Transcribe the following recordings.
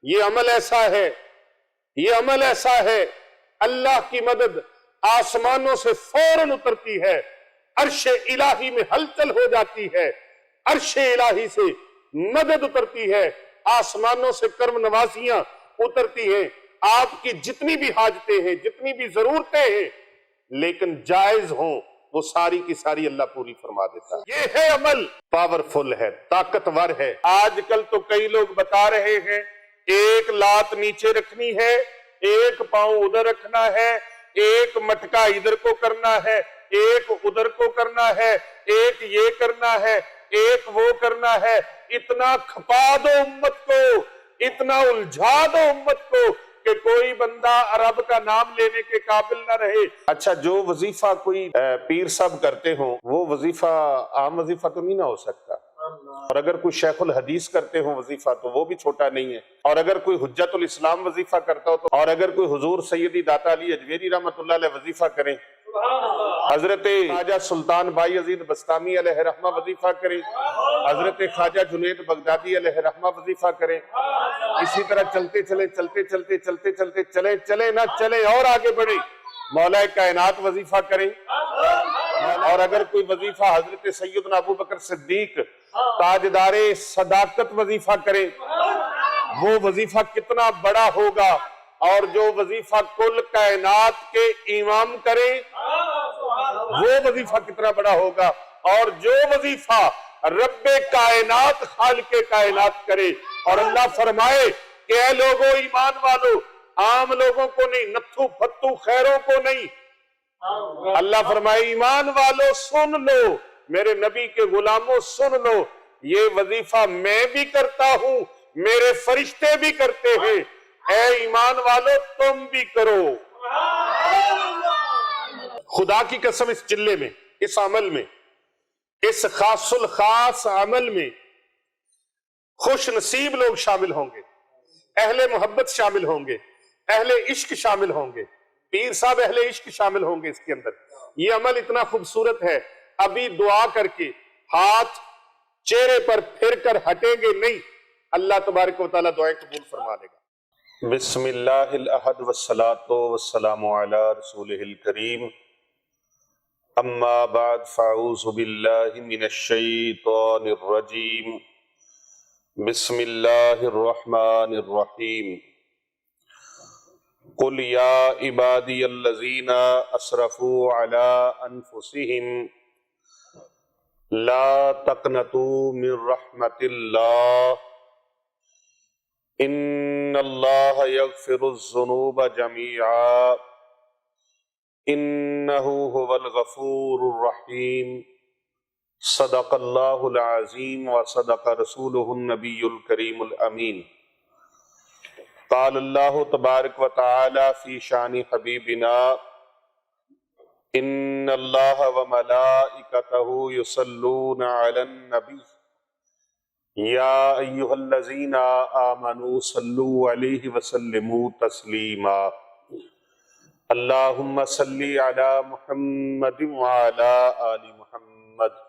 یہ عمل ایسا ہے، یہ عمل ایسا ہے، اللہ کی مدد آسمانوں سے فوراً اترتی ہے، عرش الہی میں ہلچل ہو جاتی ہے، عرش الہی سے مدد اترتی ہے، آسمانوں سے کرم نوازیاں اترتی ہیں، آپ کی جتنی بھی حاجتیں ہیں، جتنی بھی ضرورتیں ہیں لیکن جائز ہوں، وہ ساری کی ساری اللہ پوری فرما دیتا ہے۔ یہ ہے عمل، پاورفل ہے، طاقتور ہے۔ آج کل تو کئی لوگ بتا رہے ہیں ایک لات نیچے رکھنی ہے، ایک پاؤں ادھر رکھنا ہے، ایک مٹکا ادھر کو کرنا ہے، ایک ادھر کو کرنا ہے، ایک یہ کرنا ہے، ایک وہ کرنا ہے۔ اتنا کھپا دو امت کو، اتنا الجھا دو امت کو کہ کوئی بندہ رب کا نام لینے کے قابل نہ رہے۔ اچھا، جو وظیفہ کوئی پیر صاحب کرتے ہوں وہ وظیفہ عام وظیفہ تو نہیں نہ ہو سکتا، اور اگر کوئی شیخ الحدیث کرتے ہوں وظیفہ تو وہ بھی چھوٹا نہیں ہے، اور اگر کوئی حجت الاسلام وظیفہ کرتا ہو تو، اور اگر کوئی حضور سیدی داتا علی اجمیری رحمت اللہ علیہ وظیفہ کریں، حضرت خواجہ سلطان بائی عزیز بستامی علیہ رحمہ وظیفہ کریں، حضرت خواجہ جنید بغدادی علیہ رحمہ وظیفہ کریں، اسی طرح چلتے چلیں چلتے چلتے چلتے چلتے چلیں نہ چلیں اور آگے بڑھیں، مولا کائنات وظیفہ کریں، اور اگر کوئی وظیفہ حضرت سیدنا ابو بکر صدیق تاجدار صداقت وظیفہ کریں، وہ وظیفہ کتنا بڑا ہوگا، اور جو وظیفہ کل کائنات کے امام کریں وہ وظیفہ کتنا بڑا ہوگا، اور جو وظیفہ رب کائنات خالق کائنات کرے، اور اللہ فرمائے کہ اے لوگو ایمان والو، عام لوگوں کو نہیں، نتھو پھتو خیروں کو نہیں، اللہ فرمائے ایمان والو سن لو، میرے نبی کے غلاموں سن لو، یہ وظیفہ میں بھی کرتا ہوں، میرے فرشتے بھی کرتے ہیں، اے ایمان والو تم بھی کرو۔ خدا کی قسم اس چلے میں، اس عمل میں، اس خاص الخاص عمل میں خوش نصیب لوگ شامل ہوں گے، اہل محبت شامل ہوں گے، اہل عشق شامل ہوں گے، پیر صاحب اہل عشق شامل ہوں گے اس کے اندر۔ یہ عمل اتنا خوبصورت ہے، ابھی دعا کر کے ہاتھ چہرے پر پھر کر ہٹیں گے نہیں، اللہ تبارک و تعالیٰ دعائیں قبول فرما لے گا۔ بسم اللہ الاحد والصلاة والسلام علی رسولہ الکریم، اما بعد فاعوذ باللہ من الشیطان الرجیم، بسم اللہ الرحمن الرحیم، قل یا عبادی الذین اسرفوا علی انفسہم لا تقنطوا من رحمت اللہ ان اللہ یغفر الذنوب جميعا انہ هو الغفور الرحیم، صدق اللہ العظیم وصدق رسولہ النبی الکریم الامین۔ قال اللہ تبارک و تعالی فی شان حبیبنا ان اللہ وملائکتہ یصلون علی النبی یا ایہا الذین آمنوا صلوا علیہ وسلموا تسلیما، اللہم صلی علی محمد وعلی آل محمد۔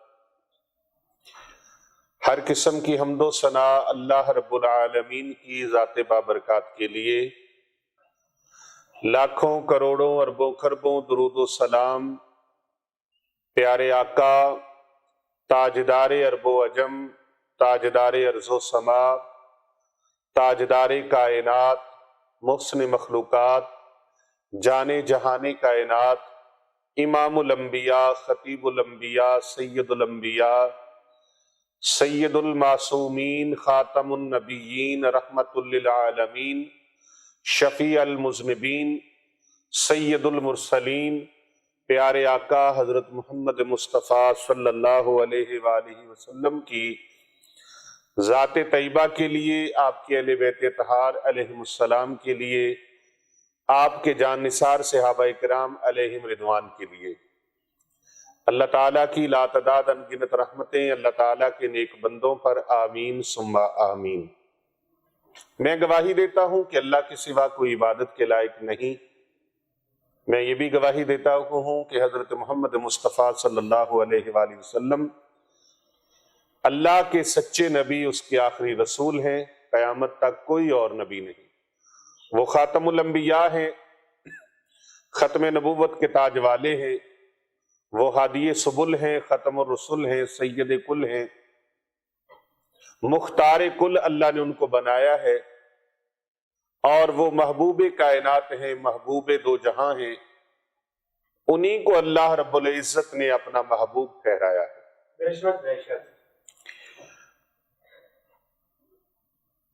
ہر قسم کی حمد و ثنا اللہ رب العالمین کی ذات بابرکات کے لیے، لاکھوں کروڑوں اربوں خربوں درود و سلام پیارے آقا تاجدار ارب و عجم، تاجدار ارض و سما، تاجدار کائنات، محسن مخلوقات، جانے جہان کائنات، امام الانبیاء، خطیب الانبیاء، سید الانبیاء، سید المعصومین، خاتم النبیین، رحمت للعالمین، شفیع المذنبین، سید المرسلین، پیارے آقا حضرت محمد مصطفیٰ صلی اللہ علیہ وآلہ وسلم کی ذات طیبہ کے لیے، آپ کے اہل بیت اطہار علیہم السلام کے لیے، آپ کے جان نثار صحابہ کرام علیہم رضوان کے لیے، اللہ تعالیٰ کی لا تعداد انگنت رحمتیں اللہ تعالیٰ کے نیک بندوں پر آمین ثم آمین۔ میں گواہی دیتا ہوں کہ اللہ کے سوا کوئی عبادت کے لائق نہیں، میں یہ بھی گواہی دیتا ہوں کہ حضرت محمد مصطفیٰ صلی اللہ علیہ وآلہ وسلم اللہ کے سچے نبی، اس کے آخری رسول ہیں، قیامت تک کوئی اور نبی نہیں۔ وہ خاتم الانبیاء ہیں، ختم نبوت کے تاج والے ہیں، وہ ہادی سبل ہیں، ختم الرسل ہیں، سید کل ہیں، مختار کل اللہ نے ان کو بنایا ہے، اور وہ محبوب کائنات ہیں، محبوب دو جہاں ہیں، انہی کو اللہ رب العزت نے اپنا محبوب ٹھہرایا ہے۔ بے شک بے شک۔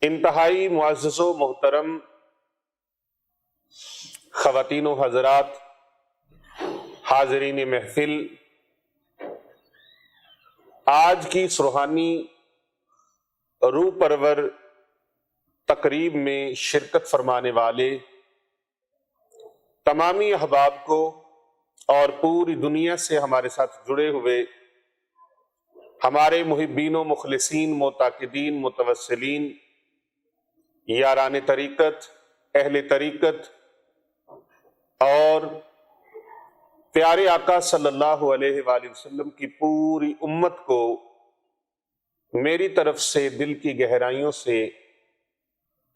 انتہائی معزز و محترم خواتین و حضرات، حاضرین محفل، آج کی اس روحانی روح پرور تقریب میں شرکت فرمانے والے تمامی احباب کو اور پوری دنیا سے ہمارے ساتھ جڑے ہوئے ہمارے محبین و مخلصین، معتقدین، متوسلین، یاران طریقت، اہل طریقت اور پیارے آقا صلی اللہ علیہ وآلہ وسلم کی پوری امت کو میری طرف سے دل کی گہرائیوں سے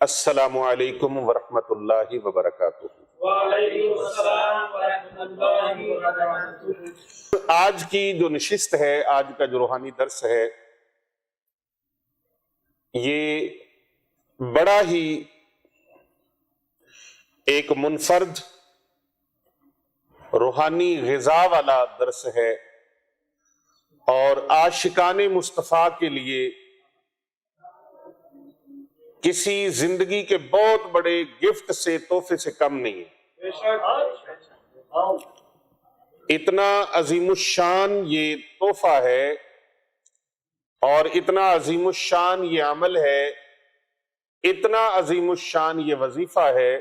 السلام علیکم ورحمۃ اللہ وبرکاتہ۔ وعلیکم السلام ورحمۃ اللہ وبرکاتہ۔ آج کی جو نشست ہے، آج کا جو روحانی درس ہے، یہ بڑا ہی ایک منفرد روحانی غذا والا درس ہے، اور عاشقان مصطفیٰ کے لیے کسی زندگی کے بہت بڑے گفٹ سے، تحفے سے کم نہیں ہے۔ بے شک۔ اتنا عظیم الشان یہ تحفہ ہے، اور اتنا عظیم الشان یہ عمل ہے، اتنا عظیم الشان یہ وظیفہ ہے۔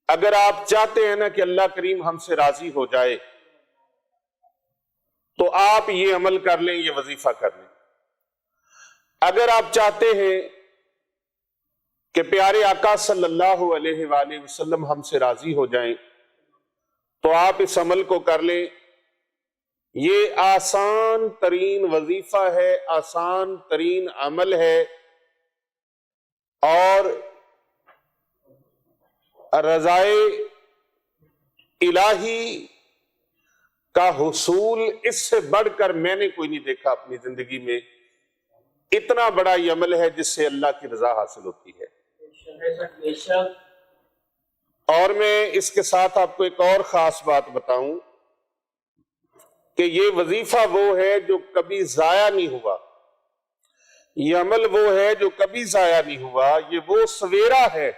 اگر آپ چاہتے ہیں نا کہ اللہ کریم ہم سے راضی ہو جائے، تو آپ یہ عمل کر لیں، یہ وظیفہ کر لیں۔ اگر آپ چاہتے ہیں کہ پیارے آقا صلی اللہ علیہ وآلہ وسلم ہم سے راضی ہو جائیں، تو آپ اس عمل کو کر لیں۔ یہ آسان ترین وظیفہ ہے، آسان ترین عمل ہے، اور رضائے الہی کا حصول اس سے بڑھ کر میں نے کوئی نہیں دیکھا اپنی زندگی میں۔ اتنا بڑا یہ عمل ہے جس سے اللہ کی رضا حاصل ہوتی ہے۔ بے شک۔ اور میں اس کے ساتھ آپ کو ایک اور خاص بات بتاؤں کہ یہ وظیفہ وہ ہے جو کبھی ضائع نہیں ہوا، یہ عمل وہ ہے جو کبھی ضائع نہیں ہوا، یہ وہ سویرا ہے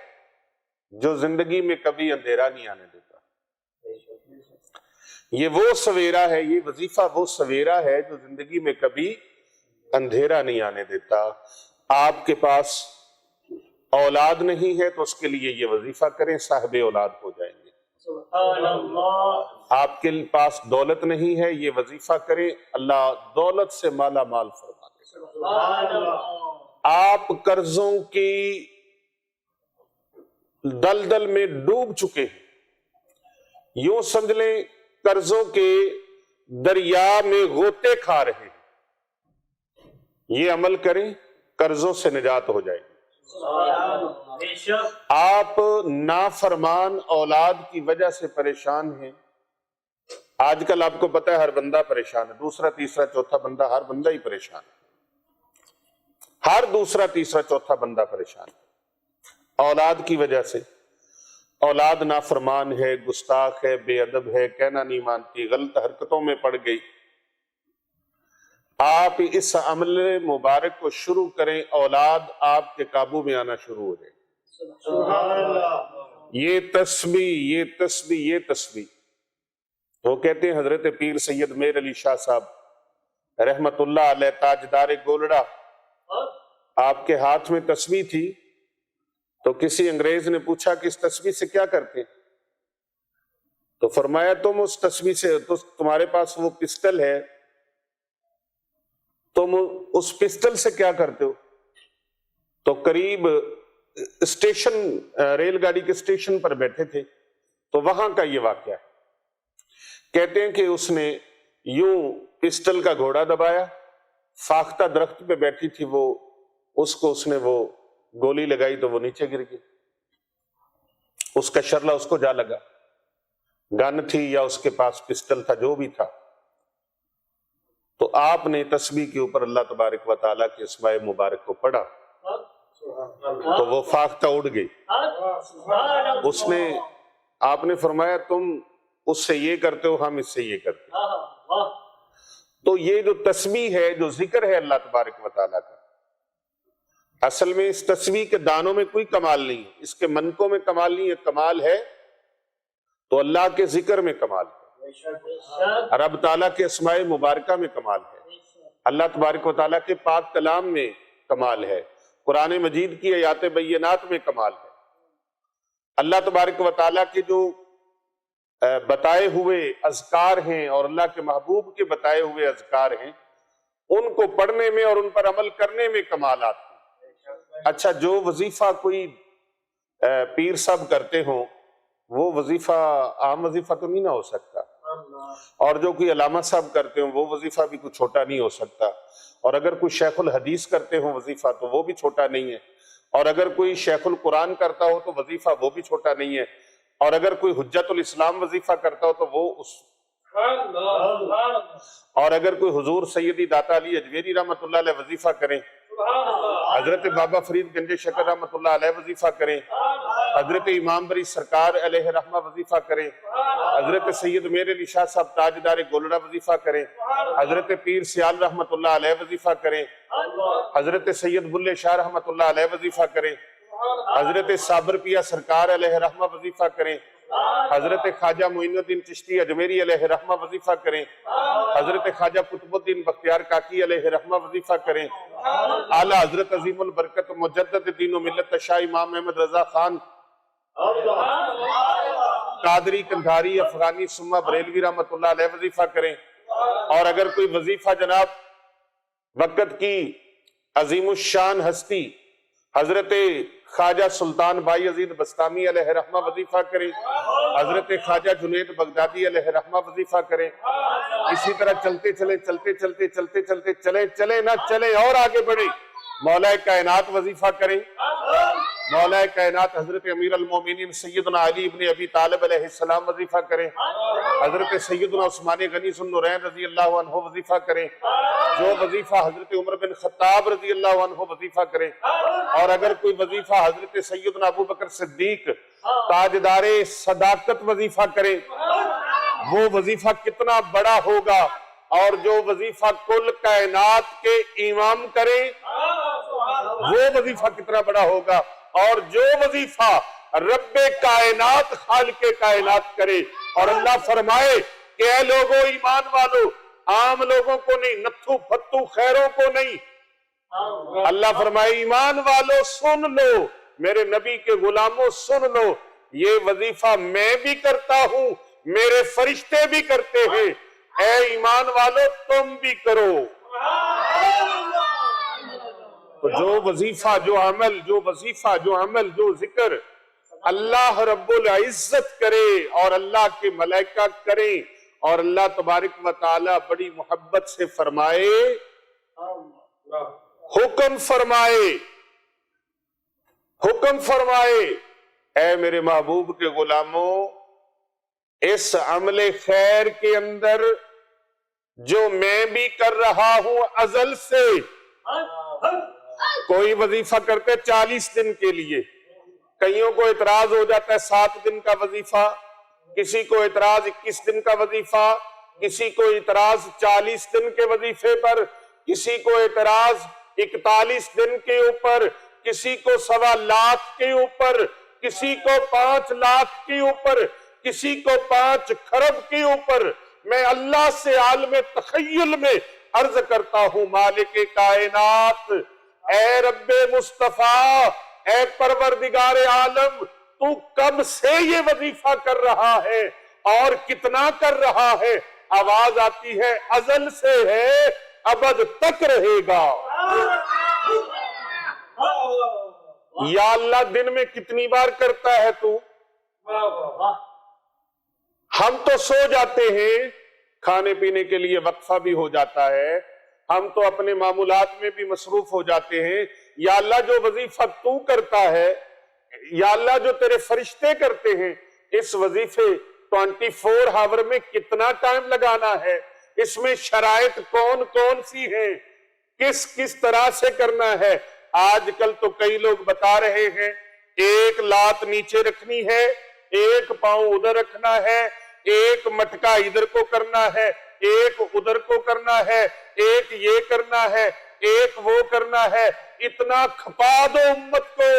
جو زندگی میں کبھی اندھیرا نہیں آنے دیتا۔ یہ وہ سویرا ہے، یہ وظیفہ وہ سویرا ہے جو زندگی میں کبھی اندھیرا نہیں آنے دیتا۔ آپ کے پاس اولاد نہیں ہے تو اس کے لیے یہ وظیفہ کریں، صاحب اولاد ہو جائیں گے۔ سبحان اللہ۔ آپ کے پاس دولت نہیں ہے، یہ وظیفہ کریں، اللہ دولت سے مالا مال فرما دے۔ سبحان اللہ۔ آپ قرضوں کی دلدل میں ڈوب چکے ہیں، یوں سمجھ لیں قرضوں کے دریا میں غوطے کھا رہے ہیں، یہ عمل کریں، قرضوں سے نجات ہو جائے گی۔ بے شک۔ آپ نافرمان اولاد کی وجہ سے پریشان ہیں۔ آج کل آپ کو پتہ ہے ہر بندہ پریشان ہے، دوسرا تیسرا چوتھا بندہ، ہر بندہ ہی پریشان ہے، ہر دوسرا تیسرا چوتھا بندہ پریشان ہے اولاد کی وجہ سے۔ اولاد نافرمان ہے، گستاخ ہے، بے ادب ہے، کہنا نہیں مانتی، غلط حرکتوں میں پڑ گئی۔ آپ اس عمل مبارک کو شروع کریں، اولاد آپ کے قابو میں آنا شروع ہو جائے۔ سبحان اللہ۔ یہ تسبیح وہ کہتے ہیں حضرت پیر سید میر علی شاہ صاحب رحمت اللہ علیہ، تاجدار گولڑا، آپ کے ہاتھ میں تسبیح تھی تو کسی انگریز نے پوچھا کہ اس تسبیح سے کیا کرتے ہیں؟ تو فرمایا تم اس تسبیح سے، تمہارے پاس وہ پسٹل ہے، تم اس پسٹل سے کیا کرتے ہو؟ تو قریب اسٹیشن، ریل گاڑی کے اسٹیشن پر بیٹھے تھے، تو وہاں کا یہ واقعہ ہے۔ کہتے ہیں کہ اس نے یوں پسٹل کا گھوڑا دبایا، فاختہ درخت پہ بیٹھی تھی وہ، اس کو اس نے وہ گولی لگائی تو وہ نیچے گر گئی، اس کا شرلہ اس کو جا لگا، گن تھی یا اس کے پاس پسٹل تھا، جو بھی تھا، تو آپ نے تسبیح کے اوپر اللہ تبارک و تعالیٰ کے اسماء مبارک کو پڑھا تو وہ فاختہ اڑ گئی۔ اس نے، آپ نے فرمایا تم اس سے یہ کرتے ہو، ہم اس سے یہ کرتے ہیں۔ تو یہ جو تسبیح ہے، جو ذکر ہے اللہ تبارک و تعالیٰ کا، اصل میں اس تسبیح کے دانوں میں کوئی کمال نہیں ہے، اس کے منکوں میں کمال نہیں ہے، کمال ہے تو اللہ کے ذکر میں کمال ہے، رب تعالیٰ کے اسماء مبارکہ میں کمال ہے، اللہ تبارک و تعالیٰ کے پاک کلام میں کمال ہے، قرآن مجید کی آیات بینات میں کمال ہے۔ اللہ تبارک و تعالیٰ کے جو بتائے ہوئے اذکار ہیں اور اللہ کے محبوب کے بتائے ہوئے اذکار ہیں، ان کو پڑھنے میں اور ان پر عمل کرنے میں کمالات ہیں۔ اچھا، جو وظیفہ کوئی پیر صاحب کرتے ہوں وہ وظیفہ عام وظیفہ تو نہیں نہ ہو سکتا، اور جو کوئی علامہ صاحب کرتے ہوں وہ وظیفہ بھی کوئی چھوٹا نہیں ہو سکتا، اور اگر کوئی شیخ الحدیث کرتے ہوں وظیفہ تو وہ بھی چھوٹا نہیں ہے، اور اگر کوئی شیخ القرآن کرتا ہو تو وظیفہ وہ بھی چھوٹا نہیں ہے، اور اگر کوئی حجت الاسلام وظیفہ کرتا ہو تو وہ اس، اور اگر کوئی حضور سیدی داتا علی اجمیری رحمۃ اللہ علیہ وظیفہ کریں، حضرت بابا فرید گنج شکر رحمۃ اللہ علیہ وظیفہ کریں، حضرت امام بری سرکار علیہ رحمہ وظیفہ کریں، حضرت سید میر علی شاہ صاحب تاجدار گولڑا وظیفہ کریں، حضرت پیر سیال رحمۃ اللہ علیہ وظیفہ کریں، حضرت سید بلے شاہ رحمۃ اللہ علیہ وظیفہ کریں، حضرت صابر پیا سرکار علیہ رحمہ وظیفہ کریں، حضرت خواجہ معین الدین چشتی اجمیری علیہ رحمہ وظیفہ کریں، حضرت خواجہ قطب الدین بختیار کاکی علیہ رحمہ وظیفہ کریں، اعلیٰ حضرت عظیم البرکت مجدد دین و ملت شاہ امام احمد رضا خان قادری کندھاری افغانی سمہ بریلوی رحمۃ اللہ علیہ وظیفہ کریں، اور اگر کوئی وظیفہ جناب وقت کی عظیم الشان ہستی حضرت خواجہ سلطان بائی عزید بستامی علیہ رحمہ وظیفہ کریں، حضرت خواجہ جنید بغدادی علیہ رحمہ وظیفہ کریں، اسی طرح چلتے چلے نہ چلے اور آگے بڑھیں، مولا کائنات وظیفہ کریں، مولا کائنات حضرت امیر المومنین سیدنا علی ابن ابی طالب علیہ السلام وظیفہ کریں، حضرت سیدنا عثمان غنی ذو النورین رضی اللہ عنہ وظیفہ کریں، جو وظیفہ حضرت عمر بن خطاب رضی اللہ عنہ وظیفہ کریں، اور اگر کوئی وظیفہ حضرت سیدنا ابو بکر صدیق تاجدار صداقت وظیفہ کریں، وہ وظیفہ کتنا بڑا ہوگا، اور جو وظیفہ کل کائنات کے امام کریں وہ وظیفہ کتنا بڑا ہوگا، اور جو وظیفہ رب کائنات خالق کائنات کرے، اور اللہ فرمائے کہ اے لوگو ایمان والو، عام لوگوں کو نہیں، نتھو پھتو خیروں کو نہیں، اللہ فرمائے ایمان والو سن لو، میرے نبی کے غلاموں سن لو، یہ وظیفہ میں بھی کرتا ہوں، میرے فرشتے بھی کرتے ہیں، اے ایمان والو تم بھی کرو۔ تو جو وظیفہ، جو عمل، جو ذکر اللہ رب العزت کرے اور اللہ کے ملائکہ کریں، اور اللہ تبارک و تعالی بڑی محبت سے فرمائے، حکم فرمائے، اے میرے محبوب کے غلاموں، اس عمل خیر کے اندر جو میں بھی کر رہا ہوں ازل سے، کوئی وظیفہ کرتے 40 دن کے لیے، کئیوں کو اعتراض ہو جاتا ہے 7 دن کا وظیفہ، کسی کو اعتراض 21 دن کا وظیفہ، کسی کو اعتراض 40 دن کے وظیفے پر، کسی کو اعتراض 41 دن کے اوپر، کسی کو 1.25 لاکھ کے اوپر، کسی کو 5 لاکھ کے اوپر، کسی کو 5 کھرب کے اوپر۔ میں اللہ سے عالم تخیل میں عرض کرتا ہوں، مالک کائنات، اے رب مصطفیٰ، اے پروردگار عالم، تو کب سے یہ وظیفہ کر رہا ہے اور کتنا کر رہا ہے؟ آواز آتی ہے ازل سے ہے، ابد تک رہے گا۔ یا اللہ دن میں کتنی بار کرتا ہے تو؟ ہم تو سو جاتے ہیں، کھانے پینے کے لیے وقفہ بھی ہو جاتا ہے، ہم تو اپنے معمولات میں بھی مصروف ہو جاتے ہیں، یا اللہ جو وظیفہ تو کرتا ہے، یا اللہ جو تیرے فرشتے کرتے ہیں، اس وظیفے 24 آور میں کتنا ٹائم لگانا ہے، اس میں شرائط کون کون سی ہیں، کس کس طرح سے کرنا ہے۔ آج کل تو کئی لوگ بتا رہے ہیں ایک لات نیچے رکھنی ہے، ایک پاؤں ادھر رکھنا ہے، ایک مٹکا ادھر کو کرنا ہے، ایک ادھر کو کرنا ہے، ایک یہ کرنا ہے، ایک وہ کرنا ہے۔ اتنا کھپا دو امت کو،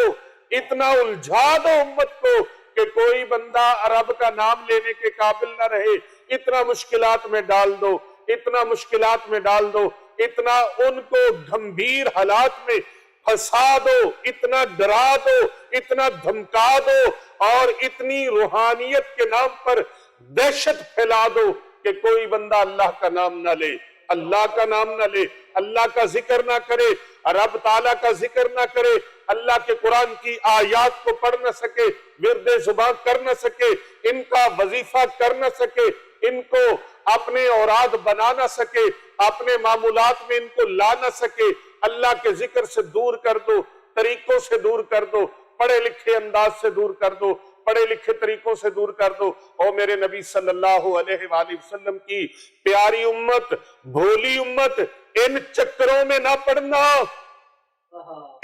اتنا الجھا دو امت کو کہ کوئی بندہ رب کا نام لینے کے قابل نہ رہے۔ اتنا مشکلات میں ڈال دو، اتنا مشکلات میں ڈال دو، اتنا ان کو گھمبیر حالات میں پھنسا دو، اتنا ڈرا دو، اتنا دھمکا دو، اور اتنی روحانیت کے نام پر دہشت پھیلا دو کہ کوئی بندہ اللہ کا نام نہ لے، اللہ کا نام نہ لے، اللہ کا ذکر نہ کرے، رب تعالیٰ کا ذکر نہ کرے، اللہ کے قرآن کی آیات کو پڑھ نہ سکے، ورد زبان کر نہ سکے، ان کا وظیفہ کر نہ سکے، ان کو اپنے اوراد بنا نہ سکے، اپنے معمولات میں ان کو لا نہ سکے۔ اللہ کے ذکر سے دور کر دو، طریقوں سے دور کر دو، پڑھے لکھے انداز سے دور کر دو، پڑھے لکھے طریقوں سے دور کر دو۔ اور میرے نبی صلی اللہ علیہ وآلہ وسلم کی پیاری امت، بھولی امت، ان چکروں میں نہ پڑنا،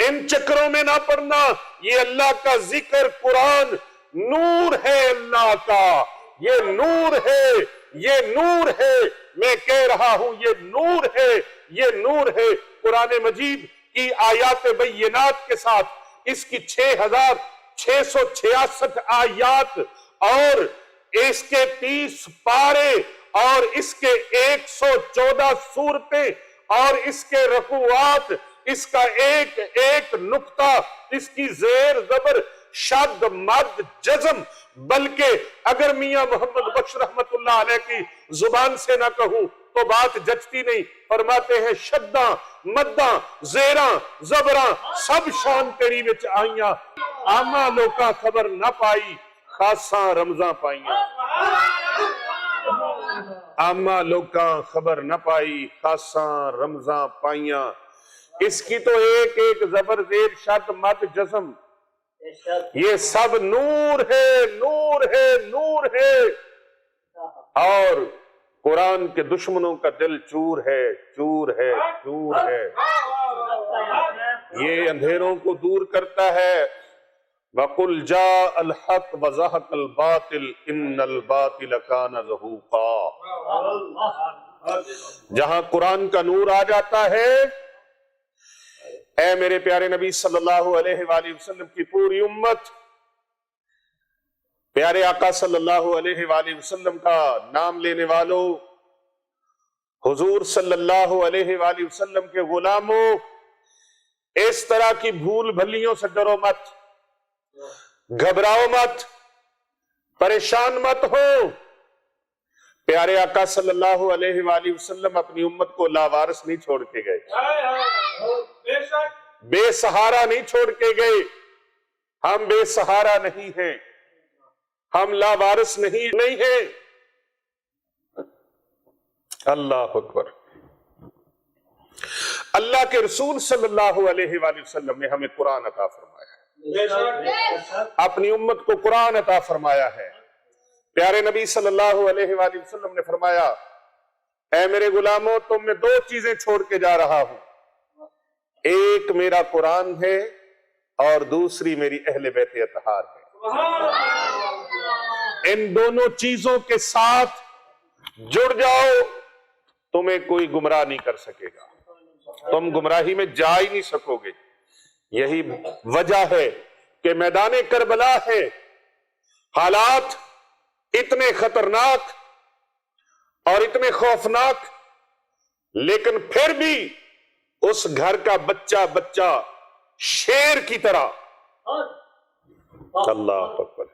ان چکروں میں نہ پڑنا۔ یہ اللہ کا ذکر قرآن نور ہے، اللہ کا یہ نور ہے، یہ نور ہے، میں کہہ رہا ہوں یہ نور ہے، یہ نور ہے۔ قرآن مجید کی آیات بینات کے ساتھ اس کی 6666 آیات اور اس کے 30 پارے اور اس کے 114 سورتیں اور اس کے رکوعات، اس کا ایک ایک نقطہ، اس کی زیر زبر شد مد جزم، بلکہ اگر میاں محمد بخش رحمت اللہ علیہ کی زبان سے نہ کہوں تو بات جچتی نہیں۔ فرماتے ہیں شداں مداں زیراں زبراں سب شان تیری وچ آئیاں، عامہ لوکاں خبر نہ پائی خاصاں رمضاں پائیاں، عامہ لوکاں خبر نہ پائی خاصاں رمضاں پائیاں۔ اس کی تو ایک ایک زبر زیر شد مد جزم، یہ سب نور ہے، نور ہے، نور ہے۔ اور قرآن کے دشمنوں کا دل چور ہے، چور ہے، چور ہے۔ یہ اندھیروں کو دور کرتا ہے۔ وَقُلْ جَاءَ الْحَقُّ وَزَهَقَ الْبَاطِلُ إِنَّ الْبَاطِلَ كَانَ زَهُوقًا۔ جہاں قرآن کا نور آ جاتا ہے، اے میرے پیارے نبی صلی اللہ علیہ وآلہ وسلم کی پوری امت، پیارے آقا صلی اللہ علیہ وآلہ وسلم کا نام لینے والوں، حضور صلی اللہ علیہ وآلہ وسلم کے غلاموں، اس طرح کی بھول بھلیوں سے ڈرو مت، گھبراؤ مت، پریشان مت ہو۔ پیارے آقا صلی اللہ علیہ وآلہ وسلم اپنی امت کو لاوارث نہیں چھوڑ کے گئے، بے سہارا نہیں چھوڑ کے گئے۔ ہم بے سہارا نہیں ہیں، ہم لاوارث نہیں ہیں۔ اللہ اکبر۔ اللہ کے رسول صلی اللہ علیہ وآلہ وسلم نے ہمیں قرآن عطا فرمایا ہے، اپنی امت کو قرآن عطا فرمایا ہے۔ پیارے نبی صلی اللہ علیہ وآلہ وسلم نے فرمایا، اے میرے غلاموں، تم میں دو چیزیں چھوڑ کے جا رہا ہوں، ایک میرا قرآن ہے اور دوسری میری اہل بیت اطہار ہے۔ ان دونوں چیزوں کے ساتھ جڑ جاؤ، تمہیں کوئی گمراہ نہیں کر سکے گا، تم گمراہی میں جا ہی نہیں سکو گے۔ یہی وجہ ہے کہ میدان کربلا ہے، حالات اتنے خطرناک اور اتنے خوفناک، لیکن پھر بھی اس گھر کا بچہ شیر کی طرح، اللہ اکبر۔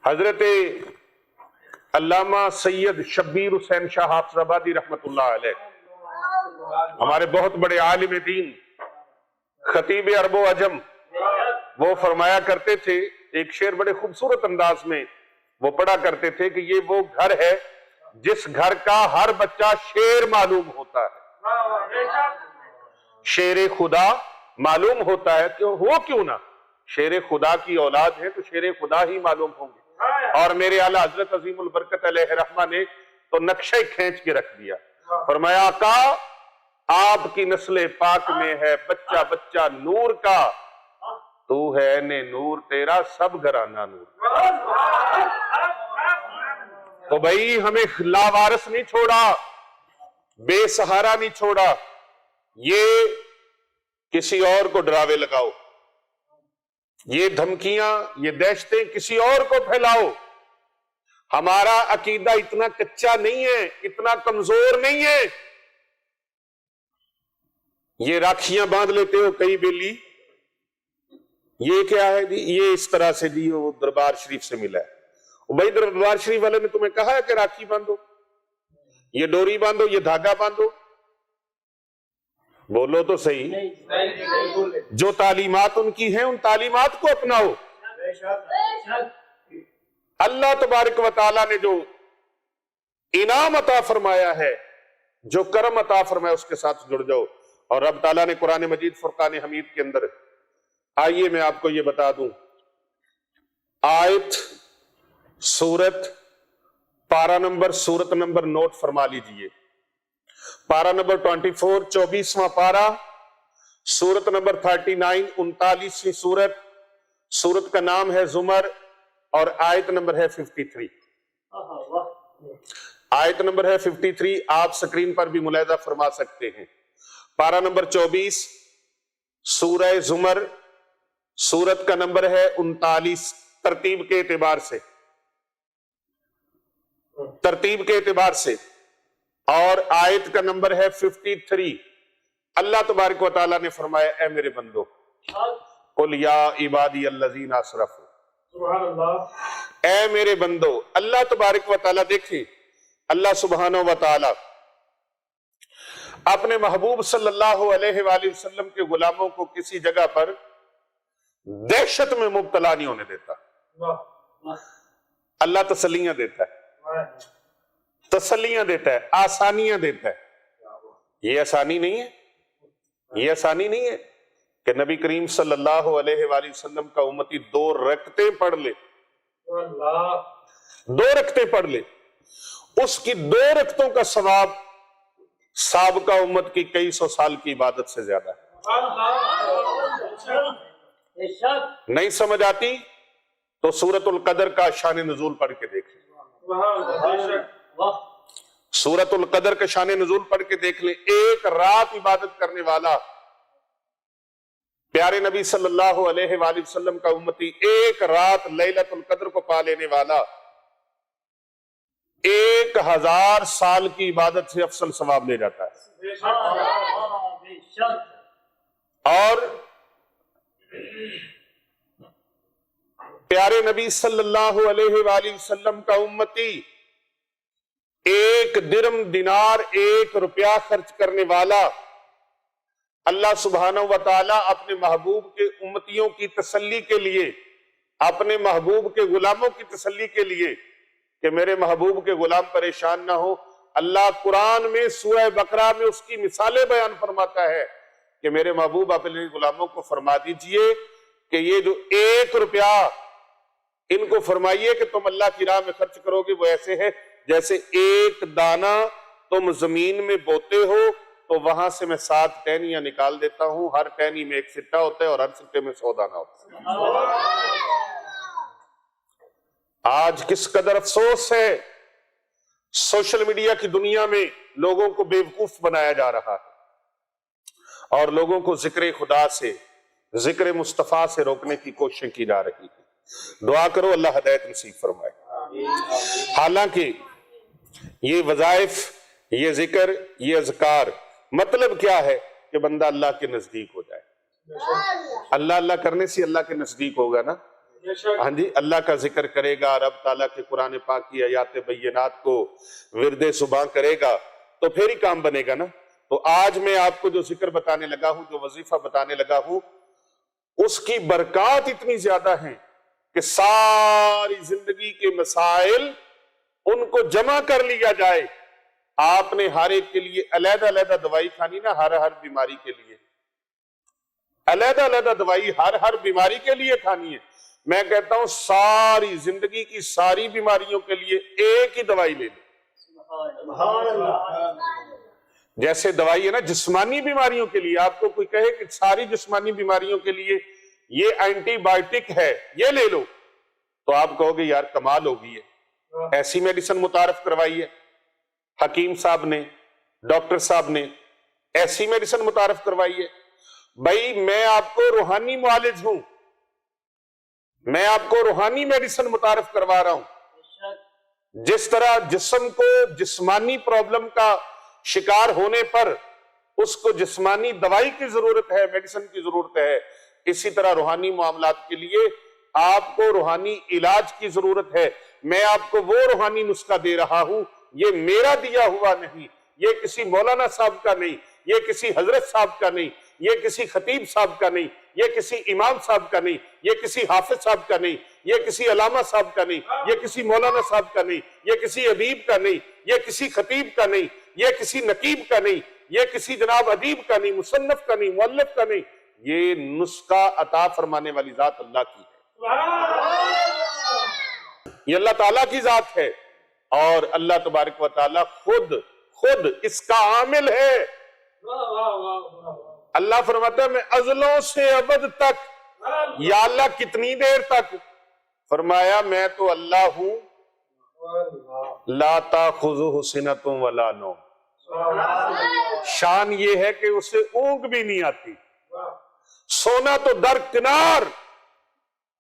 حضرت علامہ سید شبیر حسین شاہ حافظ آبادی رحمت اللہ علیہ، ہمارے بہت بڑے عالم دین، خطیب عرب و عجم، وہ فرمایا کرتے تھے ایک شعر بڑے خوبصورت انداز میں وہ پڑھا کرتے تھے کہ یہ وہ گھر ہے جس گھر کا ہر بچہ شیر معلوم ہوتا ہے۔ شیر خدا معلوم ہوتا ہے کہ وہ کیوں نہ شیر خدا کی اولاد ہے تو شیر خدا ہی معلوم ہوں گے. اور میرے اعلیٰ حضرت عظیم البرکت علیہ رحمہ نے تو نقشہ کھینچ کے رکھ دیا. فرمایا آقا آپ کی نسل پاک میں ہے بچہ بچہ نور کا, تو ہے نے نور تیرا سب گھرانہ نور. تو بھائی ہمیں لاوارث نہیں چھوڑا, بے سہارا نہیں چھوڑا, یہ کسی اور کو ڈراوے لگاؤ, یہ دھمکیاں یہ دہشتیں کسی اور کو پھیلاؤ. ہمارا عقیدہ اتنا کچا نہیں ہے, اتنا کمزور نہیں ہے. یہ راکھیاں باندھ لیتے ہو کئی بیلی, یہ کیا ہے جی, یہ اس طرح سے جی وہ دربار شریف سے ملا ہے. بھائی دربار شریف والے نے تمہیں کہا ہے کہ راکھی باندھو, یہ ڈوری باندھو, یہ دھاگا باندھو؟ بولو تو صحیح. جو تعلیمات ان کی ہیں ان تعلیمات کو اپناؤ. اللہ تبارک و تعالیٰ نے جو انعام عطا فرمایا ہے, جو کرم عطا فرمایا, اس کے ساتھ جڑ جاؤ. اور رب تعالیٰ نے قرآن مجید فرقان حمید کے اندر, آئیے میں آپ کو یہ بتا دوں, آیت سورت پارہ نمبر سورت نمبر نوٹ فرما لیجئے. پارہ نمبر 24 24واں پارہ, سورت نمبر 39 39ویں سورت. سورت کا نام ہے زمر اور آیت نمبر ہے 53. آیت نمبر ہے 53, آپ سکرین پر بھی ملاحظہ فرما سکتے ہیں. پارہ نمبر 24 سورہ زمر, سورت کا نمبر ہے 39 ترتیب کے اعتبار سے, ترتیب کے اعتبار سے, اور آیت کا نمبر ہے 53. اللہ تبارک و تعالیٰ نے فرمایا اے میرے بندو, قل یا عبادی الذین اسرفوا, سبحان اللہ, اے میرے بندو. اللہ تبارک و تعالیٰ دیکھیں, اللہ سبحانہ و تعالیٰ اپنے محبوب صلی اللہ علیہ وآلہ وسلم کے غلاموں کو کسی جگہ پر دہشت میں مبتلا نہیں ہونے دیتا. اللہ تسلیاں دیتا ہے, تسلیاں دیتا ہے, آسانیاں دیتا ہے. یہ آسانی نہیں ہے, یہ آسانی نہیں ہے کہ نبی کریم صلی اللہ علیہ وآلہ وسلم کا امتی 2 رکعتیں پڑھ لے, 2 رکعتیں پڑھ لے, اس کی 2 رکعتوں کا ثواب سابقہ امت کی کئی سو سال کی عبادت سے زیادہ ہے. نہیں سمجھ آتی تو سورۃ القدر کا شان نزول پڑھ کے دیکھ لیں. سورۃ القدر کا شان نزول پڑھ کے دیکھ لیں. ایک رات عبادت کرنے والا پیارے نبی صلی اللہ علیہ وآلہ وسلم کا امتی, ایک رات لیلۃ القدر کو پا لینے والا 1000 سال کی عبادت سے افضل ثواب لے جاتا ہے. اور پیارے نبی صلی اللہ علیہ وآلہ وسلم کا امتی 1 درم دینار 1 روپیہ خرچ کرنے والا, اللہ سبحانہ و تعالیٰ اپنے محبوب کے امتیوں کی تسلی کے لیے, اپنے محبوب کے غلاموں کی تسلی کے لیے کہ میرے محبوب کے غلام پریشان نہ ہو, اللہ قرآن میں سورہ بقرہ میں اس کی مثالیں بیان فرماتا ہے کہ میرے محبوب اپنے غلاموں کو فرما دیجئے کہ یہ جو 1 روپیہ ان کو فرمائیے کہ تم اللہ کی راہ میں خرچ کرو گے, وہ ایسے ہے جیسے 1 دانہ تم زمین میں بوتے ہو تو وہاں سے میں 7 ٹہنیاں نکال دیتا ہوں, ہر ٹہنی میں 1 سٹہ ہوتا ہے اور ہر سٹے میں 100 دانہ ہوتا ہے. آج کس قدر افسوس ہے, سوشل میڈیا کی دنیا میں لوگوں کو بیوقوف بنایا جا رہا ہے اور لوگوں کو ذکر خدا سے, ذکر مصطفیٰ سے روکنے کی کوششیں کی جا رہی ہیں. دعا کرو اللہ ہدایت نصیب فرمائے. حالانکہ یہ وظائف, یہ ذکر, یہ اذکار مطلب کیا ہے کہ بندہ اللہ کے نزدیک ہو جائے. اللہ اللہ کرنے سے اللہ کے نزدیک ہوگا نا. ہاں جی, اللہ کا ذکر کرے گا, رب تعالیٰ کے قرآن پاک کی آیات بینات کو ورد صبح کرے گا تو پھر ہی کام بنے گا نا. تو آج میں آپ کو جو ذکر بتانے لگا ہوں, جو وظیفہ بتانے لگا ہوں, اس کی برکات اتنی زیادہ ہیں کہ ساری زندگی کے مسائل ان کو جمع کر لیا جائے. آپ نے ہر ایک کے لیے علیحدہ علیحدہ دوائی کھانی نا, ہر بیماری کے لیے, علیحدہ علیحدہ دوائی ہر بیماری کے لیے کھانی ہے؟ میں کہتا ہوں ساری زندگی کی ساری بیماریوں کے لیے ایک ہی دوائی لے لیں۔ سبحان اللہ۔ جیسے دوائی ہے نا جسمانی بیماریوں کے لیے، آپ کو کوئی کہے کہ ساری جسمانی بیماریوں کے لیے یہ اینٹی بائیوٹک ہے یہ لے لو، تو آپ کہو گے یار کمال ہو گئی ہے، ایسی میڈیسن متعارف کروائی ہے حکیم صاحب نے، ڈاکٹر صاحب نے ایسی میڈیسن متعارف کروائی ہے۔ بھائی میں آپ کو روحانی معالج ہوں، میں آپ کو روحانی میڈیسن متعارف کروا رہا ہوں۔ جس طرح جسم کو جسمانی پرابلم کا شکار ہونے پر اس کو جسمانی دوائی کی ضرورت ہے، میڈیسن کی ضرورت ہے، اسی طرح روحانی معاملات کے لیے آپ کو روحانی علاج کی ضرورت ہے۔ میں آپ کو وہ روحانی نسخہ دے رہا ہوں، یہ میرا دیا ہوا نہیں، یہ کسی مولانا صاحب کا نہیں، یہ کسی حضرت صاحب کا نہیں، یہ کسی خطیب صاحب کا نہیں، یہ کسی امام صاحب کا نہیں، یہ کسی حافظ صاحب کا نہیں، یہ کسی علامہ صاحب کا نہیں، یہ کسی مولانا صاحب کا نہیں، یہ کسی ادیب کا نہیں، یہ کسی خطیب کا نہیں، یہ کسی نقیب کا نہیں، یہ کسی جناب ادیب کا نہیں، مصنف کا نہیں، مؤلف کا نہیں، یہ نسخہ عطا فرمانے والی ذات اللہ کی ہے، یہ اللہ تعالیٰ کی ذات ہے، اور اللہ تبارک و تعالیٰ خود اس کا عامل ہے۔ اللہ فرماتا ہے میں ازلوں سے ابد تک، یا اللہ کتنی دیر تک؟ فرمایا میں تو اللہ ہوں، لا تاخذہ سنۃ ولا نوم، شان یہ ہے کہ اسے اونگ بھی نہیں آتی، سونا تو درکنار،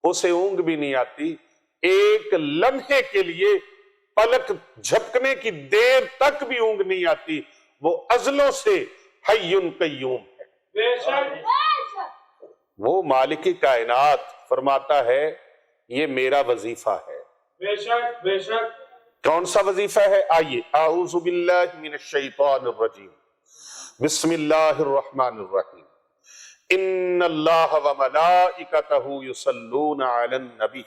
اسے اونگ بھی نہیں آتی، ایک لمحے کے لیے پلک جھپکنے کی دیر تک بھی اونگ نہیں آتی، وہ ازلوں سے حی قیوم ہے۔ بے شک وہ مالک کائنات فرماتا ہے یہ میرا وظیفہ ہے۔ بے شک بے شک۔ کون سا وظیفہ ہے؟ آئیے، اعوذ باللہ من الشیطان الرجیم، بسم اللہ الرحمن الرحیم، ان اللہ وملائکتہ یصلون علی النبی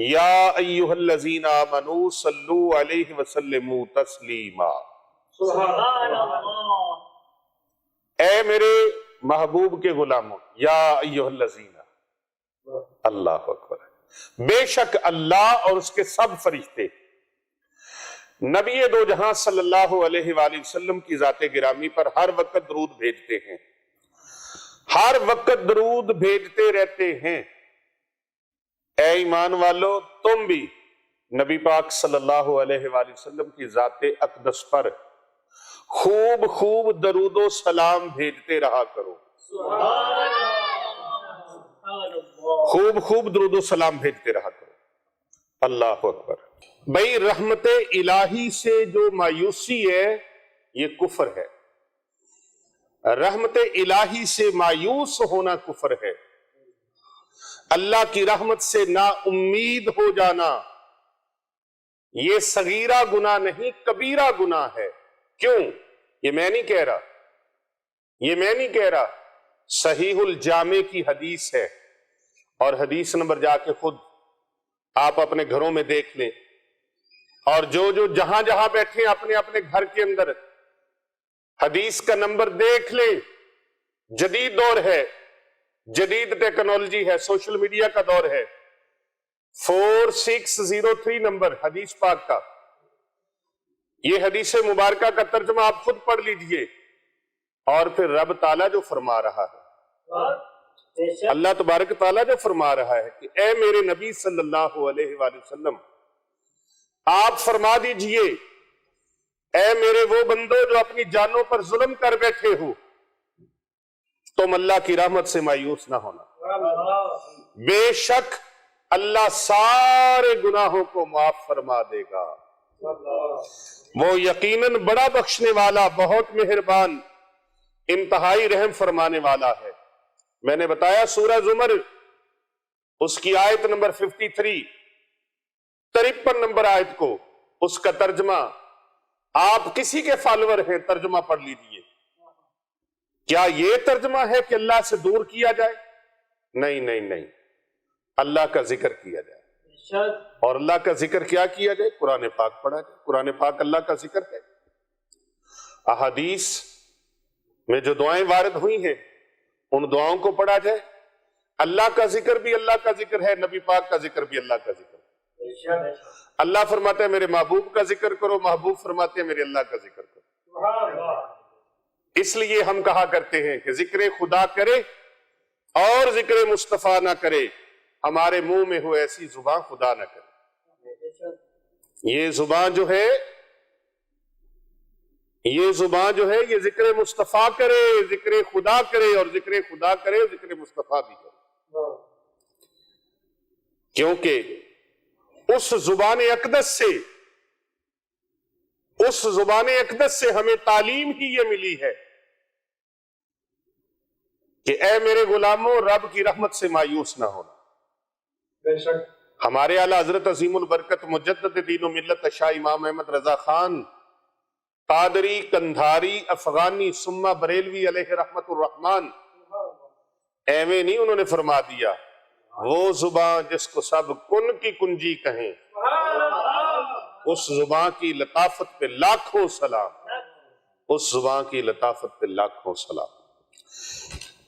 یا ایہا الذین آمنوا صلوا علیہ وسلموا تسلیما۔ سبحان اللہ۔ اے میرے محبوب کے غلاموں، یا ایہا الذین، اللہ اکبر، بے شک اللہ اور اس کے سب فرشتے نبی دو جہاں صلی اللہ علیہ وآلہ وسلم کی ذات گرامی پر ہر وقت درود بھیجتے ہیں، ہر وقت درود بھیجتے رہتے ہیں۔ اے ایمان والو تم بھی نبی پاک صلی اللہ علیہ وآلہ وسلم کی ذات اقدس پر خوب درود و سلام بھیجتے رہا کرو، خوب درود و سلام بھیجتے رہا کرو۔ اللہ اکبر۔ بھئی رحمت الہی سے جو مایوسی ہے یہ کفر ہے، رحمت الہی سے مایوس ہونا کفر ہے، اللہ کی رحمت سے نا امید ہو جانا یہ صغیرہ گناہ نہیں کبیرہ گناہ ہے۔ کیوں؟ یہ میں نہیں کہہ رہا، صحیح الجامع کی حدیث ہے، اور حدیث نمبر جا کے خود آپ اپنے گھروں میں دیکھ لیں، اور جو جہاں بیٹھے اپنے گھر کے اندر حدیث کا نمبر دیکھ لیں۔ جدید دور ہے، جدید ٹیکنالوجی ہے، سوشل میڈیا کا دور ہے، 4603 نمبر حدیث پاک کا، یہ حدیث مبارکہ کا ترجمہ آپ خود پڑھ لیجئے، اور پھر رب تعالیٰ جو فرما رہا ہے، اللہ تبارک تعالیٰ جو فرما رہا ہے کہ اے میرے نبی صلی اللہ علیہ وآلہ وسلم آپ فرما دیجئے، اے میرے وہ بندو جو اپنی جانوں پر ظلم کر بیٹھے ہو، تم اللہ کی رحمت سے مایوس نہ ہونا، بے شک اللہ سارے گناہوں کو معاف فرما دے گا، وہ یقیناً بڑا بخشنے والا، بہت مہربان، انتہائی رحم فرمانے والا ہے۔ میں نے بتایا سورہ زمر اس کی آیت نمبر 53 نمبر آیت کو، اس کا ترجمہ آپ کسی کے فالور ہیں، ترجمہ پڑھ لیجئے۔ کیا یہ ترجمہ ہے کہ اللہ سے دور کیا جائے؟ نہیں، اللہ کا ذکر کیا جائے، اور اللہ کا ذکر کیا کیا جائے؟ قرآن پاک پڑھا جائے، قرآن پاک اللہ کا ذکر ہے۔ احادیث میں جو دعائیں وارد ہوئی ہیں ان دعاؤں کو پڑھا جائے. اللہ کا ذکر بھی اللہ کا ذکر ہے، نبی پاک کا ذکر بھی اللہ کا ذکر ہے. بے شک اللہ فرماتا ہے میرے محبوب کا ذکر کرو، محبوب فرماتے ہیں میرے اللہ کا ذکر کرو. سبحان اللہ اس لیے ہم کہا کرتے ہیں کہ ذکر خدا کرے اور ذکر مصطفیٰ نہ کرے، ہمارے منہ میں ہو ایسی زبان خدا نہ کرے. بے شک یہ زبان جو ہے یہ ذکر مصطفیٰ کرے، ذکر خدا کرے، اور ذکر خدا کرے ذکر مصطفیٰ بھی کرے. کیونکہ اس زبان اقدس سے ہمیں تعلیم ہی یہ ملی ہے کہ اے میرے غلاموں، رب کی رحمت سے مایوس نہ ہونا. بے شک ہمارے اعلیٰ حضرت عظیم البرکت مجدد دین و ملت شاہ امام احمد رضا خان قادری کندھاری افغانی سمہ بریلوی علیہ رحمت الرحمن ایویں نہیں انہوں نے فرما دیا، وہ زبان جس کو سب کن کی کنجی کہیں، سبحان اللہ اس زبان کی لطافت پہ لاکھوں سلام، اس زبان کی لطافت پہ لاکھوں سلام.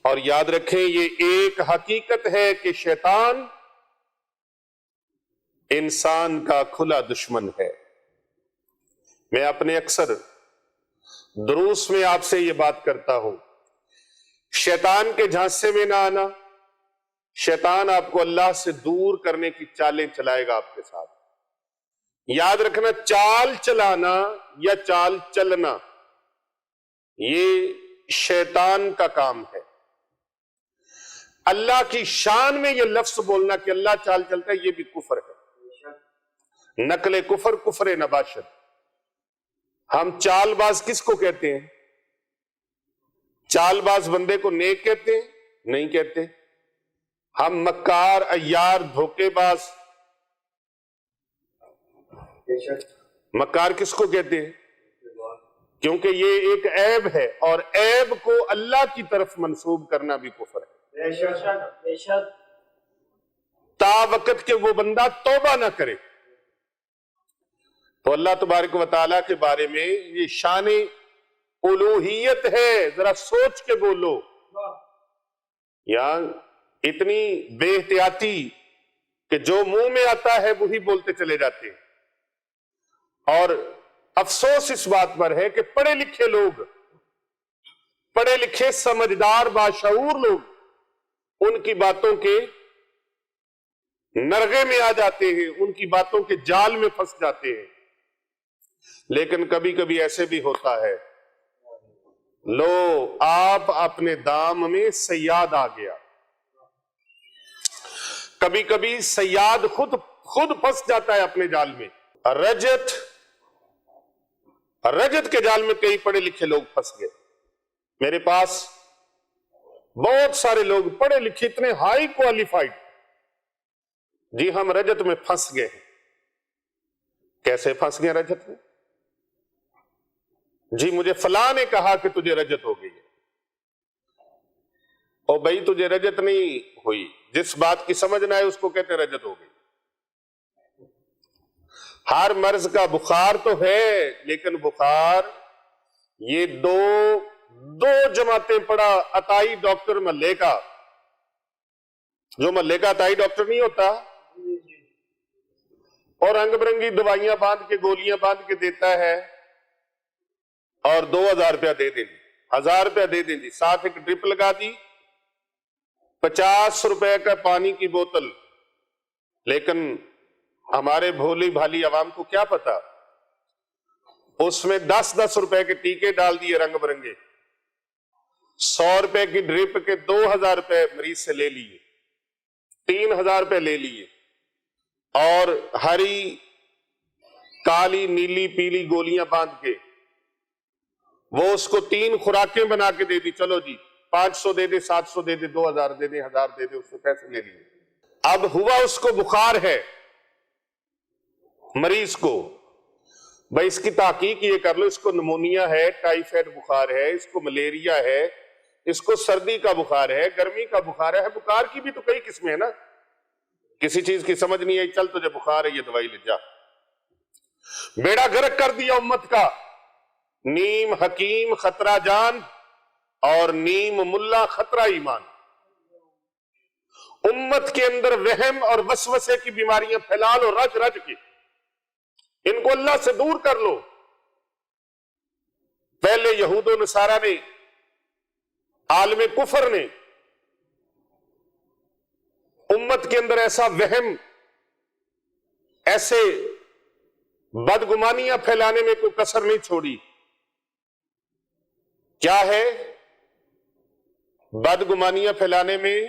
اور یاد رکھیں یہ ایک حقیقت ہے کہ شیطان انسان کا کھلا دشمن ہے. میں اپنے اکثر دروس میں آپ سے یہ بات کرتا ہوں، شیطان کے جھانسے میں نہ آنا. شیطان آپ کو اللہ سے دور کرنے کی چالیں چلائے گا آپ کے ساتھ. یاد رکھنا، چال چلانا یا چال چلنا یہ شیطان کا کام ہے. اللہ کی شان میں یہ لفظ بولنا کہ اللہ چال چلتا ہے، یہ بھی کفر ہے. نقل کفر کفر نباشد. ہم چال باز کس کو کہتے ہیں؟ چال باز بندے کو نیک کہتے ہیں؟ نہیں کہتے. ہم مکار، عیار، دھوکے باز. بے شک مکار کس کو کہتے ہیں؟ کیونکہ یہ ایک عیب ہے، اور عیب کو اللہ کی طرف منسوب کرنا بھی کفر ہے. بے شک بے شک تا وقت کہ وہ بندہ توبہ نہ کرے. تو اللہ تبارک و تعالیٰ کے بارے میں یہ شان الوہیت ہے، ذرا سوچ کے بولو. یہاں اتنی بے احتیاطی کہ جو منہ میں آتا ہے وہی بولتے چلے جاتے ہیں. اور افسوس اس بات پر ہے کہ پڑھے لکھے لوگ، پڑھے لکھے سمجھدار باشعور لوگ ان کی باتوں کے نرغے میں آ جاتے ہیں، ان کی باتوں کے جال میں پھنس جاتے ہیں. لیکن کبھی کبھی ایسے بھی ہوتا ہے، لو آپ اپنے دام میں صیاد آ گیا. کبھی کبھی صیاد خود پھنس جاتا ہے اپنے جال میں. رجت کے جال میں کئی پڑھے لکھے لوگ پھنس گئے. میرے پاس بہت سارے لوگ پڑھے لکھے اتنے ہائی کوالیفائڈ، جی ہم رجت میں پھنس گئے ہیں. کیسے پھنس گئے رجت میں؟ جی مجھے فلاں نے کہا کہ تجھے رجت ہو گئی ہے. اور بھائی تجھے رجت نہیں ہوئی، جس بات کی سمجھ نہ آئے اس کو کہتے رجت ہو گئی. ہر مرض کا بخار تو ہے، لیکن بخار یہ دو جماعتیں پڑا عطائی ڈاکٹر محلے کا، جو محلے کا عطائی ڈاکٹر نہیں ہوتا اور رنگ برنگی دوائیاں باندھ کے گولیاں باندھ کے دیتا ہے اور 2000 روپیہ دے دیں گی، 1000 روپیہ دے دیں گی، ساتھ ایک ڈرپ لگا دی، 50 روپے کا پانی کی بوتل. لیکن ہمارے بھولی بھالی عوام کو کیا پتا، اس میں 10 روپے کے ٹیکے ڈال دیے رنگ برنگے، 100 روپے کی ڈرپ کے 2000 روپے مریض سے لے لیے، 3000 روپے لے لیے، اور ہری کالی نیلی پیلی گولیاں باندھ کے وہ اس کو 3 خوراکیں بنا کے دے دی. چلو جی 500 دے دے، 700 دے دے، 2000 دے دے، 1000 دے دے، اس سے پیسے لے لیے. اب ہوا اس کو بخار ہے مریض کو، بھائی اس کی تحقیق یہ کر لو، اس کو نمونیا ہے، ٹائیفائڈ بخار ہے، اس کو ملیریا ہے، اس کو سردی کا بخار ہے، گرمی کا بخار ہے. بخار کی بھی تو کئی قسمیں ہیں نا. کسی چیز کی سمجھ نہیں آئی، چل تجھے بخار ہے، یہ دوائی لے جا. بیڑا گرک کر دیا امت کا. نیم حکیم خطرہ جان اور نیم ملا خطرہ ایمان. امت کے اندر وہم اور وسوسے کی بیماریاں پھیلا لو رج رج کے، ان کو اللہ سے دور کر لو. پہلے یہود و نصارہ نے، عالم کفر نے امت کے اندر ایسا وہم، ایسے بدگمانیاں پھیلانے میں کوئی کسر نہیں چھوڑی. کیا ہے؟ بدگمانیاں پھیلانے میں،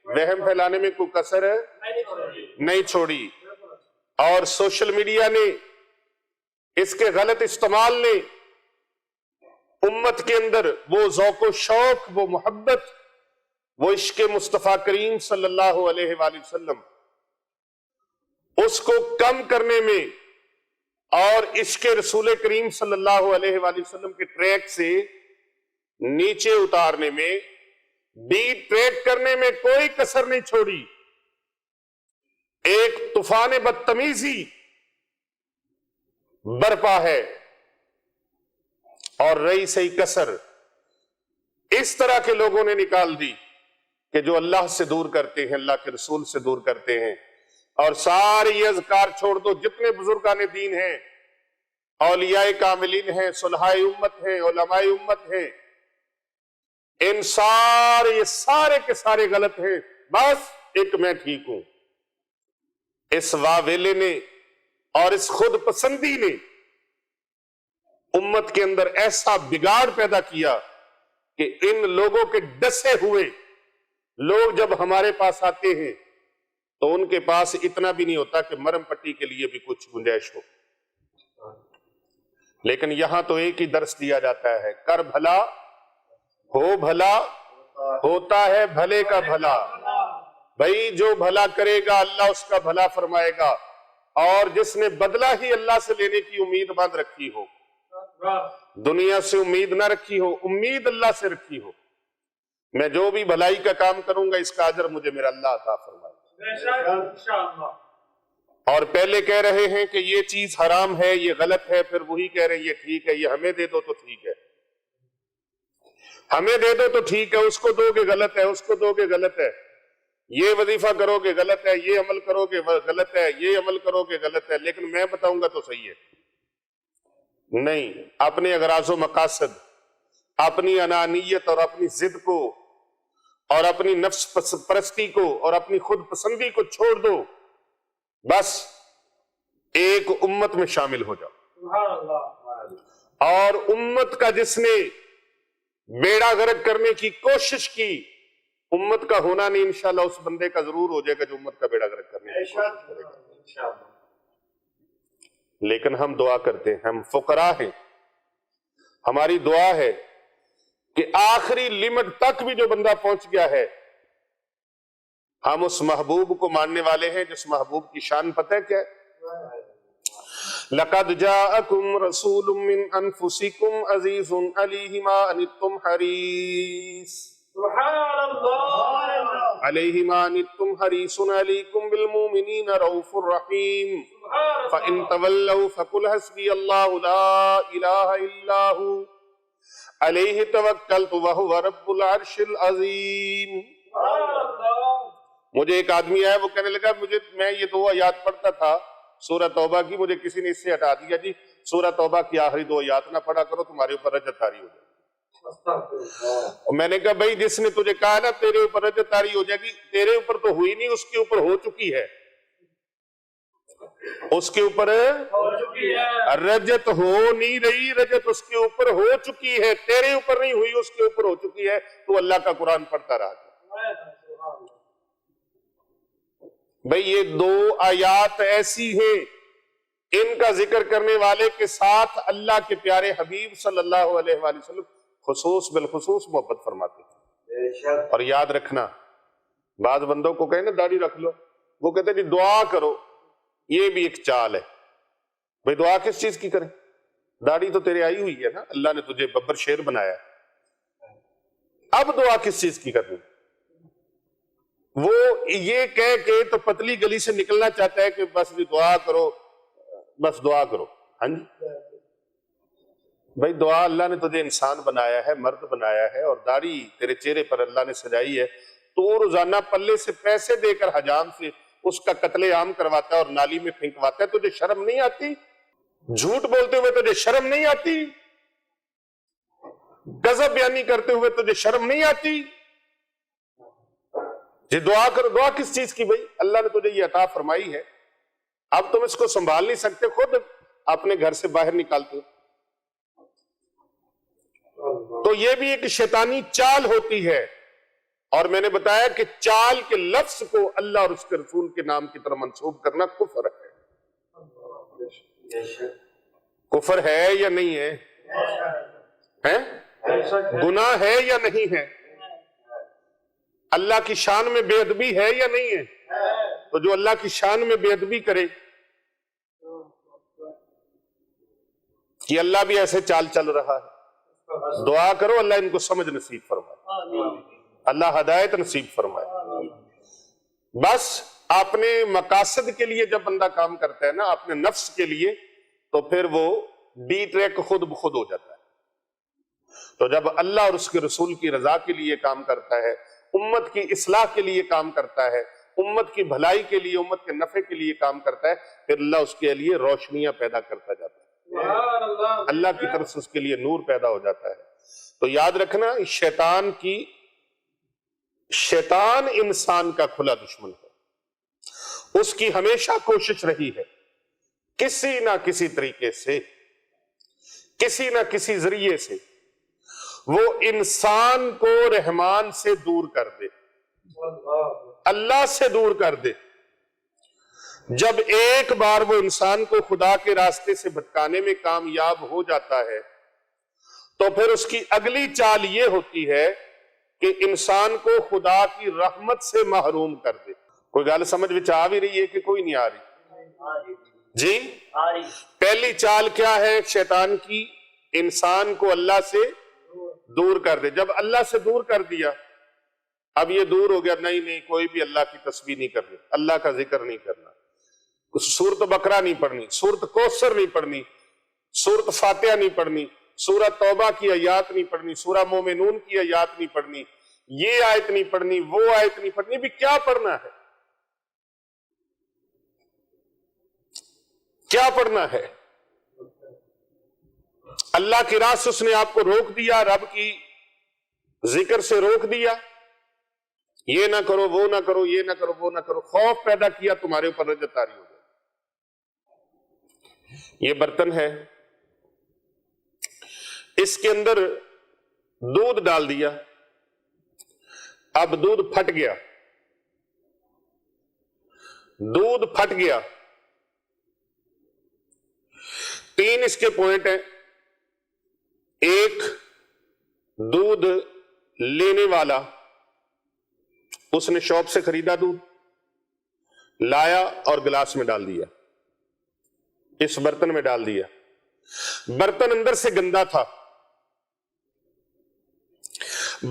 وہم پھیلانے میں کوئی کسر نہیں چھوڑی. اور سوشل میڈیا نے، اس کے غلط استعمال نے امت کے اندر وہ ذوق و شوق، وہ محبت، وہ عشق مصطفیٰ کریم صلی اللہ علیہ وآلہ وسلم، اس کو کم کرنے میں اور عشق رسول کریم صلی اللہ علیہ وآلہ وسلم کے ٹریک سے نیچے اتارنے میں، ڈی ٹریک کرنے میں کوئی کسر نہیں چھوڑی. ایک طوفان بدتمیزی برپا ہے. اور رہی صحیح کسر اس طرح کے لوگوں نے نکال دی کہ جو اللہ سے دور کرتے ہیں، اللہ کے رسول سے دور کرتے ہیں. اور سارے یہ اذکار چھوڑ دو، جتنے بزرگان دین ہیں، اولیاء کاملین ہیں، صلحاء امت ہیں، علماء امت ہیں، ان سارے یہ سارے کے سارے غلط ہیں، بس ایک میں ٹھیک ہوں. اس واویلے نے اور اس خود پسندی نے امت کے اندر ایسا بگاڑ پیدا کیا کہ ان لوگوں کے ڈسے ہوئے لوگ جب ہمارے پاس آتے ہیں تو ان کے پاس اتنا بھی نہیں ہوتا کہ مرم پٹی کے لیے بھی کچھ گنجائش ہو. لیکن یہاں تو ایک ہی درس دیا جاتا ہے، کر بھلا ہو بھلا، ہوتا ہے بھلے کا بھلا. بھائی جو بھلا کرے گا اللہ اس کا بھلا فرمائے گا، اور جس نے بدلہ ہی اللہ سے لینے کی امید باندھ رکھی ہو، دنیا سے امید نہ رکھی ہو، امید اللہ سے رکھی ہو، میں جو بھی بھلائی کا کام کروں گا اس کا اجر مجھے میرا اللہ عطا فرمائے. اور پہلے کہہ رہے ہیں کہ یہ چیز حرام ہے، یہ غلط ہے، پھر وہی کہہ رہے ہیں یہ ٹھیک ہے، یہ ہمیں دے دو تو ٹھیک ہے، ہمیں دے دو تو ٹھیک ہے، اس کو دو گے غلط ہے، اس کو دو گے غلط ہے، یہ وظیفہ کرو گے غلط ہے، یہ عمل کرو گے غلط ہے، یہ عمل کرو گے غلط ہے، لیکن میں بتاؤں گا تو صحیح ہے. نہیں، اپنے اغراض و مقاصد، اپنی انانیت اور اپنی ضد کو اور اپنی نفس پرستی کو اور اپنی خود پسندی کو چھوڑ دو، بس ایک امت میں شامل ہو جاؤ. اور امت کا جس نے بیڑا غرق کرنے کی کوشش کی، امت کا ہونا نہیں، انشاءاللہ اس بندے کا ضرور ہو جائے گا جو امت کا بیڑا غرق کرنے کی کوشش کرے گا. لیکن ہم دعا کرتے ہیں، ہم فقراء ہیں، ہماری دعا ہے کہ آخری لمٹ تک بھی جو بندہ پہنچ گیا ہے، ہم اس محبوب کو ماننے والے ہیں جس محبوب کی شان پتہ ہے کیا ہے؟ لَقَدْ جَاءَكُمْ رَسُولٌ مِّنْ أَنفُسِكُمْ عَزِيزٌ عَلَيْهِ مَا عَنِتُّمْ حَرِيصٌ عَلَيْهِ مَا عَنِتُّمْ حَرِيصٌ عَلَيْكُمْ بِالْمُؤْمِنِينَ رَءُوفٌ رَحِيمٌ فَإِن تَوَلَّوْا فَقُلْ حَسْبِيَ اللَّهُ لَا إِلَٰهَ إِلَّا هُوَ عَلَيْهِ تَوَكَّلْتُ وَهُوَ رَبُّ الْعَرْشِ الْعَظِيمِ. مجھے ایک آدمی آیا، وہ کہنے لگا میں یہ دو آیات پڑھتا تھا سورہ توبہ کی، مجھے کسی نے اس سے ہٹا دیا، جی سورہ توبہ کی آخری دو آیات نہ پڑھا کرو، تمہارے اوپر رجت طاری ہو جائے گی. اور میں نے کہا بھائی جس نے تجھے کہا نا تیرے اوپر رجت طاری ہو جائے گی، تیرے اوپر تو ہوئی نہیں، اس کے اوپر ہو چکی ہے، اس کے اوپر رجت ہو نہیں رہی، رجت اس کے اوپر ہو چکی ہے، تیرے اوپر نہیں ہوئی، اس کے اوپر ہو چکی ہے. تو اللہ کا قرآن پڑھتا رہا. بھئی یہ دو آیات ایسی ہیں، ان کا ذکر کرنے والے کے ساتھ اللہ کے پیارے حبیب صلی اللہ علیہ وآلہ وسلم خصوص بالخصوص محبت فرماتے ہیں. اور یاد رکھنا، بعض بندوں کو کہیں نا داڑھی رکھ لو، وہ کہتے ہیں جی دعا کرو، یہ بھی ایک چال ہے. بھئی دعا کس چیز کی کریں؟ داڑھی تو تیرے آئی ہوئی ہے نا، اللہ نے تجھے ببر شیر بنایا ہے، اب دعا کس چیز کی کرنی؟ وہ یہ کہہ کے تو پتلی گلی سے نکلنا چاہتا ہے کہ بس دعا کرو، بس دعا کرو. ہاں جی، بھائی دعا، اللہ نے تجھے انسان بنایا ہے، مرد بنایا ہے، اور داڑھی تیرے چہرے پر اللہ نے سجائی ہے، تو روزانہ پلے سے پیسے دے کر حجام سے اس کا قتل عام کرواتا ہے اور نالی میں پھینکواتا ہے، تجھے شرم نہیں آتی؟ جھوٹ بولتے ہوئے تجھے شرم نہیں آتی؟ غضب بیانی کرتے ہوئے تجھے شرم نہیں آتی؟ جی دعا کرو، دعا کس چیز کی بھائی؟ اللہ نے تجھے یہ عطا فرمائی ہے، اب تم اس کو سنبھال نہیں سکتے، خود اپنے گھر سے باہر نکالتے ہو۔ تو یہ بھی ایک شیطانی چال ہوتی ہے، اور میں نے بتایا کہ چال کے لفظ کو اللہ اور اس کے رسول کے نام کی طرف منسوب کرنا کفر ہے۔ کفر ہے یا نہیں ہے؟ گناہ ہے یا نہیں ہے؟ اللہ کی شان میں بے ادبی ہے یا نہیں ہے؟ تو جو اللہ کی شان میں بے ادبی کرے کہ اللہ بھی ایسے چال چل رہا ہے، دعا کرو اللہ ان کو سمجھ نصیب فرمائے، اللہ ہدایت نصیب فرمائے۔ بس اپنے مقاصد کے لیے جب بندہ کام کرتا ہے نا، اپنے نفس کے لیے، تو پھر وہ ڈی ٹریک خود بخود ہو جاتا ہے۔ تو جب اللہ اور اس کے رسول کی رضا کے لیے کام کرتا ہے، امت کی اصلاح کے لیے کام کرتا ہے، امت کی بھلائی کے لیے، امت کے نفع کے لیے کام کرتا ہے، پھر اللہ اس کے لیے روشنیاں پیدا کرتا جاتا ہے، اللہ کی طرف سے اس کے لیے نور پیدا ہو جاتا ہے۔ تو یاد رکھنا، شیطان انسان کا کھلا دشمن ہے، اس کی ہمیشہ کوشش رہی ہے کسی نہ کسی طریقے سے، کسی نہ کسی ذریعے سے وہ انسان کو رحمان سے دور کر دے، اللہ سے دور کر دے۔ جب ایک بار وہ انسان کو خدا کے راستے سے بھٹکانے میں کامیاب ہو جاتا ہے، تو پھر اس کی اگلی چال یہ ہوتی ہے کہ انسان کو خدا کی رحمت سے محروم کر دے۔ کوئی گل سمجھ وچ آ بھی رہی ہے کہ کوئی نہیں آ رہی؟ جی پہلی چال کیا ہے شیطان کی؟ انسان کو اللہ سے دور کر دے۔ جب اللہ سے دور کر دیا، اب یہ دور ہو گیا، نہیں کوئی بھی اللہ کی تسبیح نہیں کرنی، اللہ کا ذکر نہیں کرنا، سورت بقرہ نہیں پڑھنی، سورت کوثر نہیں پڑھنی، سورت فاتحہ نہیں پڑھنی، سورہ توبہ کی آیات نہیں پڑھنی، سورہ مومنون کی آیات نہیں پڑھنی، یہ آیت نہیں پڑھنی، وہ آیت نہیں پڑھنی۔ بھی کیا پڑھنا ہے؟ کیا پڑھنا ہے؟ اللہ کی راہ سے اس نے آپ کو روک دیا، رب کی ذکر سے روک دیا، یہ نہ کرو، وہ نہ کرو، یہ نہ کرو، وہ نہ کرو، خوف پیدا کیا، تمہارے اوپر رجت طاری ہو گئی۔ یہ برتن ہے، اس کے اندر دودھ ڈال دیا، اب دودھ پھٹ گیا، دودھ پھٹ گیا۔ 3 اس کے پوائنٹ ہیں۔ ایک، دودھ لینے والا، اس نے شاپ سے خریدا دودھ، لایا اور گلاس میں ڈال دیا، اس برتن میں ڈال دیا۔ برتن اندر سے گندا تھا،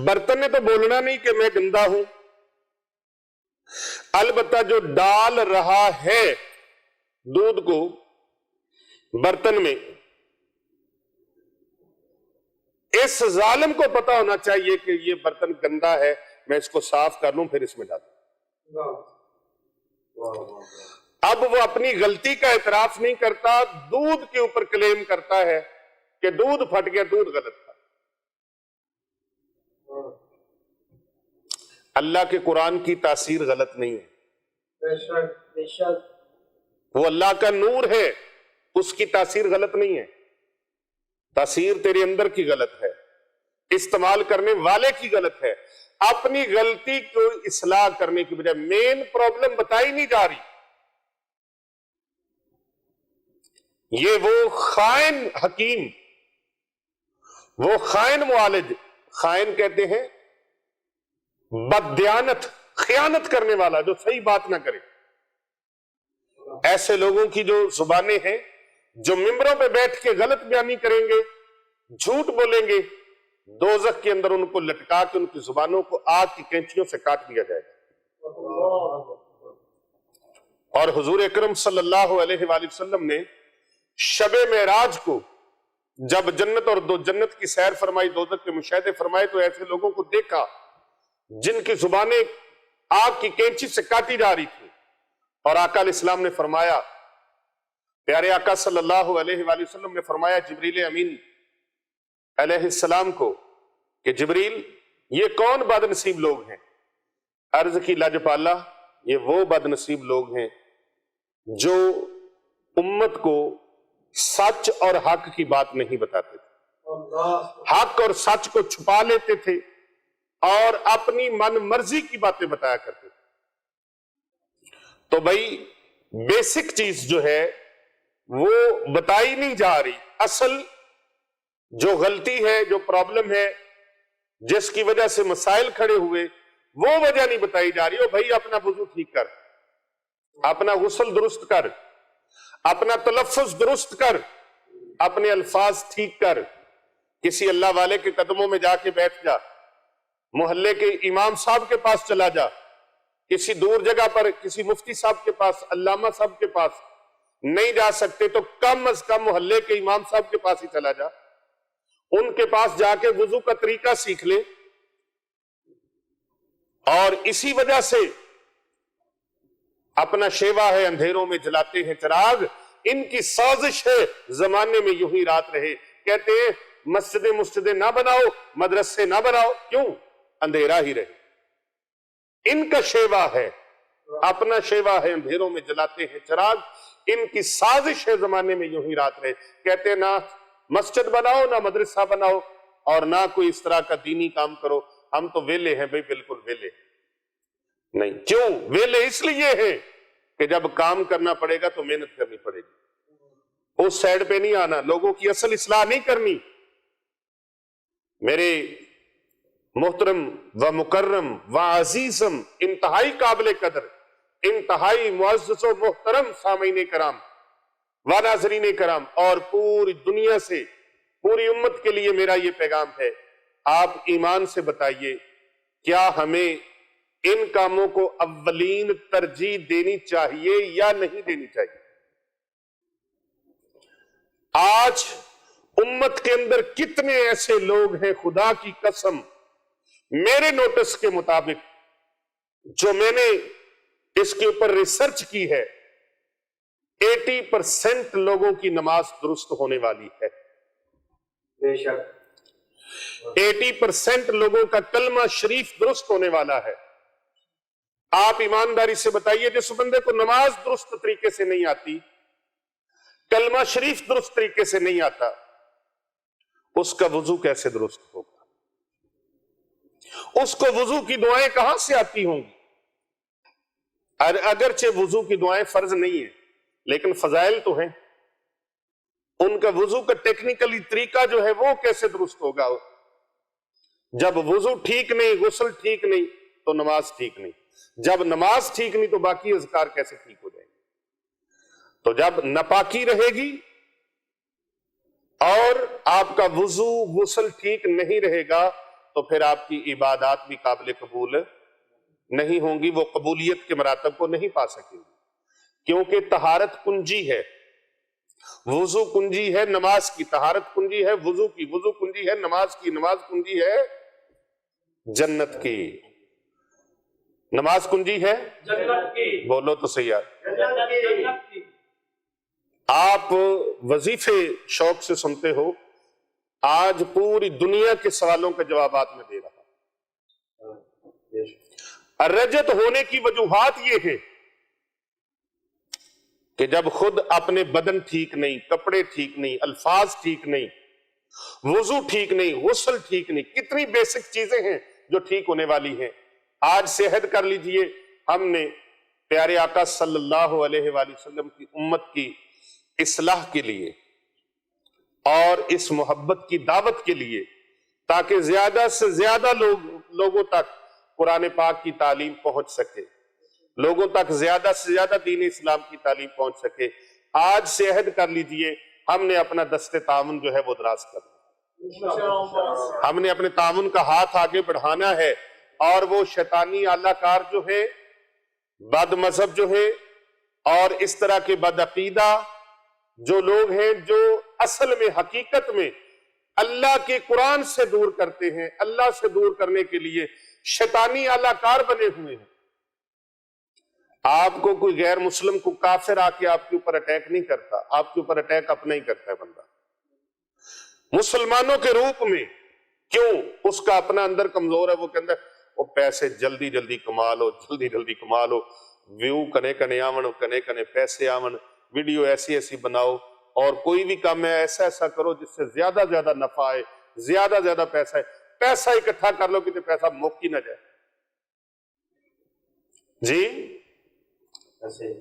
برتن نے تو بولنا نہیں کہ میں گندا ہوں، البتہ جو ڈال رہا ہے دودھ کو برتن میں، اس ظالم کو پتا ہونا چاہیے کہ یہ برتن گندا ہے، میں اس کو صاف کر لوں پھر اس میں ڈال دوں۔ اب وہ اپنی غلطی کا اعتراف نہیں کرتا، دودھ کے اوپر کلیم کرتا ہے کہ دودھ پھٹ گیا، دودھ غلط تھا۔ اللہ کے قرآن کی تاثیر غلط نہیں ہے، بے شک وہ اللہ کا نور ہے، اس کی تاثیر غلط نہیں ہے، تاثیر تیرے اندر کی غلط ہے، استعمال کرنے والے کی غلط ہے۔ اپنی غلطی کو اصلاح کرنے کی بجائے مین پرابلم بتائی نہیں جا رہی۔ یہ وہ خائن حکیم، وہ خائن معالج، خائن کہتے ہیں بددیانت، خیانت کرنے والا، جو صحیح بات نہ کرے۔ ایسے لوگوں کی جو زبانیں ہیں، جو ممبروں پہ بیٹھ کے غلط بیانی کریں گے، جھوٹ بولیں گے، دوزخ کے اندر ان کو لٹکا کے ان کی زبانوں کو آگ کی کینچیوں سے کاٹ دیا جائے گا۔ اور حضور اکرم صلی اللہ علیہ وآلہ وسلم نے شب معراج کو جب جنت اور دو جنت کی سیر فرمائی، دوزخ کے مشاہدے فرمائے، تو ایسے لوگوں کو دیکھا جن کی زبانیں آگ کی کینچی سے کاٹی جا رہی تھی، اور آقا علیہ السلام نے فرمایا، پیارے آقا صلی اللہ علیہ وآلہ وسلم نے فرمایا جبریل امین علیہ السلام کو کہ جبریل یہ کون بد نصیب لوگ ہیں؟ عرض کی لاجپالا، یہ وہ بد نصیب لوگ ہیں جو امت کو سچ اور حق کی بات نہیں بتاتے تھے، حق اور سچ کو چھپا لیتے تھے اور اپنی من مرضی کی باتیں بتایا کرتے تھے۔ تو بھائی بیسک چیز جو ہے وہ بتائی نہیں جا رہی، اصل جو غلطی ہے، جو پرابلم ہے، جس کی وجہ سے مسائل کھڑے ہوئے، وہ وجہ نہیں بتائی جا رہی۔ او بھائی اپنا وضو ٹھیک کر، اپنا غسل درست کر، اپنا تلفظ درست کر، اپنے الفاظ ٹھیک کر، کسی اللہ والے کے قدموں میں جا کے بیٹھ جا، محلے کے امام صاحب کے پاس چلا جا، کسی دور جگہ پر کسی مفتی صاحب کے پاس، علامہ صاحب کے پاس نہیں جا سکتے تو کم از کم محلے کے امام صاحب کے پاس ہی چلا جا، ان کے پاس جا کے وضو کا طریقہ سیکھ لے۔ اور اسی وجہ سے اپنا شیوا ہے اندھیروں میں جلاتے ہیں چراغ، ان کی سازش ہے زمانے میں یوں ہی رات رہے۔ کہتے ہیں مسجدیں نہ بناؤ، مدرسے نہ بناؤ، کیوں؟ اندھیرا ہی رہے۔ ان کا شیوا ہے، اپنا شیوا ہے اندھیروں میں جلاتے ہیں چراغ، ان کی سازش ہے زمانے میں یوں ہی رات رہے۔ کہتے ہیں نہ مسجد بناؤ، نہ مدرسہ بناؤ، اور نہ کوئی اس طرح کا دینی کام کرو، ہم تو ویلے ہیں بھائی، بالکل ویلے نہیں۔ کیوں ویلے؟ اس لیے ہیں کہ جب کام کرنا پڑے گا تو محنت کرنی پڑے گی، اس سائڈ پہ نہیں آنا، لوگوں کی اصل اصلاح نہیں کرنی۔ میرے محترم و مکرم و عزیزم، انتہائی قابل قدر، انتہائی معزز و محترم سامعین کرام و ناظرین کرام، اور پوری دنیا سے پوری امت کے لیے میرا یہ پیغام ہے، آپ ایمان سے بتائیے کیا ہمیں ان کاموں کو اولین ترجیح دینی چاہیے یا نہیں دینی چاہیے؟ آج امت کے اندر کتنے ایسے لوگ ہیں، خدا کی قسم میرے نوٹس کے مطابق، جو میں نے اس کے اوپر ریسرچ کی ہے، 80% لوگوں کی نماز درست ہونے والی ہے، بے شک 80% لوگوں کا کلمہ شریف درست ہونے والا ہے۔ آپ ایمانداری سے بتائیے، جس بندے کو نماز درست طریقے سے نہیں آتی، کلمہ شریف درست طریقے سے نہیں آتا، اس کا وضو کیسے درست ہوگا؟ اس کو وضو کی دعائیں کہاں سے آتی ہوں گی؟ اگرچہ وضو کی دعائیں فرض نہیں ہیں لیکن فضائل تو ہیں، ان کا وضو کا ٹیکنیکلی طریقہ جو ہے وہ کیسے درست ہوگا؟ جب وضو ٹھیک نہیں، غسل ٹھیک نہیں، تو نماز ٹھیک نہیں، جب نماز ٹھیک نہیں تو باقی اذکار کیسے ٹھیک ہو جائیں گے؟ تو جب ناپاکی رہے گی اور آپ کا وضو غسل ٹھیک نہیں رہے گا تو پھر آپ کی عبادات بھی قابل قبول نہیں ہوں گی، وہ قبولیت کے مراتب کو نہیں پا سکیں گی، کیونکہ طہارت کنجی ہے، وضو کنجی ہے نماز کی، طہارت کنجی ہے وضو کی، وضو کنجی ہے نماز کی، نماز کنجی ہے جنت کی، نماز کنجی ہے جنت کی، بولو تو صحیح ہے۔ جنت کی آپ وظیفے شوق سے سنتے ہو، آج پوری دنیا کے سوالوں کے جوابات میں دے رہا ہوں۔ رجت ہونے کی وجوہات یہ ہے کہ جب خود اپنے بدن ٹھیک نہیں، کپڑے ٹھیک نہیں، الفاظ ٹھیک نہیں، وضو ٹھیک نہیں، غسل ٹھیک نہیں، کتنی بیسک چیزیں ہیں جو ٹھیک ہونے والی ہیں۔ آج سے عہد کر لیجئے، ہم نے پیارے آقا صلی اللہ علیہ وآلہ وسلم کی امت کی اصلاح کے لیے اور اس محبت کی دعوت کے لیے، تاکہ زیادہ سے زیادہ لوگوں تک قرآن پاک کی تعلیم پہنچ سکے، لوگوں تک زیادہ سے زیادہ دین اسلام کی تعلیم پہنچ سکے، آج سے عہد کر لیجئے ہم نے اپنا دست تعاون جو ہے وہ دراز کرنا، ہم نے اپنے تعاون کا ہاتھ آگے بڑھانا ہے، اور وہ شیطانی اعلی کار جو ہے، بد مذہب جو ہے، اور اس طرح کے بد عقیدہ جو لوگ ہیں جو اصل میں حقیقت میں اللہ کے قرآن سے دور کرتے ہیں. اللہ سے دور کرنے کے لیے شیطانی اعلی کار بنے ہوئے ہیں. آپ کو کوئی غیر مسلم کو کافر آ کے آپ کے اوپر اٹیک نہیں کرتا, آپ کے اوپر اٹیک اپنا ہی کرتا ہے بندہ. مسلمانوں کے روپ میں کیوں؟ اس کا اپنا اندر کمزور ہے, وہ کہتا ہے وہ پیسے جلدی جلدی کما لو, جلدی جلدی کما لو, ویو کنے کنے آون, کنے کنے پیسے آون, ویڈیو ایسی ایسی بناؤ, اور کوئی بھی کام ہے ایسا ایسا کرو جس سے زیادہ زیادہ نفع آئے, زیادہ زیادہ پیسہ ہے. پیسہ اکٹھا کر لو کہ پیسہ مک ہی نہ جائے. جی ایسے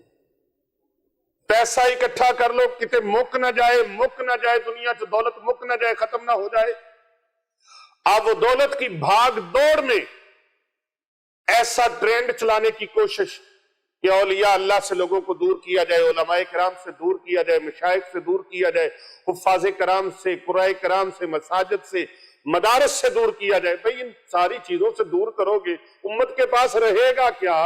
پیسہ اکٹھا کر لو کتے مک نہ جائے, مک نہ جائے, دنیا سے دولت مک نہ جائے, ختم نہ ہو جائے. آپ وہ دولت کی بھاگ دوڑ میں ایسا ٹرینڈ چلانے کی کوشش کہ اولیاء اللہ سے لوگوں کو دور کیا جائے, علماء کرام سے دور کیا جائے, مشائخ سے دور کیا جائے, حفاظ کرام سے, قرائے کرام سے, مساجد سے, مدارس سے دور کیا جائے. بھئی ان ساری چیزوں سے دور کرو گے امت کے پاس رہے گا کیا؟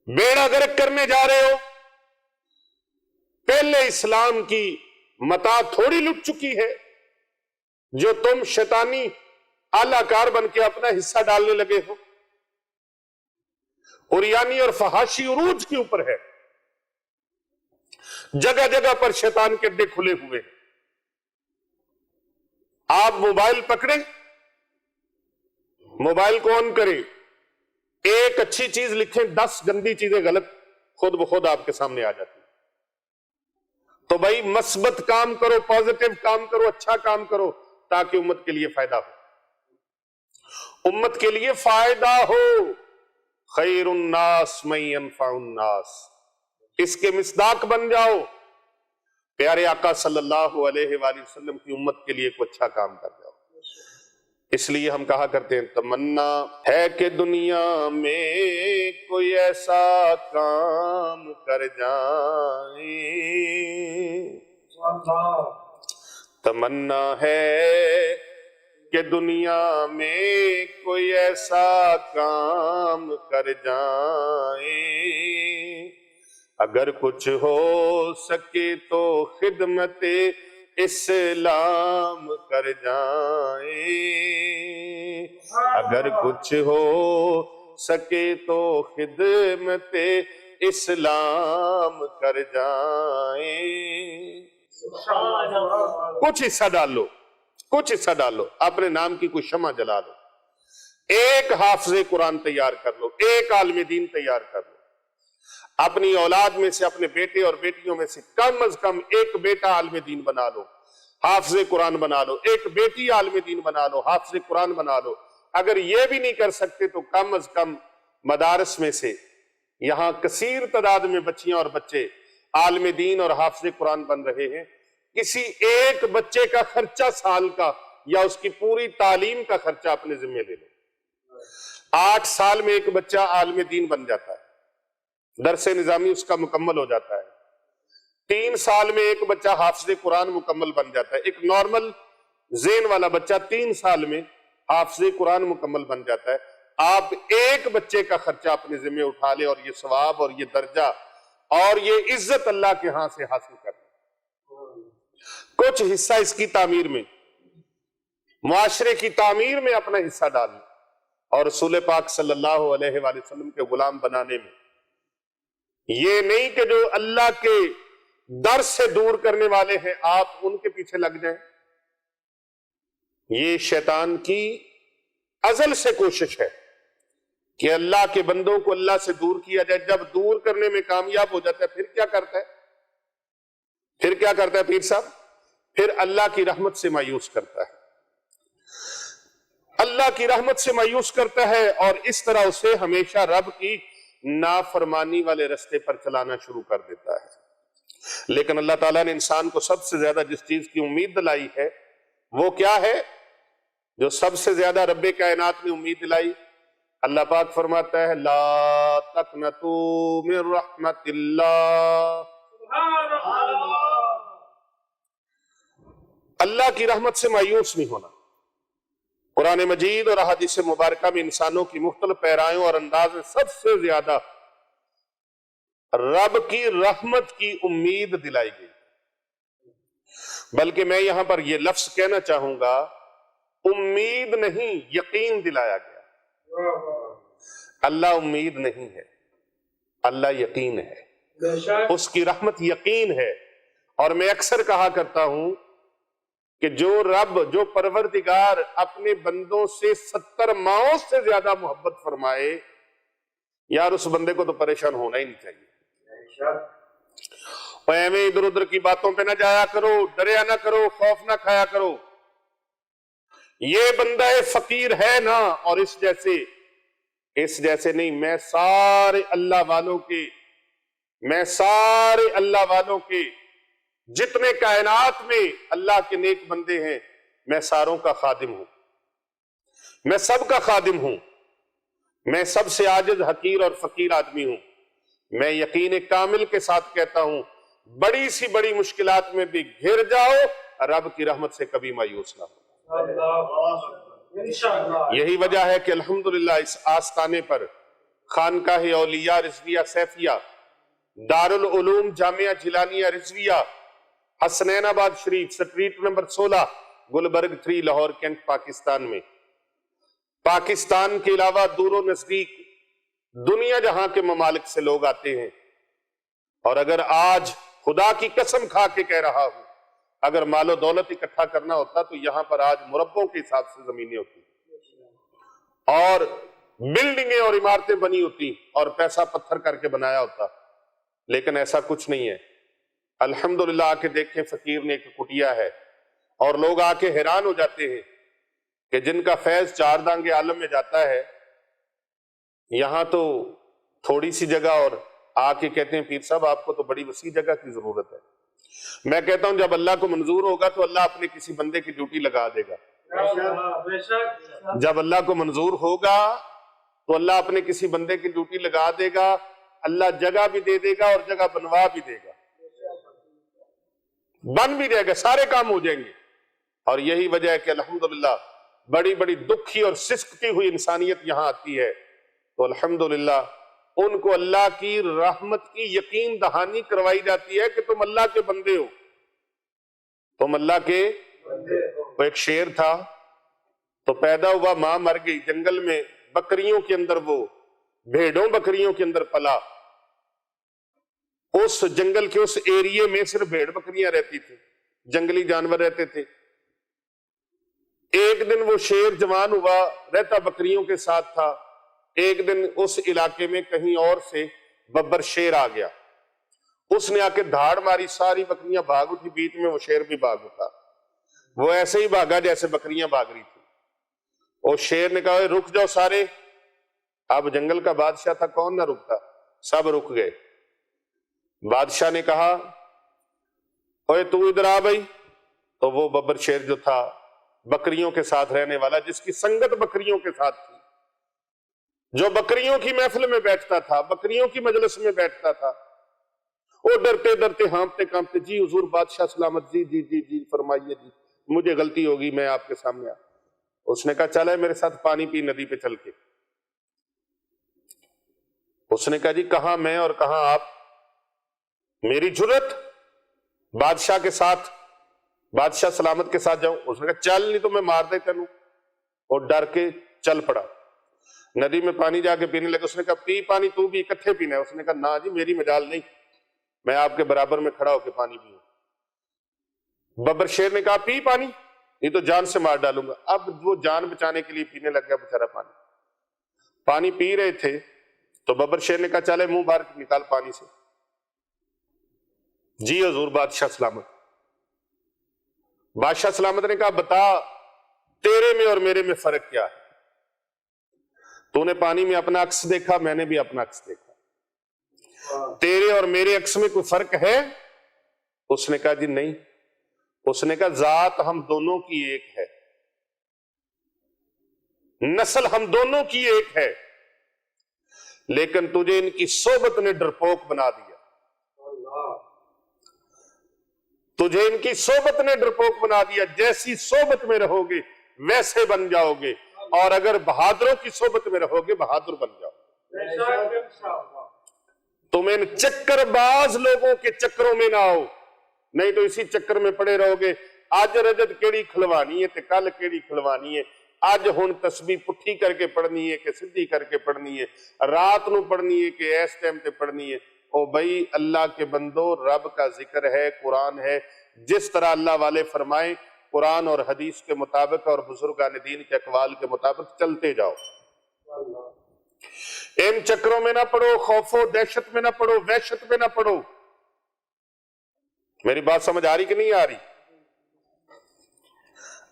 بیڑا غرق کرنے جا رہے ہو. پہلے اسلام کی متاع تھوڑی لٹ چکی ہے جو تم شیطانی اعلی کار بن کے اپنا حصہ ڈالنے لگے ہو. عریانی اور فحاشی عروج کے اوپر ہے, جگہ جگہ پر شیطان کے اڈے کھلے ہوئے ہیں. آپ موبائل پکڑیں, موبائل کو آن کریں, ایک اچھی چیز لکھیں, 10 گندی چیزیں غلط خود بخود آپ کے سامنے آ جاتی. تو بھائی مثبت کام کرو, پازیٹیو کام کرو, اچھا کام کرو تاکہ امت کے لیے فائدہ ہو, امت کے لیے فائدہ ہو. خیر الناس من ينفع الناس, اس کے مصداق بن جاؤ. پیارے آقا صلی اللہ علیہ وآلہ وسلم کی امت کے لیے کوئی اچھا کام کر جاؤ. اس لیے ہم کہا کرتے ہیں تمنا ہے کہ دنیا میں کوئی ایسا کام کر جائیں, تمنا ہے کہ دنیا میں کوئی ایسا کام کر جائیں, اگر کچھ ہو سکے تو خدمت اسلام کر جائیں, اگر کچھ ہو سکے تو خدمت اسلام کر جائیں. کچھ حصہ ڈال لو, کچھ حصہ ڈال لو, اپنے نام کی کوئی شمع جلا لو, ایک حافظ قرآن تیار کر لو, ایک عالم دین تیار کر لو. اپنی اولاد میں سے, اپنے بیٹے اور بیٹیوں میں سے کم از کم ایک بیٹا عالم دین بنا لو, حافظ قرآن بنا لو, ایک بیٹی عالم دین بنا لو, حافظ قرآن بنا لو. اگر یہ بھی نہیں کر سکتے تو کم از کم مدارس میں سے, یہاں کثیر تعداد میں بچیاں اور بچے عالم دین اور حافظ قرآن بن رہے ہیں, کسی ایک بچے کا خرچہ سال کا یا اس کی پوری تعلیم کا خرچہ اپنے ذمہ لے لو. 8 سال میں ایک بچہ عالم دین بن جاتا ہے, درس نظامی اس کا مکمل ہو جاتا ہے. 3 سال میں ایک بچہ حافظ قرآن مکمل بن جاتا ہے. ایک نارمل ذہن والا بچہ 3 سال میں حافظ قرآن مکمل بن جاتا ہے. آپ ایک بچے کا خرچہ اپنے ذمہ اٹھا لے اور یہ ثواب اور یہ درجہ اور یہ عزت اللہ کے ہاں سے حاصل کر لیں. کچھ حصہ اس کی تعمیر میں, معاشرے کی تعمیر میں اپنا حصہ ڈالیں, اور رسول پاک صلی اللہ علیہ وآلہ وسلم کے غلام بنانے میں. یہ نہیں کہ جو اللہ کے در سے دور کرنے والے ہیں آپ ان کے پیچھے لگ جائیں. یہ شیطان کی ازل سے کوشش ہے کہ اللہ کے بندوں کو اللہ سے دور کیا جائے. جب دور کرنے میں کامیاب ہو جاتا ہے پھر کیا کرتا ہے, پھر کیا کرتا ہے پیر صاحب؟ پھر اللہ کی رحمت سے مایوس کرتا ہے, اللہ کی رحمت سے مایوس کرتا ہے, اور اس طرح اسے ہمیشہ رب کی نافرمانی والے رستے پر چلانا شروع کر دیتا ہے. لیکن اللہ تعالیٰ نے انسان کو سب سے زیادہ جس چیز کی امید دلائی ہے وہ کیا ہے؟ جو سب سے زیادہ رب کائنات نے امید دلائی, اللہ پاک فرماتا ہے لا تقنطوا من رحمت اللہ. اللہ کی رحمت سے مایوس نہیں ہونا. قرآن مجید اور احادیث مبارکہ میں انسانوں کی مختلف پیرایوں اور انداز میں سب سے زیادہ رب کی رحمت کی امید دلائی گئی. بلکہ میں یہاں پر یہ لفظ کہنا چاہوں گا، امید نہیں یقین دلایا گیا۔ اللہ امید نہیں ہے، اللہ یقین ہے، اس کی رحمت یقین ہے۔ اور میں اکثر کہا کرتا ہوں کہ جو رب، جو پروردگار اپنے بندوں سے 70 ماؤں سے زیادہ محبت فرمائے، یار اس بندے کو تو پریشان ہونا ہی نہیں چاہیے۔ ایویں ادھر ادھر کی باتوں پہ نہ جایا کرو، ڈریا نہ کرو، خوف نہ کھایا کرو۔ یہ بندہ فقیر ہے نا، اور اس جیسے نہیں، میں سارے اللہ والوں کے جتنے کائنات میں اللہ کے نیک بندے ہیں، میں ساروں کا خادم ہوں، میں سب کا خادم ہوں، میں سب سے عاجز، حقیر اور فقیر آدمی ہوں۔ میں یقین کامل کے ساتھ کہتا ہوں، بڑی سی بڑی مشکلات میں بھی گھر جاؤ، رب کی رحمت سے کبھی مایوس نہ ہو۔ یہی وجہ ہے کہ الحمدللہ اس آستانے پر خانقاہ اولیاء رضویہ سیفیہ، دارالعلوم جامعہ جیلانیہ Rizvia, Hasnain Abad Sharif, street number 16، Gulberg 3، Lahore cantt, Pakistan میں، پاکستان کے علاوہ دور و نزدیک دنیا جہاں کے ممالک سے لوگ آتے ہیں۔ اور اگر آج خدا کی قسم کھا کے کہہ رہا ہوں، اگر مال و دولت اکٹھا کرنا ہوتا تو یہاں پر آج مربوں کے حساب سے زمینیں ہوتی اور بلڈنگیں اور عمارتیں بنی ہوتی اور پیسہ پتھر کر کے بنایا ہوتا، لیکن ایسا کچھ نہیں ہے۔ الحمدللہ آ کے دیکھیں، فقیر نے ایک کٹیا ہے، اور لوگ آ کے حیران ہو جاتے ہیں کہ جن کا فیض 4 دانگ عالم میں جاتا ہے، یہاں تو تھوڑی سی جگہ، اور آ کے کہتے ہیں پیر صاحب آپ کو تو بڑی وسیع جگہ کی ضرورت ہے۔ میں کہتا ہوں جب اللہ کو منظور ہوگا تو اللہ اپنے کسی بندے کی ڈیوٹی لگا دے گا۔ جب اللہ کو منظور ہوگا تو اللہ اپنے کسی بندے کی ڈیوٹی لگا دے گا، اللہ جگہ بھی دے دے گا اور جگہ بنوا بھی دے گا، بن بھی جائے گا، سارے کام ہو جائیں گے۔ اور یہی وجہ ہے کہ الحمدللہ بڑی بڑی دکھی اور سسکتی ہوئی انسانیت یہاں آتی ہے تو الحمدللہ ان کو اللہ کی رحمت کی یقین دہانی کروائی جاتی ہے کہ تم اللہ کے بندے ہو، تم اللہ کے۔ وہ ایک شیر تھا تو پیدا ہوا، ماں مر گئی، جنگل میں بکریوں کے اندر، وہ بھیڑوں بکریوں کے اندر پلا۔ اس جنگل کے اس ایریے میں صرف بھیڑ بکریاں رہتی تھی، جنگلی جانور رہتے تھے۔ ایک دن وہ شیر جوان ہوا، رہتا بکریوں کے ساتھ تھا۔ ایک دن اس علاقے میں کہیں اور سے ببر شیر آ گیا، اس نے آ کے دھاڑ ماری، ساری بکریاں بھاگ اٹھی، بیچ میں وہ شیر بھی بھاگ اٹھا۔ وہ ایسے ہی بھاگا جیسے بکریاں بھاگ رہی تھی۔ اور شیر نے کہا رک جاؤ سارے، اب جنگل کا بادشاہ تھا، کون نہ رکتا، سب رک گئے۔ بادشاہ نے کہا اوے تو ادھر آ بھائی، تو وہ ببر شیر جو تھا بکریوں کے ساتھ رہنے والا، جس کی سنگت بکریوں کے ساتھ تھی، جو بکریوں کی محفل میں بیٹھتا تھا، بکریوں کی مجلس میں بیٹھتا تھا، وہ ڈرتے ڈرتے ہانپتے کانپتے، جی حضور بادشاہ سلامت، جی جی جی جی فرمائیے، جی مجھے غلطی ہوگی، میں آپ کے سامنے اس نے کہا چلے میرے ساتھ پانی پی ندی پہ چل کے۔ اس نے کہا جی کہاں میں اور کہاں آپ، میری جرت بادشاہ کے ساتھ، بادشاہ سلامت کے ساتھ جاؤں؟ اس نے کہا چل نہیں تو میں مار دے تینوں، اور ڈر کے چل پڑا، ندی میں پانی جا کے پینے لگا۔ اس نے کہا پی پانی، تو بھی اکٹھے پینا ہے؟ اس نے کہا نا جی میری مجال نہیں، میں آپ کے برابر میں کھڑا ہو کے پانی پیوں۔ ببر شیر نے کہا پی پانی، نہیں تو جان سے مار ڈالوں گا۔ اب وہ جان بچانے کے لیے پینے لگ گیا بےچارا پانی۔ پانی پی رہے تھے تو ببر شیر نے کہا چلے منہ باہر نکال پانی سے۔ جی حضور بادشاہ سلامت۔ بادشاہ سلامت نے کہا بتا تیرے میں اور میرے میں فرق کیا ہے؟ تو نے پانی میں اپنا عکس دیکھا، میں نے بھی اپنا عکس دیکھا، تیرے اور میرے عکس میں کوئی فرق ہے؟ اس نے کہا جی نہیں۔ اس نے کہا ذات ہم دونوں کی ایک ہے، نسل ہم دونوں کی ایک ہے، لیکن تجھے ان کی صحبت نے ڈرپوک بنا دیا، تجھے ان کی صحبت نے ڈرپوک بنا دیا۔ جیسی صحبت میں رہو گے ویسے بن جاؤ گے، اور اگر بہادروں کی صحبت میں رہو گے بہادر بن جاؤ گے۔ تم ان چکر باز لوگوں کے چکروں میں نہ آؤ، نہیں تو اسی چکر میں پڑے رہو گے. آج رجت کیڑی کھلوانی ہے تے کل کیڑی کھلوانی ہے. آج ہن تسبیح پٹھی کر کے پڑھنی ہے کہ سدھی کر کے پڑھنی ہے, رات نو پڑھنی ہے کہ ایس ٹائم تے پڑھنی ہے. او بھائی اللہ کے بندو, رب کا ذکر ہے, قرآن ہے, جس طرح اللہ والے فرمائیں قرآن اور حدیث کے مطابق اور بزرگان دین کے اقوال کے مطابق چلتے جاؤ. ان چکروں میں نہ پڑو, خوف و دہشت میں نہ پڑو, وحشت میں نہ پڑو. میری بات سمجھ آ رہی کہ نہیں آ رہی؟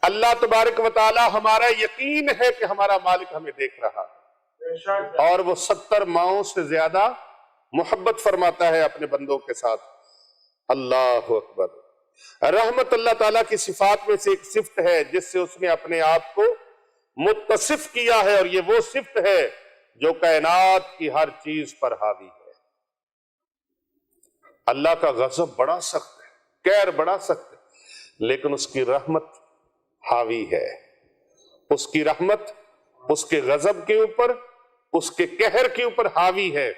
اللہ تبارک و تعالی, ہمارا یقین ہے کہ ہمارا مالک ہمیں دیکھ رہا ہے اور وہ 70 ماؤں سے زیادہ محبت فرماتا ہے اپنے بندوں کے ساتھ. اللہ اکبر. رحمت اللہ تعالیٰ کی صفات میں سے ایک صفت ہے جس سے اس نے اپنے آپ کو متصف کیا ہے, اور یہ وہ صفت ہے جو کائنات کی ہر چیز پر حاوی ہے. اللہ کا غضب بڑا سخت ہے, قہر بڑا سخت ہے, لیکن اس کی رحمت حاوی ہے. اس کی رحمت اس کے غضب کے اوپر, اس کے قہر کے اوپر حاوی ہے.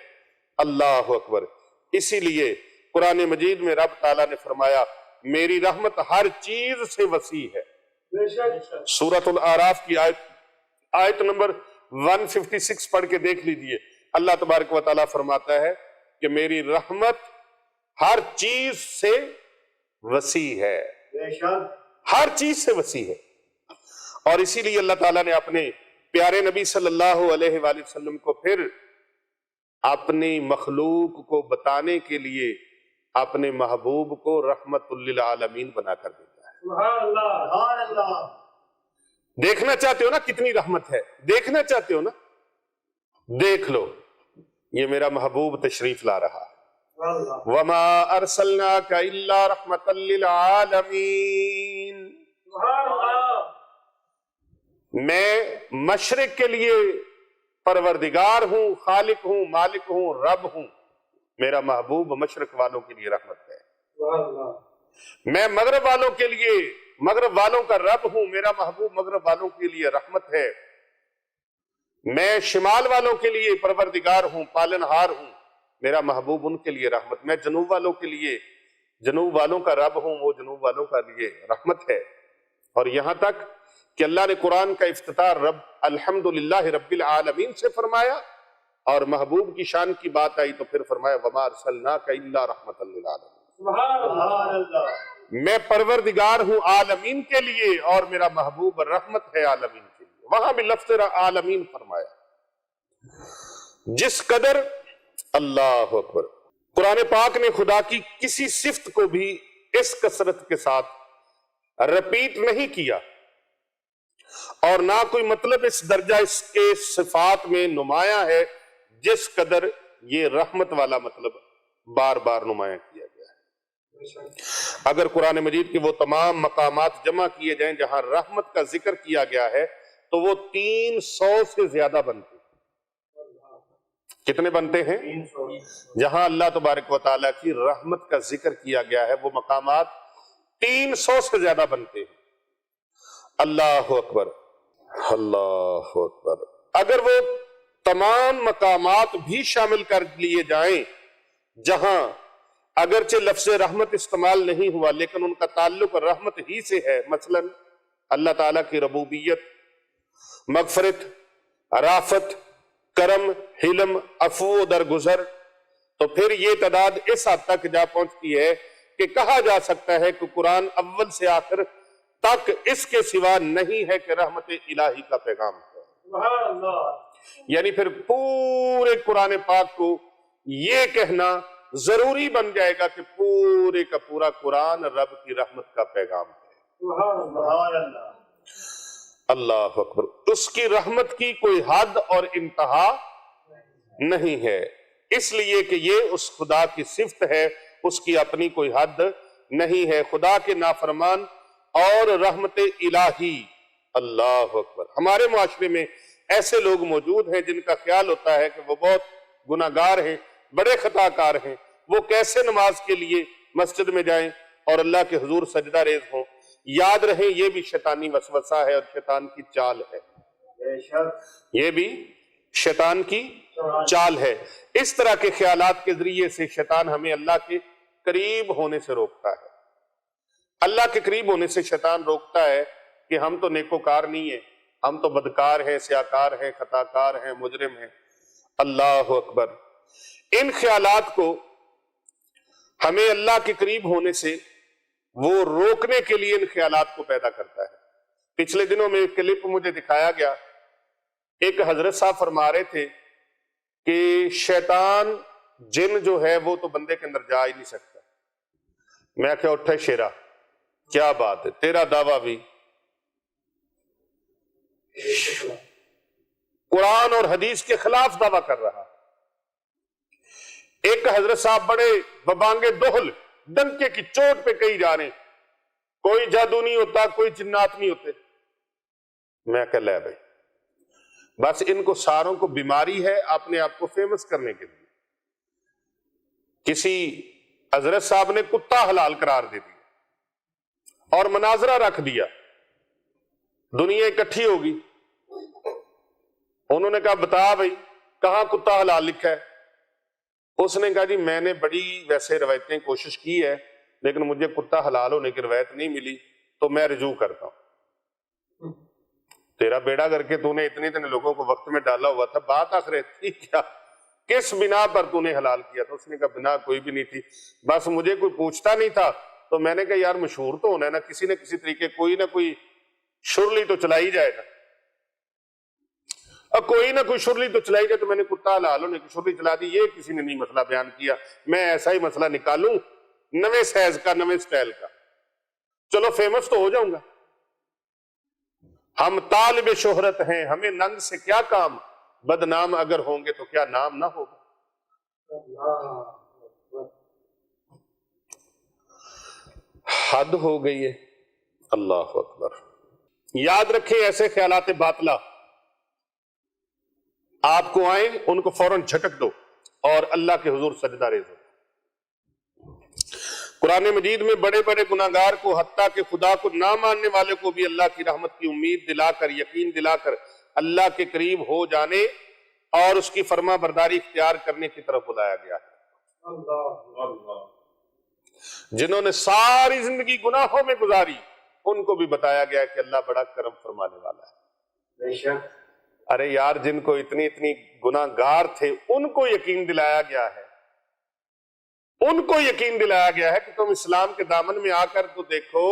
اللہ اکبر. اسی لیے قرآن مجید میں رب تعالیٰ نے فرمایا میری رحمت ہر چیز سے وسیع ہے. سورۃ الاعراف کی آیت نمبر 156 پڑھ کے دیکھ لیجئے. اللہ تبارک و تعالیٰ فرماتا ہے کہ میری رحمت ہر چیز سے وسیع ہے, ہر چیز سے وسیع ہے. اور اسی لیے اللہ تعالیٰ نے اپنے پیارے نبی صلی اللہ علیہ وآلہ وسلم کو پھر اپنی مخلوق کو بتانے کے لیے اپنے محبوب کو رحمت للعالمین بنا کر دیتا ہے. سبحان اللہ, سبحان اللہ. دیکھنا چاہتے ہو نا کتنی رحمت ہے؟ دیکھنا چاہتے ہو نا؟ دیکھ لو, یہ میرا محبوب تشریف لا رہا ہے. وَمَا أَرْسَلْنَاكَ إِلَّا رَحْمَةً لِّلْعَالَمِينَ. سبحان اللہ. میں مشرق کے لیے پروردگار ہوں, خالق ہوں, مالک ہوں, رب ہوں. میرا محبوب مشرق والوں کے لیے رحمت ہے. سبحان اللہ. میں مغرب والوں کے لیے, مغرب والوں کا رب ہوں. میرا محبوب مغرب والوں کے لیے رحمت ہے. میں شمال والوں کے لیے پروردگار ہوں, پالنہار ہوں. میرا محبوب ان کے لیے رحمت. میں جنوب والوں کے لیے, جنوب والوں کا رب ہوں, وہ جنوب والوں کا لیے رحمت ہے. اور یہاں تک کہ اللہ نے قرآن کا افتتاح الحمدللہ رب العالمین سے فرمایا, اور محبوب کی شان کی بات آئی تو پھر فرمایا وَمَا أَرْسَلْنَاكَ إِلَّا رَحْمَةً لِّلْعَالَمِينَ. سبحان اللہ. میں پروردگار ہوں عالمین کے لیے, اور میرا محبوب رحمت ہے عالمین کے لیے. وہاں بھی لفظ عالمین فرمایا. جس قدر, اللہ اکبر, قرآن پاک نے خدا کی کسی صفت کو بھی اس کثرت کے ساتھ رپیٹ نہیں کیا, اور نہ کوئی مطلب اس درجہ اس کے صفات میں نمایاں ہے جس قدر یہ رحمت والا مطلب بار بار نمایاں کیا گیا ہے. اگر قرآن مجید کے وہ تمام مقامات جمع کیے جائیں جہاں رحمت کا ذکر کیا گیا ہے تو وہ 300 سے زیادہ بنتے ہیں. کتنے بنتے ہیں؟ 300. جہاں اللہ تبارک و تعالیٰ کی رحمت کا ذکر کیا گیا ہے وہ مقامات 300 سے زیادہ بنتے ہیں. اللہ اکبر, اللہ اکبر. اگر وہ تمام مقامات بھی شامل کر لیے جائیں جہاں اگرچہ لفظ رحمت استعمال نہیں ہوا لیکن ان کا تعلق رحمت ہی سے ہے, مثلا اللہ تعالیٰ کی ربوبیت, مغفرت, رافت, کرم, حلم, عفو و درگزر, تو پھر یہ تعداد اس حد تک جا پہنچتی ہے کہ کہا جا سکتا ہے کہ قرآن اول سے آخر تک اس کے سوا نہیں ہے کہ رحمت الہی کا پیغام ہے. سبحان اللہ. یعنی پھر پورے قرآن پاک کو یہ کہنا ضروری بن جائے گا کہ پورے کا پورا قرآن رب کی رحمت کا پیغام ہے. سبحان اللہ. اللہ اکبر. اس کی رحمت کی کوئی حد اور انتہا نہیں ہے, اس لیے کہ یہ اس خدا کی صفت ہے, اس کی اپنی کوئی حد نہیں ہے. خدا کے نافرمان اور رحمت الہی, اللہ اکبر. ہمارے معاشرے میں ایسے لوگ موجود ہیں جن کا خیال ہوتا ہے کہ وہ بہت گناہگار ہیں, بڑے خطا کار ہیں, وہ کیسے نماز کے لیے مسجد میں جائیں اور اللہ کے حضور سجدہ ریز ہوں. یاد رہے یہ بھی شیطانی وسوسہ ہے اور شیطان کی چال ہے. یہ بھی شیطان کی چال ہے. اس طرح کے خیالات کے ذریعے سے شیطان ہمیں اللہ کے قریب ہونے سے روکتا ہے. اللہ کے قریب ہونے سے شیطان روکتا ہے کہ ہم تو نیکوکار نہیں ہیں، ہم تو بدکار ہیں، سیاکار ہیں، خطاکار ہیں، مجرم ہیں۔ اللہ اکبر۔ ان خیالات کو ہمیں اللہ کے قریب ہونے سے وہ روکنے کے لیے ان خیالات کو پیدا کرتا ہے۔ پچھلے دنوں میں ایک کلپ مجھے دکھایا گیا، ایک حضرت صاحب فرما رہے تھے کہ شیطان جن جو ہے وہ تو بندے کے اندر جا ہی نہیں سکتا۔ میں کہا اٹھا شیرا، کیا بات ہے، تیرا دعویٰ بھی قرآن اور حدیث کے خلاف دعویٰ کر رہا۔ ایک حضرت صاحب بڑے ببانگے دہل ڈنکے کی چوٹ پہ کہیں جا رہے ہیں، کوئی جادو نہیں ہوتا، کوئی جنات نہیں ہوتے۔ میں کہا لے بھائی، بس ان کو ساروں کو بیماری ہے اپنے آپ کو فیمس کرنے کے لیے۔ کسی حضرت صاحب نے کتا حلال قرار دے دیا اور مناظرہ رکھ دیا، دنیا اکٹھی ہوگی۔ انہوں نے کہا بتا بھائی کہاں کتا حلال لکھا ہے؟ اس نے کہا جی میں نے بڑی ویسے روایتیں کوشش کی ہے لیکن مجھے کتا حلال ہونے کی روایت نہیں ملی تو میں رجوع کرتا ہوں۔ تیرا بیڑا کر کے تو نے اتنے لوگوں کو وقت میں ڈالا ہوا تھا، بات آخر تھی کیا، کس بنا پر تو نے حلال کیا تھا؟ اس نے کہا بنا کوئی بھی نہیں تھی، بس مجھے کوئی پوچھتا نہیں تھا تو میں نے کہا یار مشہور تو ہونا ہے نا، کسی نہ کسی طریقے کوئی نہ کوئی شرلی تو چلائی جائے گا، اور کوئی نہ کوئی شرلی تو چلائی جائے، تو میں نے کتا حلال ہونے کی شرلی چلا دی۔ یہ کسی نے نہیں مسئلہ بیان کیا، میں ایسا ہی مسئلہ نکالوں نوے سائز کا، نوے سٹائل کا، چلو فیمس تو ہو جاؤں گا۔ ہم طالب شہرت ہیں، ہمیں ننگ سے کیا کام، بدنام اگر ہوں گے تو کیا نام نہ ہوگا۔ حد ہو گئی ہے۔ اللہ اکبر۔ یاد رکھیں ایسے خیالات باطلہ آپ کو آئیں ان کو فوراً جھٹک دو اور اللہ کے حضور سجدہ ریز ہو۔ قرآن مجید میں بڑے بڑے گناہگار کو، حتیٰ کہ خدا کو نہ ماننے والے کو بھی اللہ کی رحمت کی امید دلا کر، یقین دلا کر اللہ کے قریب ہو جانے اور اس کی فرما برداری اختیار کرنے کی طرف بلایا گیا ہے۔ جنہوں نے ساری زندگی گناہوں میں گزاری ان کو بھی بتایا گیا ہے کہ اللہ بڑا کرم فرمانے والا ہے۔ بے شک۔ ارے یار جن کو اتنی گناہگار تھے ان کو یقین دلایا گیا ہے، ان کو یقین دلایا گیا ہے کہ تم اسلام کے دامن میں آ کر تو دیکھو،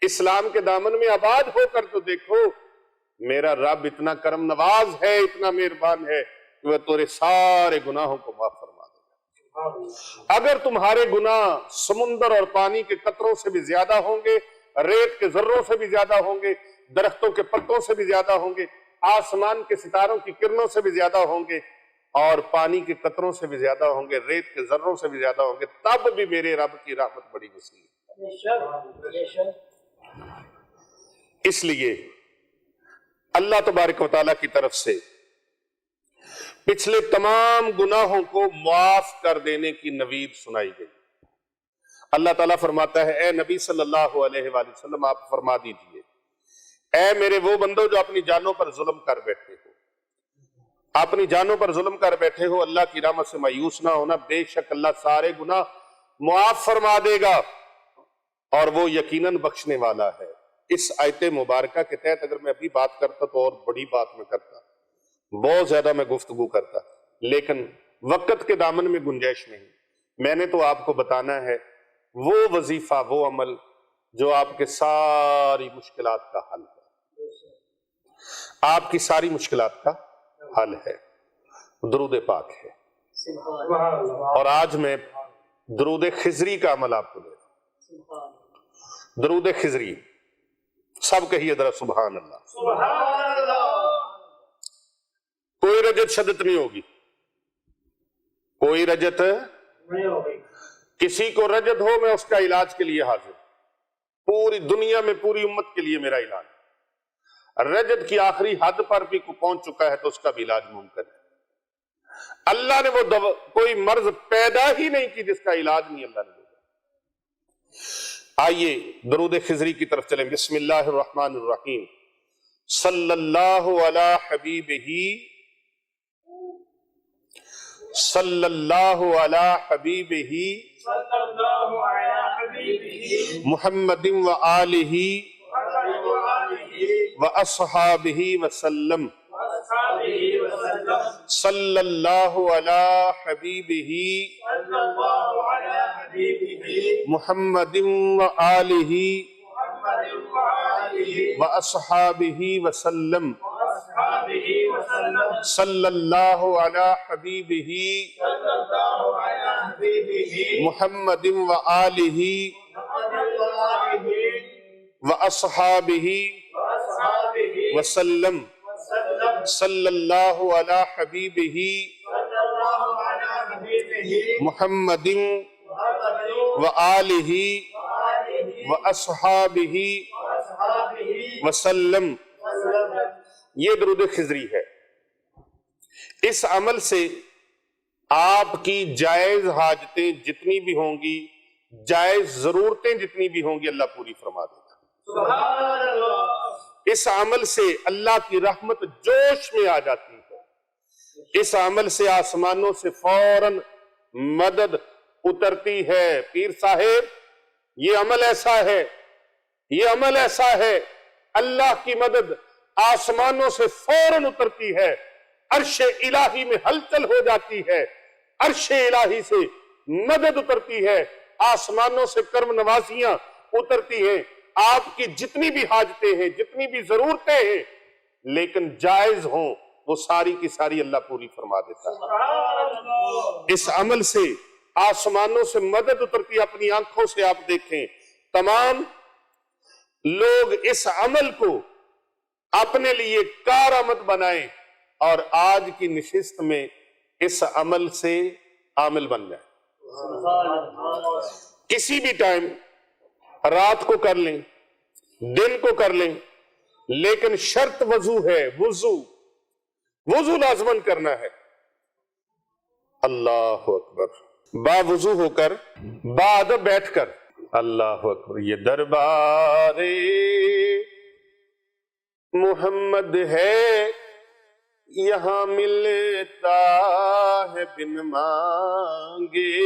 اسلام کے دامن میں آباد ہو کر تو دیکھو، میرا رب اتنا کرم نواز ہے، اتنا مہربان ہے کہ وہ تمہارے سارے گناہوں کو معاف فرما دے گا۔ اگر تمہارے گناہ سمندر اور پانی کے قطروں سے بھی زیادہ ہوں گے، ریت کے ذروں سے بھی زیادہ ہوں گے، درختوں کے پتوں سے بھی زیادہ ہوں گے، آسمان کے ستاروں کی کرنوں سے بھی زیادہ ہوں گے، اور پانی کے قطروں سے بھی زیادہ ہوں گے، ریت کے ذروں سے بھی زیادہ ہوں گے، تب بھی میرے رب کی رحمت بڑی وسیع ہے۔ اس لیے اللہ تبارک و تعالیٰ کی طرف سے پچھلے تمام گناہوں کو معاف کر دینے کی نوید سنائی گئی۔ اللہ تعالیٰ فرماتا ہے اے نبی صلی اللہ علیہ وآلہ وسلم آپ فرما دیجئے، اے میرے وہ بندو جو اپنی جانوں پر ظلم کر بیٹھے ہو، اپنی جانوں پر ظلم کر بیٹھے ہو، اللہ کی رحمت سے مایوس نہ ہونا، بے شک اللہ سارے گناہ معاف فرما دے گا اور وہ یقیناً بخشنے والا ہے۔ اس آیت مبارکہ کے تحت اگر میں ابھی بات کرتا تو اور بڑی بات میں کرتا، بہت زیادہ میں گفتگو کرتا، لیکن وقت کے دامن میں گنجائش نہیں۔ میں نے تو آپ کو بتانا ہے وہ وظیفہ، وہ عمل جو آپ کے ساری مشکلات کا حل ہے، آپ کی ساری مشکلات کا حل ہے، درود پاک ہے۔ اور آج میں درود خضری کا عمل آپ کو دے رہا ہوں۔ درود خضری سب کہیے ذرا سبحان اللہ۔ سبحان اللہ۔ کوئی رجت شدت نہیں ہوگی، کوئی رجت نہیں ہوگی۔ کسی کو رجت ہو میں اس کا علاج کے لیے حاضر، پوری دنیا میں پوری امت کے لیے میرا علاج۔ رجت کی آخری حد پر بھی پہنچ چکا ہے تو اس کا بھی علاج ممکن ہے۔ اللہ نے وہ کوئی مرض پیدا ہی نہیں کی جس کا علاج نہیں اللہ نے دیا۔ آئیے درود خضری کی طرف چلیں۔ بسم اللہ الرحمن الرحیم۔ صلی اللہ علی حبیبہ، صلی اللہ علی حبیبہ، صلی اللہ علیہ حبيبه محمد وآلہ محمد وآله وأصحابہ وسلم وأصحابه وسلم صلی اللہ علی حبیبہ صلى الله على حبيبه محمد وآلہ محمد وآله وأصحابہ وسلم وأصحابه وسلم صلی اللہ علی حبیبہ صلى الله على حبيبه محمد وآلہ محمد وآله وأصحابہ وأصحابه وسلم وسلم صلی اللہ علی حبیبہ صلى الله على حبيبه محمد محمد وآلہ وآله وأصحابہ وأصحابه وسلم وسلم یہ درود خضری ہے۔ اس عمل سے آپ کی جائز حاجتیں جتنی بھی ہوں گی، جائز ضرورتیں جتنی بھی ہوں گی، اللہ پوری فرما دے گا۔ سبحان اللہ اس عمل سے اللہ کی رحمت جوش میں آ جاتی ہے، اس عمل سے آسمانوں سے فوراً مدد اترتی ہے۔ پیر صاحب، یہ عمل ایسا ہے، یہ عمل ایسا ہے، اللہ کی مدد آسمانوں سے فوراً اترتی ہے، عرش الہی میں ہلچل ہو جاتی ہے، عرش الہی سے مدد اترتی ہے، آسمانوں سے کرم نوازیاں اترتی ہیں، آپ کی جتنی بھی حاجتیں ہیں، جتنی بھی ضرورتیں ہیں، لیکن جائز ہوں، وہ ساری کی ساری اللہ پوری فرما دیتا ہے۔ سبحان اللہ اس عمل سے آسمانوں سے مدد اترتی ہے، اپنی آنکھوں سے آپ دیکھیں، تمام لوگ اس عمل کو اپنے لیے کارآمد بنائیں اور آج کی نشست میں اس عمل سے عامل بن جائیں۔ کسی بھی ٹائم، رات کو کر لیں، دن کو کر لیں، لیکن شرط وضو ہے، وضو لازمن کرنا ہے۔ اللہ اکبر، با وضو ہو کر، با ادب بیٹھ کر، اللہ اکبر۔ یہ دربار محمد ہے، یہاں ملتا ہے بن مانگے،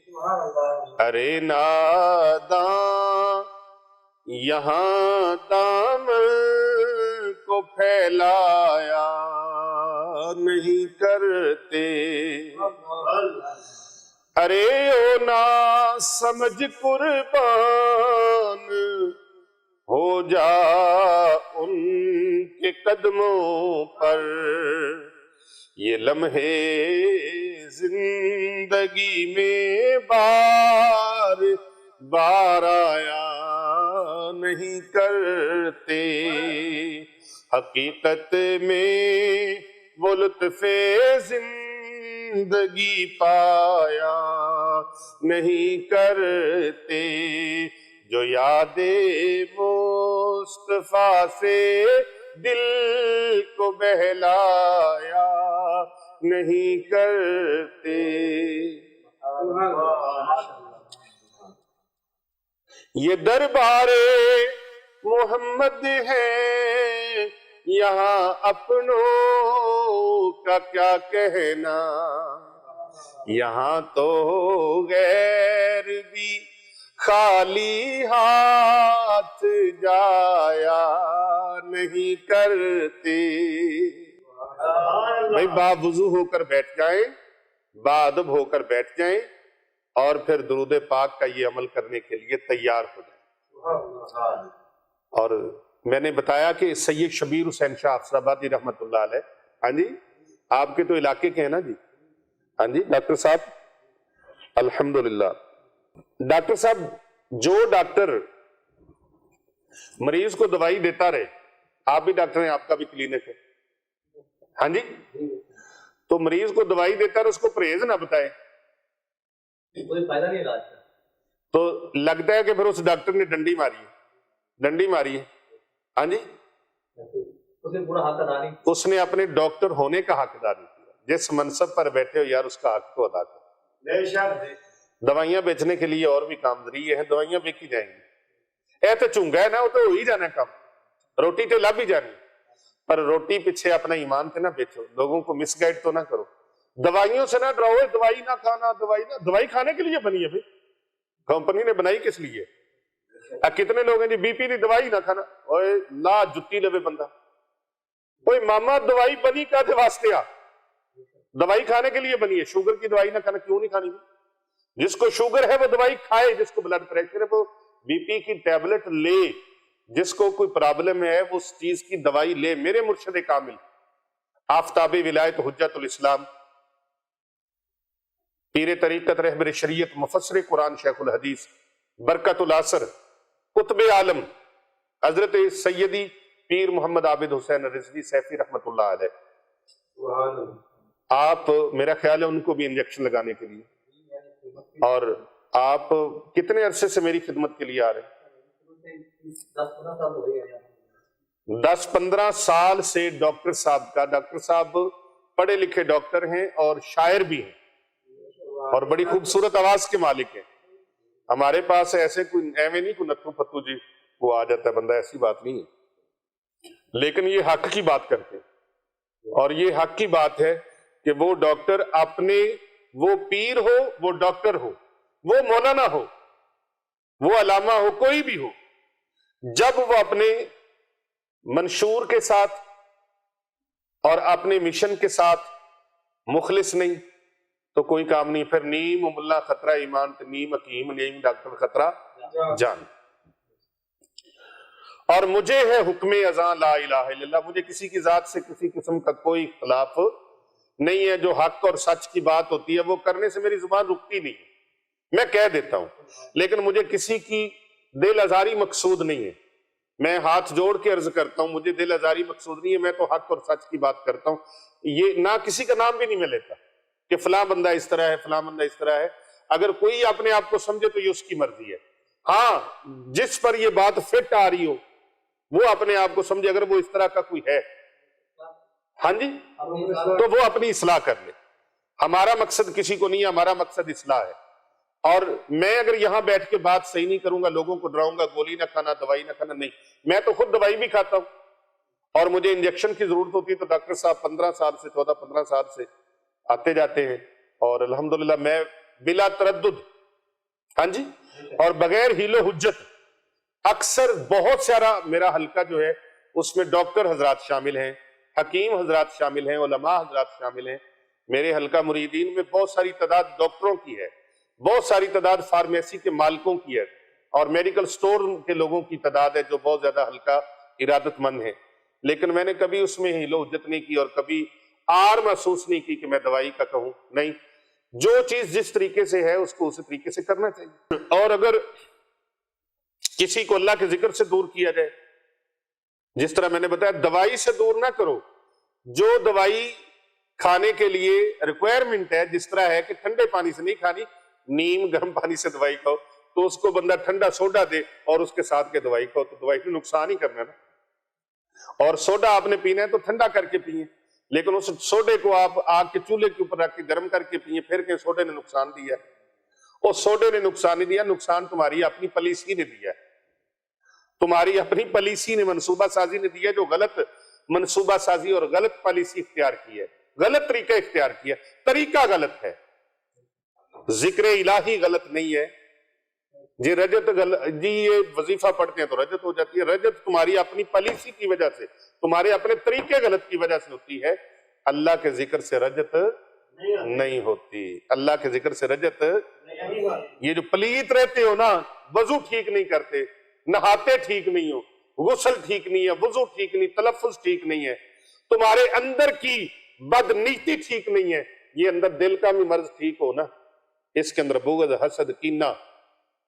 سبحان اللہ ارے ناداں یہاں دامن کو پھیلایا نہیں کرتے، ارے او نا سمجھ قربان ہو جا ان کے قدموں پر، یہ لمحے زندگی میں بار بار آیا نہیں کرتے، حقیقت میں وہ لطف زندگی پایا نہیں کرتے، جو یاد مصطفیٰ سے دل کو بہلایا نہیں کرتے۔ یہ دربار محمد ہے، یہاں اپنوں کا کیا کہنا، یہاں تو غیر بھی خالی ہاتھ جایا نہیں کرتے۔ بھائی با وضو ہو کر بیٹھ جائیں، با ادب ہو کر بیٹھ جائیں، اور پھر درود پاک کا یہ عمل کرنے کے لیے تیار ہو جائیں۔ اور میں نے بتایا کہ سید شبیر حسین شاہ افسر آبادی رحمت اللہ علیہ، ہاں جی آپ کے تو علاقے کے ہیں نا جی، ہاں جی ڈاکٹر صاحب، الحمدللہ ڈاکٹر صاحب، جو ڈاکٹر مریض کو دوائی دیتا رہے، آپ بھی ڈاکٹر ہیں، آپ کا بھی کلینک ہے، ہاں جی، تو مریض کو دوائی دیتا رہے، اس کو پرہیز نہ بتائے کوئی فائدہ نہیں علاج کا، تو لگتا ہے کہ پھر اس ڈاکٹر نے ڈنڈی ماری ہے، ہاں جی، اس نے پورا حق ادا نہیں، اس نے اپنے ڈاکٹر ہونے کا حق ادا نہیں کیا۔ جس منصب پر بیٹھے ہو یار، اس کا حق تو ادا کرو۔ بے شک دوائیاں بیچنے کے لیے اور بھی کام ذریعے ہیں، دوائیاں بیچی جائیں گی، اے تو چونگا ہے نا، وہ تو ہو ہی جانا کام، روٹی تو لب ہی جانی، پر روٹی پیچھے اپنا ایمان پہ نہ بیچو، لوگوں کو مس گائیڈ تو نہ کرو۔ دوائیوں سے نہ ڈراؤ، دوائی نہ کھانا، دوائی کھانے کے لیے بنی ہے بھائی، کمپنی نے بنائی کس لیے؟ کتنے لوگ ہیں جی بی پی دی دوائی نہ کھانا، اوے لا جتی لوے بندہ، اوے ماما دوائی بنی کا دے واسطے آ، دوائی کھانے کے لیے بنی ہے، شوگر کی دوائی نہ کھانا، کیوں نہیں کھانی؟ جس کو شوگر ہے وہ دوائی کھائے، جس کو بلڈ پریشر ہے وہ بی پی کی ٹیبلٹ لے، جس کو کوئی پرابلم ہے وہ اس چیز کی دوائی لے۔ میرے مرشد کامل آفتاب ولایت حجت الاسلام پیر طریقت رہبر شریعت مفسر قرآن شیخ الحدیث برکت العصر قطب عالم حضرت سیدی پیر محمد عابد حسین رضوی سیفی رحمت اللہ علیہ، آپ میرا خیال ہے ان کو بھی انجیکشن لگانے کے لیے، اور آپ کتنے عرصے سے میری خدمت کے لیے آ رہے ہیں؟ 10-15 سال سے ڈاکٹر صاحب کا، ڈاکٹر صاحب پڑھے لکھے ڈاکٹر ہیں اور شاعر بھی ہیں اور بڑی خوبصورت آواز کے مالک ہیں۔ ہمارے پاس ایسے کوئی ایویں نہیں کوئی نتھو پتو جی وہ آ جاتا ہے بندہ، ایسی بات نہیں ہے، لیکن یہ حق کی بات کرتے ہیں، اور یہ حق کی بات ہے کہ وہ ڈاکٹر اپنے، وہ پیر ہو، وہ ڈاکٹر ہو، وہ مولانا ہو، وہ علامہ ہو، کوئی بھی ہو، جب وہ اپنے منشور کے ساتھ اور اپنے مشن کے ساتھ مخلص نہیں تو کوئی کام نہیں۔ پھر نیم ملا خطرہ ایمان، نیم حکیم، نیم ڈاکٹر خطرہ جان۔ اور مجھے ہے حکم اذاں لا الہ الا اللہ، مجھے کسی کی ذات سے کسی قسم کا کوئی اختلاف نہیں ہے، جو حق اور سچ کی بات ہوتی ہے وہ کرنے سے میری زبان رکتی نہیں ہے، میں کہہ دیتا ہوں، لیکن مجھے کسی کی دل آزاری مقصود نہیں ہے۔ میں ہاتھ جوڑ کے عرض کرتا ہوں، مجھے دل آزاری مقصود نہیں ہے، میں تو حق اور سچ کی بات کرتا ہوں۔ یہ نہ کسی کا نام بھی نہیں میں لیتا کہ فلاں بندہ اس طرح ہے، فلاں بندہ اس طرح ہے، اگر کوئی اپنے آپ کو سمجھے تو یہ اس کی مرضی ہے۔ ہاں جس پر یہ بات فٹ آ رہی ہو وہ اپنے آپ کو سمجھے، اگر وہ اس طرح کا کوئی ہے ہاں جی تو وہ اپنی اصلاح کر لے۔ ہمارا مقصد کسی کو نہیں ہے، ہمارا مقصد اصلاح ہے۔ اور میں اگر یہاں بیٹھ کے بات صحیح نہیں کروں گا، لوگوں کو ڈراؤں گا گولی نہ کھانا، دوائی نہ کھانا، نہیں، میں تو خود دوائی بھی کھاتا ہوں اور مجھے انجیکشن کی ضرورت ہوتی ہے تو ڈاکٹر صاحب 14-15 سال سے آتے جاتے ہیں، اور الحمدللہ میں بلا تردد ہاں جی اور بغیر ہیل و حجت، اکثر بہت سارا میرا حلقہ جو ہے اس میں ڈاکٹر حضرات شامل ہیں، حکیم حضرات شامل ہیں، علماء حضرات شامل ہیں۔ میرے حلقہ مریدین میں بہت ساری تعداد ڈاکٹروں کی ہے، بہت ساری تعداد فارمیسی کے مالکوں کی ہے، اور میڈیکل سٹور کے لوگوں کی تعداد ہے جو بہت زیادہ حلقہ ارادت مند ہیں، لیکن میں نے کبھی اس میں ہیل و حجت نہیں کی اور کبھی آر محسوس نہیں کی کہ میں دوائی کا کہوں، نہیں، جو چیز جس طریقے سے ہے اس کو اسی طریقے سے کرنا چاہیے۔ اور اگر کسی کو اللہ کے ذکر سے دور کیا جائے، جس طرح میں نے بتایا دوائی سے دور نہ کرو، جو دوائی کھانے کے لیے ریکوائرمنٹ ہے، جس طرح ہے کہ ٹھنڈے پانی سے نہیں کھانی، نیم گرم پانی سے دوائی کھاؤ، تو اس کو بندہ ٹھنڈا سوڈا دے اور اس کے ساتھ کے دوائی کھاؤ تو دوائی کو نقصان ہی کرنا نا۔ اور سوڈا آپ نے پینا ہے تو ٹھنڈا کر کے پیئیں، لیکن اس سوڈے کو آپ آگ کے چولہے کے اوپر رکھ کے گرم کر کے پیئیں، پھر کہ سوڈے نے نقصان دیا، اور سوڈے نے نقصان نہیں دیا، نقصان تمہاری اپنی پالیسی نے دیا، تمہاری اپنی پالیسی نے، منصوبہ سازی نے دیا، جو غلط منصوبہ سازی اور غلط پالیسی اختیار کی ہے، غلط طریقہ اختیار کیا، طریقہ غلط ہے، ذکر الہی غلط نہیں ہے جی، رجت جی یہ وظیفہ پڑھتے ہیں تو رجت ہو جاتی ہے، رجت تمہاری اپنی پالیسی کی وجہ سے، تمہارے اپنے طریقے غلط کی وجہ سے ہوتی ہے، اللہ کے ذکر سے رجت نہیں ہوتی، اللہ کے ذکر سے رجت، یہ جو پلیت رہتے ہو نا، وضو ٹھیک نہیں کرتے، نہاتے ٹھیک نہیں ہو، غسل ٹھیک نہیں ہے، وضو ٹھیک نہیں، تلفظ ٹھیک نہیں ہے، تمہارے اندر کی بدنیتی ٹھیک نہیں ہے، یہ اندر دل کا بھی مرض ٹھیک ہو نا، اس کے اندر بغض، حسد، کینہ،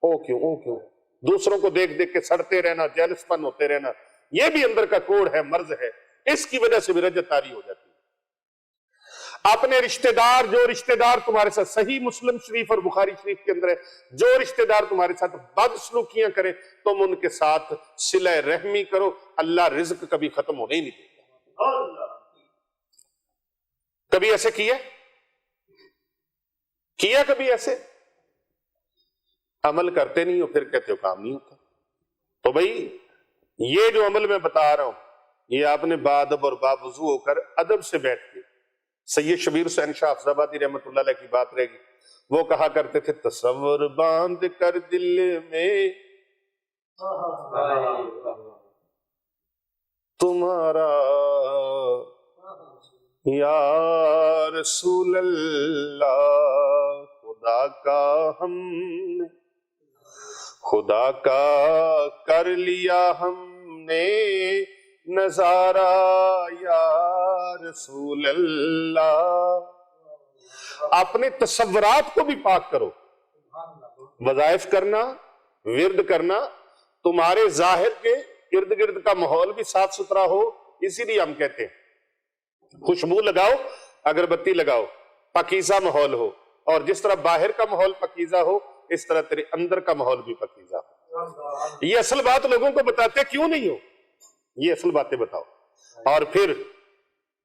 او کیوں دوسروں کو دیکھ دیکھ کے سڑتے رہنا، جیلس پن ہوتے رہنا، یہ بھی اندر کا کوڑ ہے، مرض ہے، اس کی وجہ سے بھی رجت طاری ہو جاتی ہے۔ اپنے رشتہ دار، جو رشتہ دار تمہارے ساتھ، صحیح مسلم شریف اور بخاری شریف کے اندر ہے، جو رشتہ دار تمہارے ساتھ بد سلوکیاں کریں تم ان کے ساتھ صلہ رحمی کرو، اللہ رزق کبھی ختم ہونے ہی نہیں دے گا۔ کبھی ایسے کیا کبھی ایسے عمل کرتے نہیں ہو، پھر کہتے ہو کام نہیں ہوتا۔ تو بھائی یہ جو عمل میں بتا رہا ہوں، یہ آپ نے بادب اور باوضو ہو کر ادب سے بیٹھ کے سید شبیر حسین شاہ افضلآبادی رحمۃ اللہ علیہ کی بات رہے گی، وہ کہا کرتے تھے تصور باندھ کر دل میں تمہارا یا رسول اللہ، خدا کا ہم نے خدا کا کر لیا ہم نے نظارہ یا رسول اللہ۔ اپنے تصورات کو بھی پاک کرو، وظائف کرنا، ورد کرنا، تمہارے ظاہر کے ارد گرد کا ماحول بھی صاف ستھرا ہو۔ اسی لیے ہم کہتے ہیں خوشبو لگاؤ، اگربتی لگاؤ، پاکیزہ ماحول ہو، اور جس طرح باہر کا ماحول پاکیزہ ہو اس طرح تیرے اندر کا ماحول بھی پاکیزہ ہو۔ یہ اصل بات لوگوں کو بتاتے کیوں نہیں ہو؟ یہ اصل باتیں بتاؤ۔ اور پھر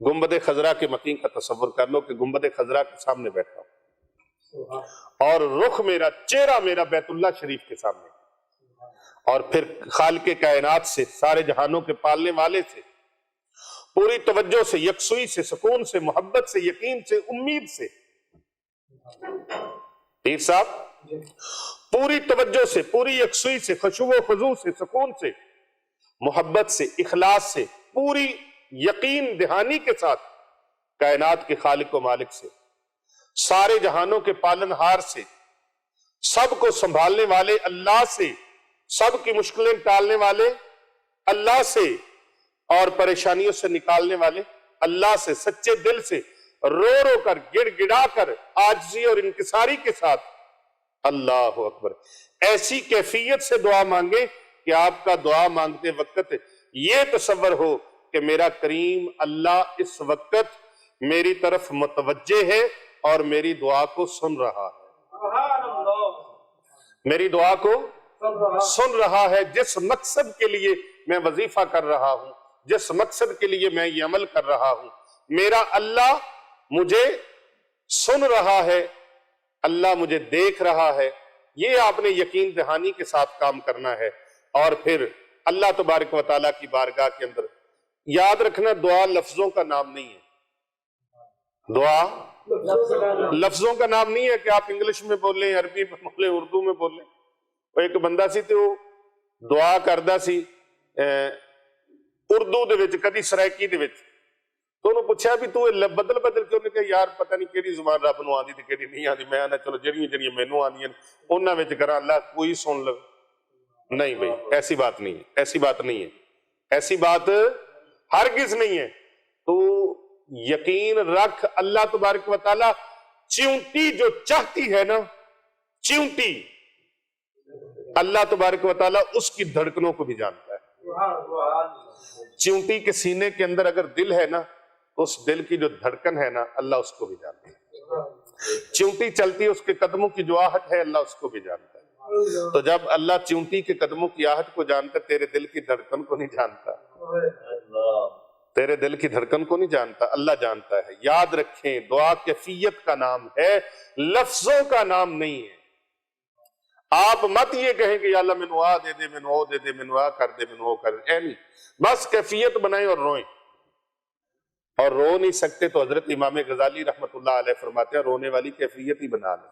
گنبد خضرا کے مکین کا تصور کر لو کہ گنبد خضرا کے سامنے بیٹھا ہوں اور رخ میرا، چہرہ میرا بیت اللہ شریف کے سامنے، اور پھر خالق کائنات سے، سارے جہانوں کے پالنے والے سے پوری توجہ سے، یکسوئی سے، سکون سے، محبت سے، یقین سے، امید سے، پیر صاحب پوری توجہ سے، پوری یکسوئی سے، خشوع و خضوع سے، سکون سے، محبت سے، اخلاص سے، پوری یقین دہانی کے ساتھ کائنات کے خالق و مالک سے، سارے جہانوں کے پالن ہار سے، سب کو سنبھالنے والے اللہ سے، سب کی مشکلیں ٹالنے والے اللہ سے، اور پریشانیوں سے نکالنے والے اللہ سے، سچے دل سے، رو رو کر، گڑ گڑا کر، عاجزی اور انکساری کے ساتھ اللہ اکبر، ایسی کیفیت سے دعا مانگے کہ آپ کا دعا مانگتے وقت یہ تصور ہو کہ میرا کریم اللہ اس وقت میری طرف متوجہ ہے اور میری دعا کو سن رہا ہے، میری دعا کو سن رہا ہے۔ جس مقصد کے لیے میں وظیفہ کر رہا ہوں، جس مقصد کے لیے میں یہ عمل کر رہا ہوں، میرا اللہ مجھے سن رہا ہے، اللہ مجھے دیکھ رہا ہے۔ یہ آپ نے یقین دہانی کے ساتھ کام کرنا ہے، اور پھر اللہ تبارک و تعالیٰ کی بارگاہ کے اندر یاد رکھنا، دعا لفظوں کا نام نہیں ہے، دعا لفظوں کا نام نہیں ہے کہ آپ انگلش میں بولیں، عربی میں بولیں، اردو میں بولیں۔ وہ ایک بندہ سی تے وہ دعا کردا سی اردو دے وچ، کدی سرائکی دے وچ، تو انہوں پوچھا بھی تو بدل بدل کے، انہوں نے کہا یار پتہ نہیں کیڑی زبان رب نو آندی تے کیڑی نہیں آندی، میں آنا چلو جڑیاں مینوں آندیاں انہاں وچ کراں، اللہ کوئی سن لو۔ نہیں بھئی، ایسی بات نہیں ہے، ایسی بات نہیں ہے، ایسی بات ہرگز نہیں ہے۔ تو یقین رکھ، اللہ تبارک و تعالیٰ چیونٹی جو چاہتی ہے نا، چیونٹی، اللہ تبارک و تعالیٰ اس کی دھڑکنوں کو بھی جانتا ہے۔ چیونٹی کے سینے کے اندر اگر دل ہے نا، اس دل کی جو دھڑکن ہے نا، اللہ اس کو بھی جانتا ہے۔ چیونٹی چلتی ہے، اس کے قدموں کی جو آہٹ ہے، اللہ اس کو بھی جانتا ہے۔ تو جب اللہ چیونٹی کے قدموں کی آہٹ کو جانتا ہے، تیرے دل کی دھڑکن کو نہیں جانتا، تیرے دل کی دھڑکن کو نہیں جانتا، اللہ جانتا ہے۔ یاد رکھیں، دعا کیفیت کا نام ہے، لفظوں کا نام نہیں ہے۔ آپ مت یہ کہیں کہ یا اللہ میں نو آ دے دے، میں نو او دے دے، میں نو آ کر دے، میں نو او کر دے، اے نہیں، بس کیفیت بنائیں اور روئیں۔ اور رو نہیں سکتے تو حضرت امام غزالی رحمت اللہ علیہ فرماتے ہیں رونے والی کیفیت ہی بنا لیں،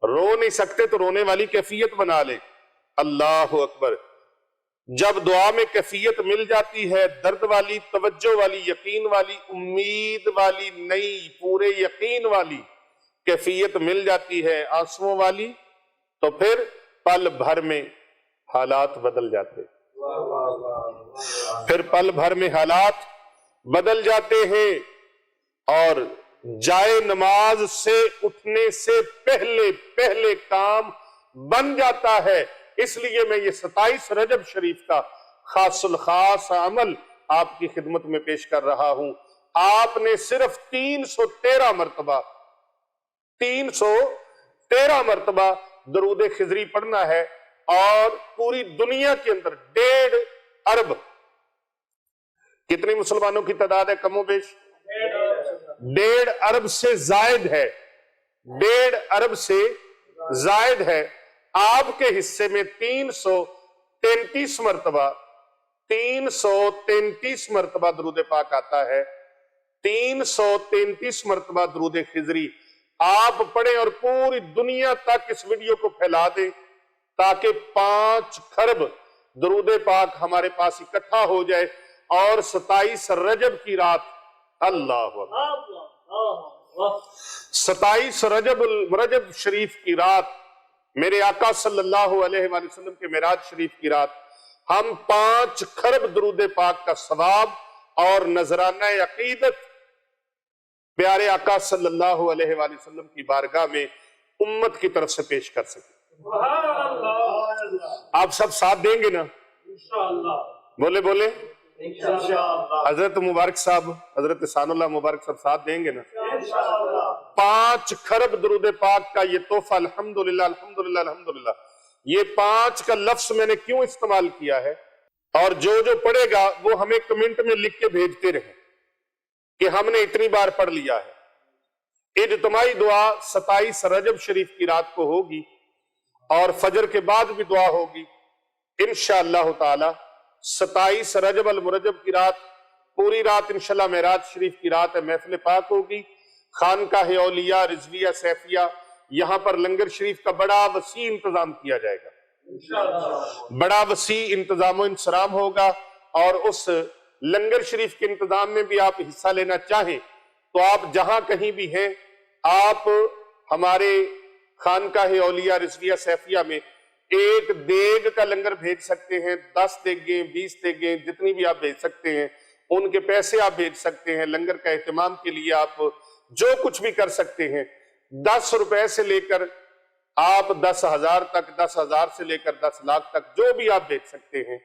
رو نہیں سکتے تو رونے والی کیفیت بنا لیں۔ اللہ اکبر۔ جب دعا میں کیفیت مل جاتی ہے، درد والی، توجہ والی، یقین والی، امید والی نہیں، پورے یقین والی کیفیت مل جاتی ہے، آنسوؤں والی، تو پھر پل بھر میں حالات بدل جاتے، پھر پل بھر میں حالات بدل جاتے ہیں، اور جائے نماز سے اٹھنے سے پہلے کام بن جاتا ہے۔ اس لیے میں یہ 27 رجب شریف کا خاص الخاص عمل آپ کی خدمت میں پیش کر رہا ہوں۔ آپ نے صرف 313 مرتبہ درود خضری پڑھنا ہے، اور پوری دنیا کے اندر 1.5 ارب، کتنی مسلمانوں کی تعداد ہے کم و بیش؟ 1.5 ارب سے زائد ہے، 1.5 ارب سے زائد ہے۔ آپ کے حصے میں 333 مرتبہ درود پاک آتا ہے، 333 مرتبہ درود خضری آپ پڑھیں اور پوری دنیا تک اس ویڈیو کو پھیلا دیں تاکہ 5 خرب درود پاک ہمارے پاس اکٹھا ہو جائے اور 27 رجب کی رات اللہ اکبر 27 رجب شریف کی رات میرے آقا صلی اللہ علیہ وآلہ وسلم کے معراج شریف کی رات ہم 5 خرب درود پاک کا ثواب اور نذرانہ عقیدت پیارے آقا صلی اللہ علیہ وآلہ وسلم کی بارگاہ میں امت کی طرف سے پیش کر سکیں۔ آپ سب ساتھ دیں گے نا؟ بولے بولے حضرت مبارک صاحب، حضرت ثان اللہ مبارک صاحب ساتھ دیں گے نا؟ 5 خرب درود پاک کا یہ تحفہ الحمدللہ الحمدللہ الحمدللہ، یہ 5 کا لفظ میں نے کیوں استعمال کیا ہے، اور جو پڑھے گا وہ ہمیں کمنٹ میں لکھ کے بھیجتے رہیں کہ ہم نے اتنی بار پڑھ لیا ہے۔ اجتماعی دعا 27 رجب شریف کی رات کو ہوگی اور فجر کے بعد بھی دعا ہوگی انشاءاللہ تعالی۔ 27 رجب المرجب کی رات پوری رات انشاءاللہ معراج شریف کی رات ہے، محفل پاک ہوگی، خانقاہ اولیاء رضویہ سیفیہ، یہاں پر لنگر شریف کا بڑا وسیع انتظام کیا جائے گا، بڑا وسیع انتظام و انصرام ہوگا، اور اس لنگر شریف کے انتظام میں بھی آپ حصہ لینا چاہیں تو آپ جہاں کہیں بھی ہیں آپ ہمارے خانقاہ اولیاء رضویہ سیفیہ میں ایک دیگ کا لنگر بھیج سکتے ہیں، 10 دیگیں 20 دیگیں جتنی بھی آپ بھیج سکتے ہیں، ان کے پیسے آپ بھیج سکتے ہیں، لنگر کا اہتمام کے لیے آپ جو کچھ بھی کر سکتے ہیں، 10 روپے سے لے کر آپ 10,000 تک، 10,000 سے لے کر 10 لاکھ تک جو بھی آپ بھیج سکتے ہیں،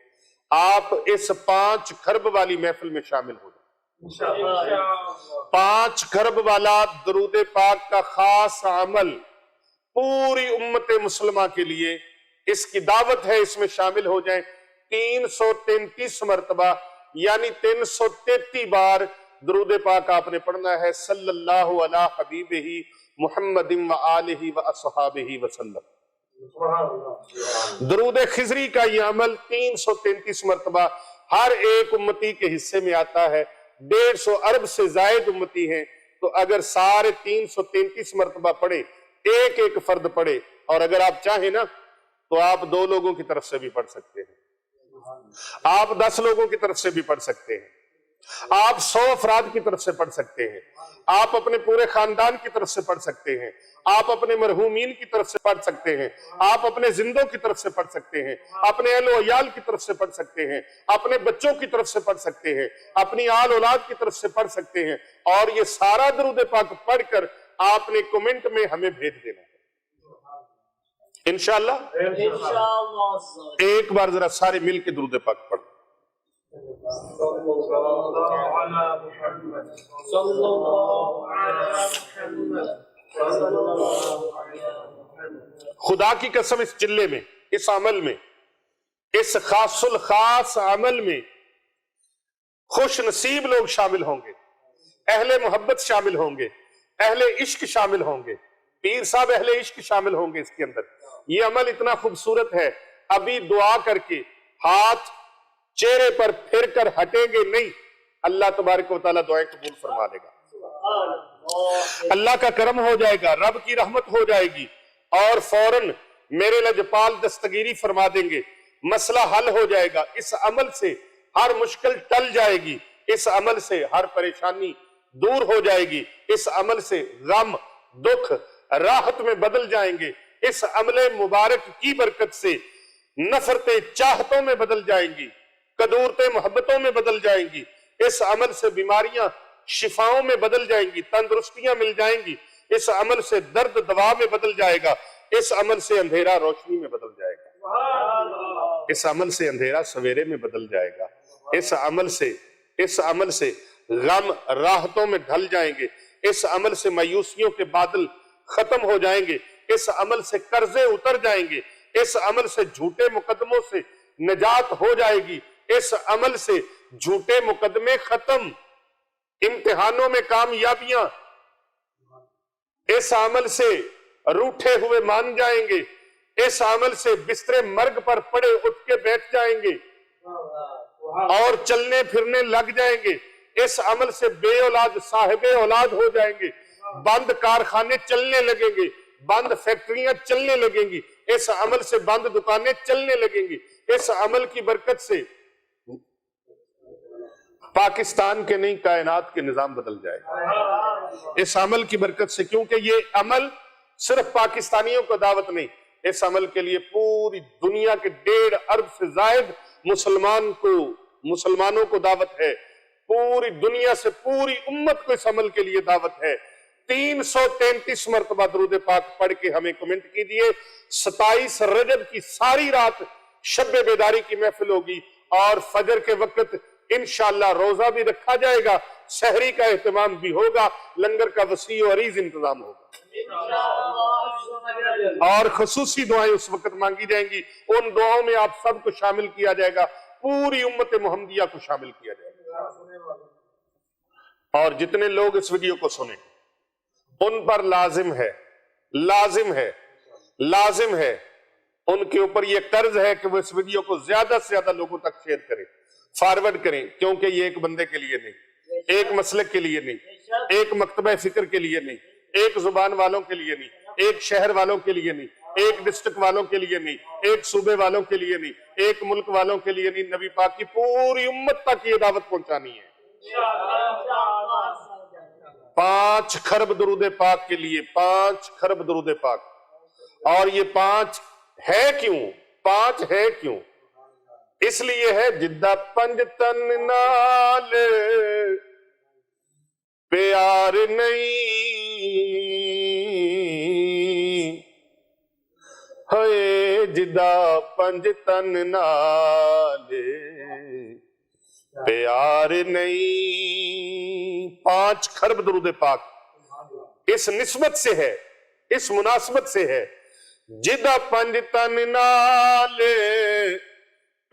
آپ اس 5 خرب والی محفل میں شامل ہو جائیں۔ 5 خرب والا درود پاک کا خاص عمل پوری امت مسلمہ کے لیے اس کی دعوت ہے، اس میں شامل ہو جائیں۔ 333 مرتبہ یعنی 333 بار درود پاک آپ نے پڑھنا ہے، صلی اللہ علی حبیبہ محمد و آلہ و اصحابہ وسلم۔ درود خضری کا یہ عمل 333 مرتبہ ہر ایک امتی کے حصے میں آتا ہے، 150 ارب سے زائد امتی ہیں، تو اگر سارے 333 مرتبہ پڑھے، ایک ایک فرد پڑھے، اور اگر آپ چاہیں نا تو آپ 2 لوگوں کی طرف سے بھی پڑھ سکتے ہیں، آپ 10 لوگوں کی طرف سے بھی پڑھ سکتے ہیں، آپ 100 افراد کی طرف سے پڑھ سکتے ہیں، آپ اپنے پورے خاندان کی طرف سے پڑھ سکتے ہیں، آپ اپنے مرحومین کی طرف سے پڑھ سکتے ہیں، آپ اپنے زندوں کی طرف سے پڑھ سکتے ہیں، اپنے اہل و عیال کی طرف سے پڑھ سکتے ہیں، اپنے بچوں کی طرف سے پڑھ سکتے ہیں، اپنی آل اولاد کی طرف سے پڑھ سکتے ہیں، اور یہ سارا درود پاک پڑھ کر آپ نے کومنٹ میں ہمیں بھیج دینا ہے انشاءاللہ۔ ایک بار ذرا سارے مل کے درود پاک پڑھ۔ خدا کی قسم اس چلے میں، اس عمل میں، اس خاص الخاص عمل میں خوش نصیب لوگ شامل ہوں گے، اہل محبت شامل ہوں گے، اہل عشق شامل ہوں گے، پیر صاحب اہل عشق شامل ہوں گے اس کے اندر۔ یہ عمل اتنا خوبصورت ہے، ابھی دعا کر کے ہاتھ چہرے پر پھر کر ہٹیں گے نہیں، اللہ تبارک و تعالیٰ دعائیں قبول فرما لے گا، اللہ کا کرم ہو جائے گا، رب کی رحمت ہو جائے گی، اور فوراً میرے لجپال دستگیری فرما دیں گے، مسئلہ حل ہو جائے گا۔ اس عمل سے ہر مشکل ٹل جائے گی، اس عمل سے ہر پریشانی دور ہو جائے گی، اس عمل سے غم دکھ راحت میں بدل جائیں گے، اس عمل مبارک کی برکت سے نفرتیں چاہتوں میں بدل جائیں گی، قدورتیں محبتوں میں بدل جائیں گی، اس عمل سے بیماریاں شفاؤں میں بدل جائیں گی، تندرستیاں مل جائیں گی، اس عمل سے درد دوا میں بدل جائے گا، اس عمل سے اندھیرا روشنی میں بدل جائے گا، اس عمل سے اندھیرا سویرے میں بدل جائے گا، اس عمل سے غم راحتوں میں ڈھل جائیں گے، اس عمل سے مایوسیوں کے بادل ختم ہو جائیں گے، اس عمل سے قرضے اتر جائیں گے، اس عمل سے جھوٹے مقدموں سے نجات ہو جائے گی، اس عمل سے جھوٹے مقدمے ختم، امتحانوں میں کامیابیاں، اس عمل سے روٹھے ہوئے مان جائیں گے، اس عمل سے بستر مرگ پر پڑے اٹھ کے بیٹھ جائیں گے اور چلنے پھرنے لگ جائیں گے، اس عمل سے بے اولاد صاحب اولاد ہو جائیں گے، بند کارخانے چلنے لگیں گے، بند فیکٹریاں چلنے لگیں گی، اس عمل سے بند دکانیں چلنے لگیں گی۔ اس عمل کی برکت سے پاکستان کے نہیں کائنات کے نظام بدل جائے گا، اس عمل کی برکت سے، کیونکہ یہ عمل صرف پاکستانیوں کو دعوت نہیں، اس عمل کے لیے پوری دنیا کے 1.5 ارب سے زائد مسلمانوں کو دعوت ہے، پوری دنیا سے پوری امت کو اس عمل کے لیے دعوت ہے۔ 333 مرتبہ درود پاک پڑھ کے ہمیں کمنٹ کیجئے۔ 27 رجب کی ساری رات شب بیداری کی محفل ہوگی، اور فجر کے وقت انشاءاللہ روزہ بھی رکھا جائے گا، سحری کا اہتمام بھی ہوگا، لنگر کا وسیع و عریض انتظام ہوگا، اور خصوصی دعائیں اس وقت مانگی جائیں گی۔ ان دعاؤں میں آپ سب کو شامل کیا جائے گا، پوری امت محمدیہ کو شامل کیا جائے گا، اور جتنے لوگ اس ویڈیو کو سنیں ان پر لازم ہے ان کے اوپر یہ قرض ہے کہ وہ اس ویڈیو کو زیادہ سے زیادہ لوگوں تک شیئر کریں، فارورڈ کریں، کیونکہ یہ ایک بندے کے لیے نہیں، ایک مسلک کے لیے نہیں، ایک مکتبہ فکر کے لیے نہیں، ایک زبان والوں کے لیے نہیں، ایک شہر والوں کے لیے نہیں، ایک ڈسٹرکٹ والوں کے لیے نہیں، ایک صوبے والوں کے لیے نہیں، ایک ملک والوں کے لیے نہیں، نبی پاک کی پوری امت تک یہ دعوت پہنچانی ہے۔ 5 خرب درود پاک کے لیے، 5 خرب درود پاک، اور یہ 5 ہے کیوں؟ اس لیے ہے جدہ 5 تن نال پیار نہیں، ہے جدہ 5 تن نال پیار نہیں۔ 5 خرب درود پاک اس نسبت سے ہے، اس مناسبت سے ہے، جدہ 5 تن نال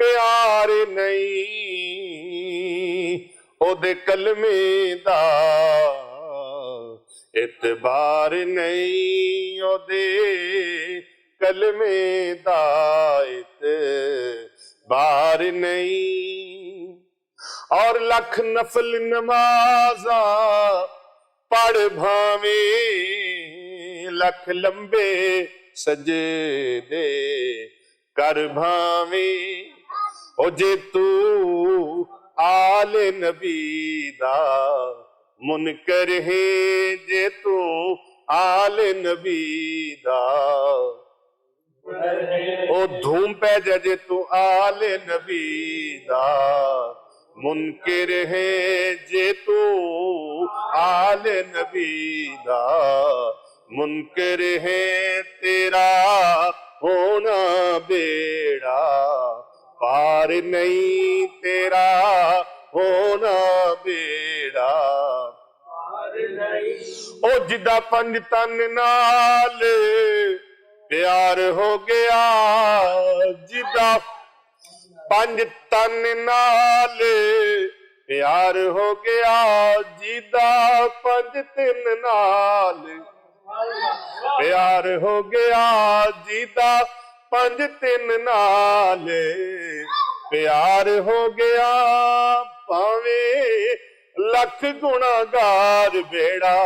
پیار نہیں، او دے کلمے دا اعتبار نہیں، او دے کلمے دا اعتبار نہیں، اور لکھ نفل نمازاں پڑھ بھاویں، لکھ لمبے سجدے کر بھاویں، او جے تو آل نبی دا منکر ہے، جے تو آل نبی دا او دھوم پہ جے تو آل نبی دا منکر ہے، جے تو آل نبی دا منکر ہے، تیرا ہونا بیڑا پار نہیں، تیرا ہونا بیڑا پار نہیں، او جدہ 5 تن نال پیار ہو گیا، جدہ 5 تن نال پیار ہو گیا، جدہ 5 تن نال پیار ہو گیا، جدہ 5 تن نال پیار ہو گیا، پاویں لکھ گناہگار بیڑا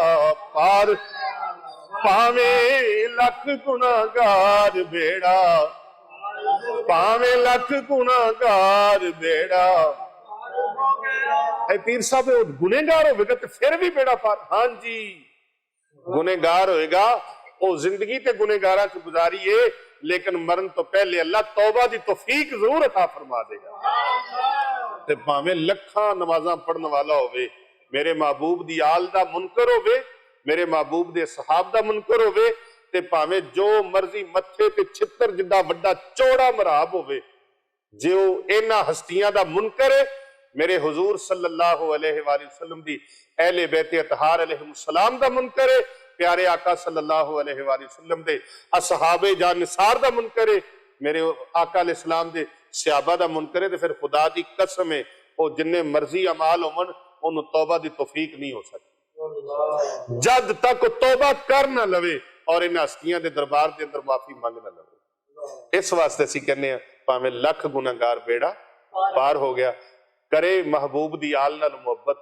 پار، پاویں لکھ گناہگار بیڑا، پاویں لکھ گناہگار بیڑا۔ اے پیر صاحب گنہگار ہوئے گا تو پھر بھی بیڑا پار؟ ہاں جی، گنہگار ہوئے گا، وہ زندگی تے گنہگاراں چ گزاریے، لیکن مرن تو پہلے اللہ توبہ دی توفیق ضرور عطا فرما دے گا۔ تے پاویں لکھاں نمازاں پڑھن والا ہوئے، میرے محبوب دی آل دا منکر ہوئے، میرے محبوب دے صحاب دا منکر ہوئے، تے پاویں جو مرضی متھے تے چھتر جدا وڈا چوڑا مراب ہوئے، جو اینا ہستیاں دا منکر ہے، میرے حضور صلی اللہ علیہ وآلہ وسلم دی اہل بیت اطہار علیہ السلام دا منکر ہے، پیارے آقا صلی اللہ علیہ وآلہ وسلم دے اصحاب جان نثار دا منکر ہے، میرے آقا علیہ السلام دے صحابہ دا منکر ہے، تو پھر خدا دی قسم ہے وہ جننے مرضی عمال ہومن انہوں توبہ دی توفیق نہیں ہو سکتی جد تک توبہ کر نہ لوے اور ان ہستیاں دے دربار دے اندر معافی مانگ نہ لوے۔ اس واسطے سی کہنے ہیں پاویں لکھ گناہگار بیڑا پار ہو گیا، کرے محبوب دی آل نال محبت،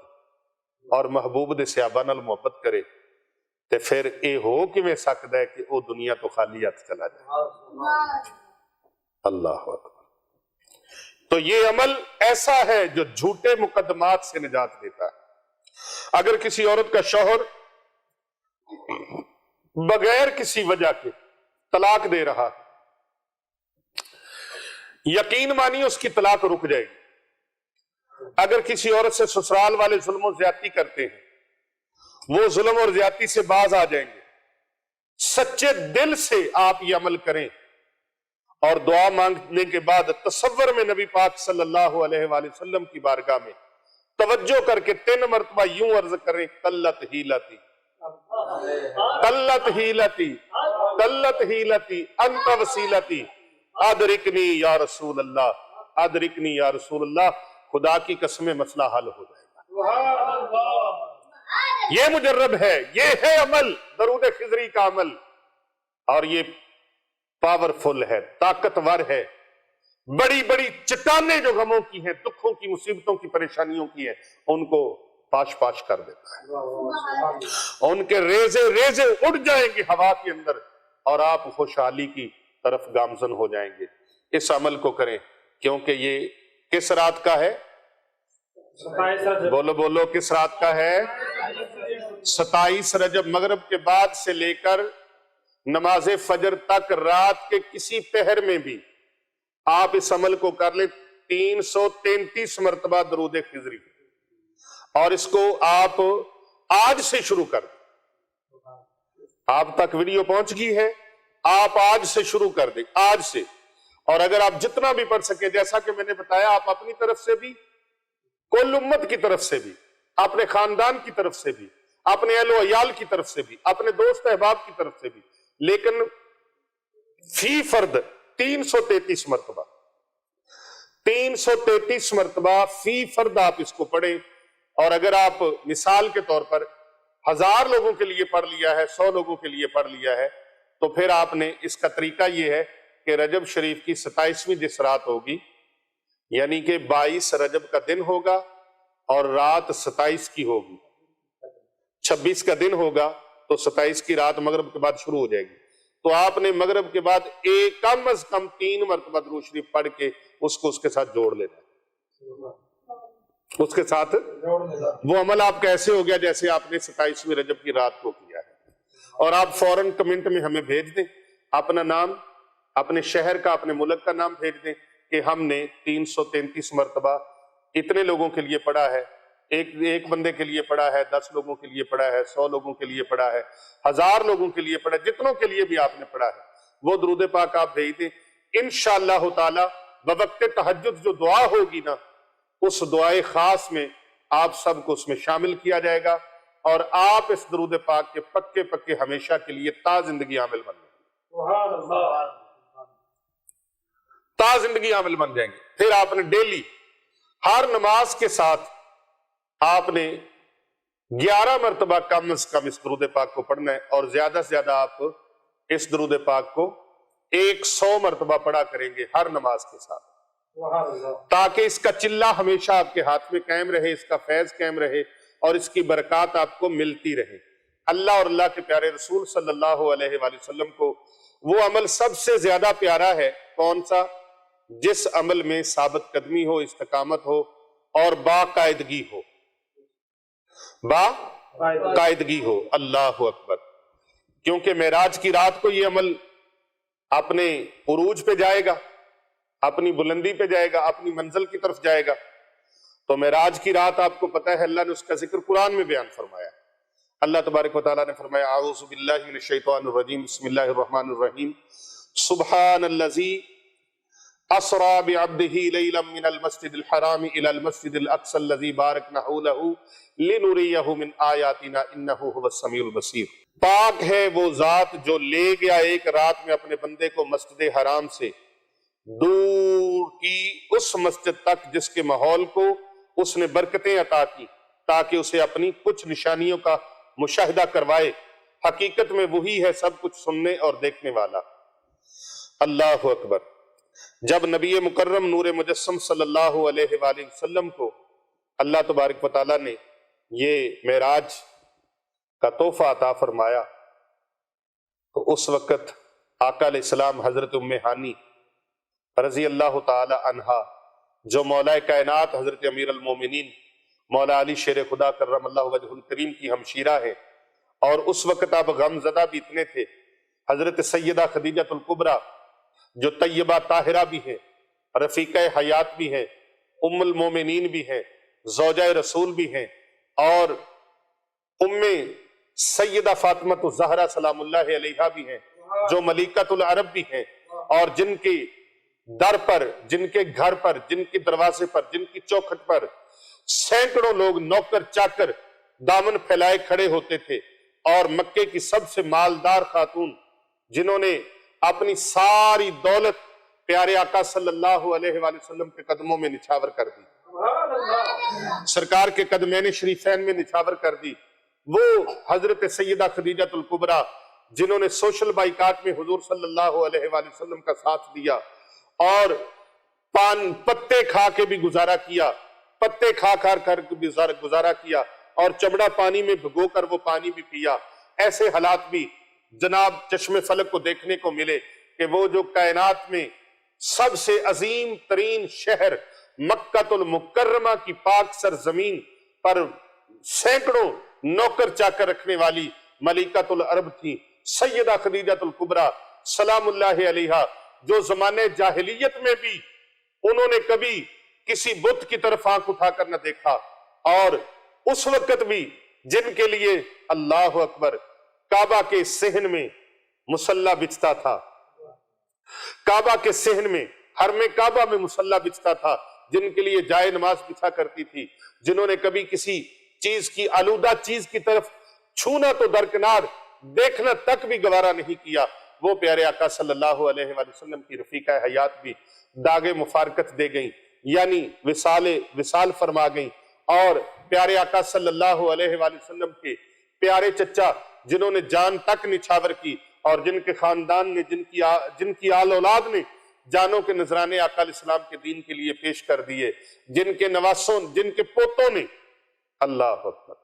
اور محبوب دے صحابہ نال محبت کرے تے پھر اے ہو کیویں سکدا ہے کہ او دنیا تو خالی ہاتھ چلا جائے؟ اللہ اکبر۔ تو یہ عمل ایسا ہے جو جھوٹے مقدمات سے نجات دیتا ہے۔ اگر کسی عورت کا شوہر بغیر کسی وجہ کے طلاق دے رہا ہے، یقین مانی اس کی طلاق رک جائے گی۔ اگر کسی عورت سے سسرال والے ظلم و زیادتی کرتے ہیں، وہ ظلم اور زیادتی سے باز آ جائیں گے۔ سچے دل سے آپ یہ عمل کریں اور دعا مانگنے کے بعد تصور میں نبی پاک صلی اللہ علیہ وآلہ وسلم کی بارگاہ میں توجہ کر کے 3 مرتبہ یوں عرض کریں، قلت ہیلتی قلت ہیلتی قلت ہیلتی انت وسیلتی ادرکنی یا رسول اللہ ادرکنی یا رسول اللہ۔ خدا کی قسم مسئلہ حل ہو جائے گا۔ یہ مجرب ہے، یہ ہے عمل درود خضری کا عمل، اور یہ پاورفل ہے، طاقتور ہے۔ بڑی بڑی چٹانیں جو غموں کی ہیں، دکھوں کی، مصیبتوں کی، پریشانیوں کی ہیں، ان کو پاش پاش کر دیتا ہے۔ ان کے ریزے ریزے اڑ جائیں گے ہوا کے اندر، اور آپ خوشحالی کی طرف گامزن ہو جائیں گے۔ اس عمل کو کریں، کیونکہ یہ کس رات کا ہے؟ بولو بولو، کس رات کا ہے؟ 27 رجب، مغرب کے بعد سے لے کر نماز فجر تک رات کے کسی پہر میں بھی آپ اس عمل کو کر لیں 333 مرتبہ درود خضری، اور اس کو آپ آج سے شروع کر دیں۔ آپ تک ویڈیو پہنچ گئی ہے، آپ آج سے شروع کر دیں، آج سے۔ اور اگر آپ جتنا بھی پڑھ سکیں، جیسا کہ میں نے بتایا، آپ اپنی طرف سے بھی، کل امت کی طرف سے بھی، اپنے خاندان کی طرف سے بھی، اپنے اہل و عیال کی طرف سے بھی، اپنے دوست احباب کی طرف سے بھی، لیکن فی فرد 333 مرتبہ 333 مرتبہ فی فرد آپ اس کو پڑھیں۔ اور اگر آپ مثال کے طور پر 1000 لوگوں کے لیے پڑھ لیا ہے، 100 لوگوں کے لیے پڑھ لیا ہے، تو پھر آپ نے اس کا طریقہ یہ ہے کہ رجب شریف کی 27ویں جس رات ہوگی، یعنی کہ 22 رجب کا دن ہوگا اور رات 27 کی ہوگی، 26 کا دن ہوگا تو 27 کی رات مغرب کے بعد شروع ہو جائے گی، تو آپ نے مغرب کے بعد ایک کم از کم 3 مرتبہ درود شریف پڑھ کے اس کو اس کے ساتھ جوڑ لینا ہے۔ اس کے ساتھ وہ عمل آپ کیسے ہو گیا جیسے آپ نے 27ویں رجب کی رات کو کیا ہے۔ اور آپ فوراً کمنٹ میں ہمیں بھیج دیں اپنا نام، اپنے شہر کا، اپنے ملک کا نام بھیج دیں کہ ہم نے 333 مرتبہ اتنے لوگوں کے لیے پڑھا ہے، ایک بندے کے لیے پڑھا ہے، 10 لوگوں کے لیے پڑھا ہے، 100 لوگوں کے لیے پڑھا ہے، 1000 لوگوں کے لیے پڑھا ہے، جتنوں کے لیے بھی آپ نے پڑھا ہے وہ درود پاک آپ بھیج دیں۔ انشاءاللہ تعالی بوقت تہجد جو دعا ہوگی نا، اس دعائے خاص میں آپ سب کو اس میں شامل کیا جائے گا، اور آپ اس درود پاک کے پکے پکے ہمیشہ کے لیے تا زندگی عامل بن جائیں گے، تا زندگی عامل بن جائیں گے۔ پھر آپ نے ڈیلی ہر نماز کے ساتھ آپ نے 11 مرتبہ کم از کم اس درود پاک کو پڑھنا ہے، اور زیادہ سے زیادہ آپ اس درود پاک کو 100 مرتبہ پڑھا کریں گے ہر نماز کے ساتھ، تاکہ اس کا چلہ ہمیشہ آپ کے ہاتھ میں قائم رہے، اس کا فیض قائم رہے، اور اس کی برکات آپ کو ملتی رہے۔ اللہ اور اللہ کے پیارے رسول صلی اللہ علیہ وآلہ وسلم کو وہ عمل سب سے زیادہ پیارا ہے، کون سا؟ جس عمل میں ثابت قدمی ہو، استقامت ہو، اور باقاعدگی ہو، باقاعدگی ہو۔ اللہ اکبر۔ کیونکہ معراج کی رات کو یہ عمل اپنے عروج پہ جائے گا، اپنی بلندی پہ جائے گا، اپنی منزل کی طرف جائے گا۔ تو معراج کی رات آپ کو پتہ ہے اللہ نے اس کا ذکر قرآن میں بیان فرمایا۔ اللہ تبارک و تعالیٰ نے فرمایا، اعوذ باللہ من الشیطان الرجیم، بسم اللہ الرحمن الرحیم، سبحان الذی اسری بعبدہ لیلا من المسجد الحرام الی المسجد الاقصی الذی بارکنا حولہ لنریہ من آیاتنا انہ هو السمیع البصیر۔ پاک ہے وہ ذات جو لے گیا ایک رات میں اپنے بندے کو مسجد حرام سے دور کی اس مسجد تک جس کے ماحول کو اس نے برکتیں عطا کی، تاکہ اسے اپنی کچھ نشانیوں کا مشاہدہ کروائے۔ حقیقت میں وہی ہے سب کچھ سننے اور دیکھنے والا۔ اللہ اکبر۔ جب نبی مکرم نور مجسم صلی اللہ علیہ وآلہ وسلم کو اللہ تبارک و تعالیٰ نے یہ معراج کا تحفہ عطا فرمایا تو اس وقت آقا علیہ السلام حضرت ام ہانی رضی اللہ تعالی عنہا جو مولا کائنات حضرت امیر المومنین مولا علی شیر خدا کرم اللہ وجہ الکریم کی ہمشیرہ ہے، اور اس وقت آپ غم زدہ بھی اتنے تھے۔ حضرت سیدہ خدیجہ الکبریٰ جو طیبہ طاہرہ بھی ہیں، رفیقہ حیات بھی ہیں، ام المومنین بھی ہیں، زوجہ رسول بھی ہیں، اور ام سیدہ فاطمہ الزہرا سلام اللہ علیہا بھی ہیں، جو ملیکۃ العرب بھی ہیں، اور جن کی در پر، جن کے گھر پر، جن کے دروازے پر، جن کی چوکھٹ پر سینکڑوں لوگ نوکر چاکر دامن پھیلائے کھڑے ہوتے تھے، اور مکے کی سب سے مالدار خاتون جنہوں نے اپنی ساری دولت پیارے آقا صلی اللہ علیہ وآلہ وسلم کے قدموں میں نچھاور کر دی، سرکار کے قدمین شریفین میں نچھاور کر دی، وہ حضرت سیدہ خدیجہ الکبریٰ جنہوں نے سوشل بائیکاٹ میں حضور صلی اللہ علیہ وآلہ وسلم کا ساتھ دیا، اور پتے کھا کے بھی گزارا کیا، پتے کھا کر بھی گزارا کیا، اور چمڑا پانی میں بھگو کر وہ پانی بھی پیا۔ ایسے حالات بھی جناب چشم فلک کو دیکھنے کو ملے کہ وہ جو کائنات میں سب سے عظیم ترین شہر مکہ المکرمہ کی پاک سرزمین پر سینکڑوں نوکر چاکر رکھنے والی ملیکۃ العرب تھی، سیدہ خدیجہ الکبریٰ سلام اللہ علیہا، جو زمانے جاہلیت میں بھی انہوں نے کبھی کسی بت کی طرف آنکھ اٹھا کر نہ دیکھا، اور اس وقت بھی جن کے لیے اللہ اکبر کعبہ کے صحن میں مصلی بچتا تھا، کعبہ کے صحن میں حرم کعبہ میں مصلی بچتا تھا، جن کے لیے جائے نماز بچھا کرتی تھی، جنہوں نے کبھی کسی چیز کی آلودہ چیز کی طرف چھونا تو درکنار دیکھنا تک بھی گوارا نہیں کیا، وہ پیارے آقا صلی اللہ علیہ وآلہ وسلم کی رفیقہ حیات بھی داغ مفارقت دے گئیں، یعنی وصال فرما گئیں، اور پیارے آقا صلی اللہ علیہ وآلہ وسلم کے پیارے چچا جنہوں نے جان تک نچھاور کی، اور جن کے خاندان نے، جن کی آل اولاد نے جانوں کے نذرانے آقا علیہ السلام کے دین کے لیے پیش کر دیے، جن کے نواسوں، جن کے پوتوں نے، اللہ اکبر،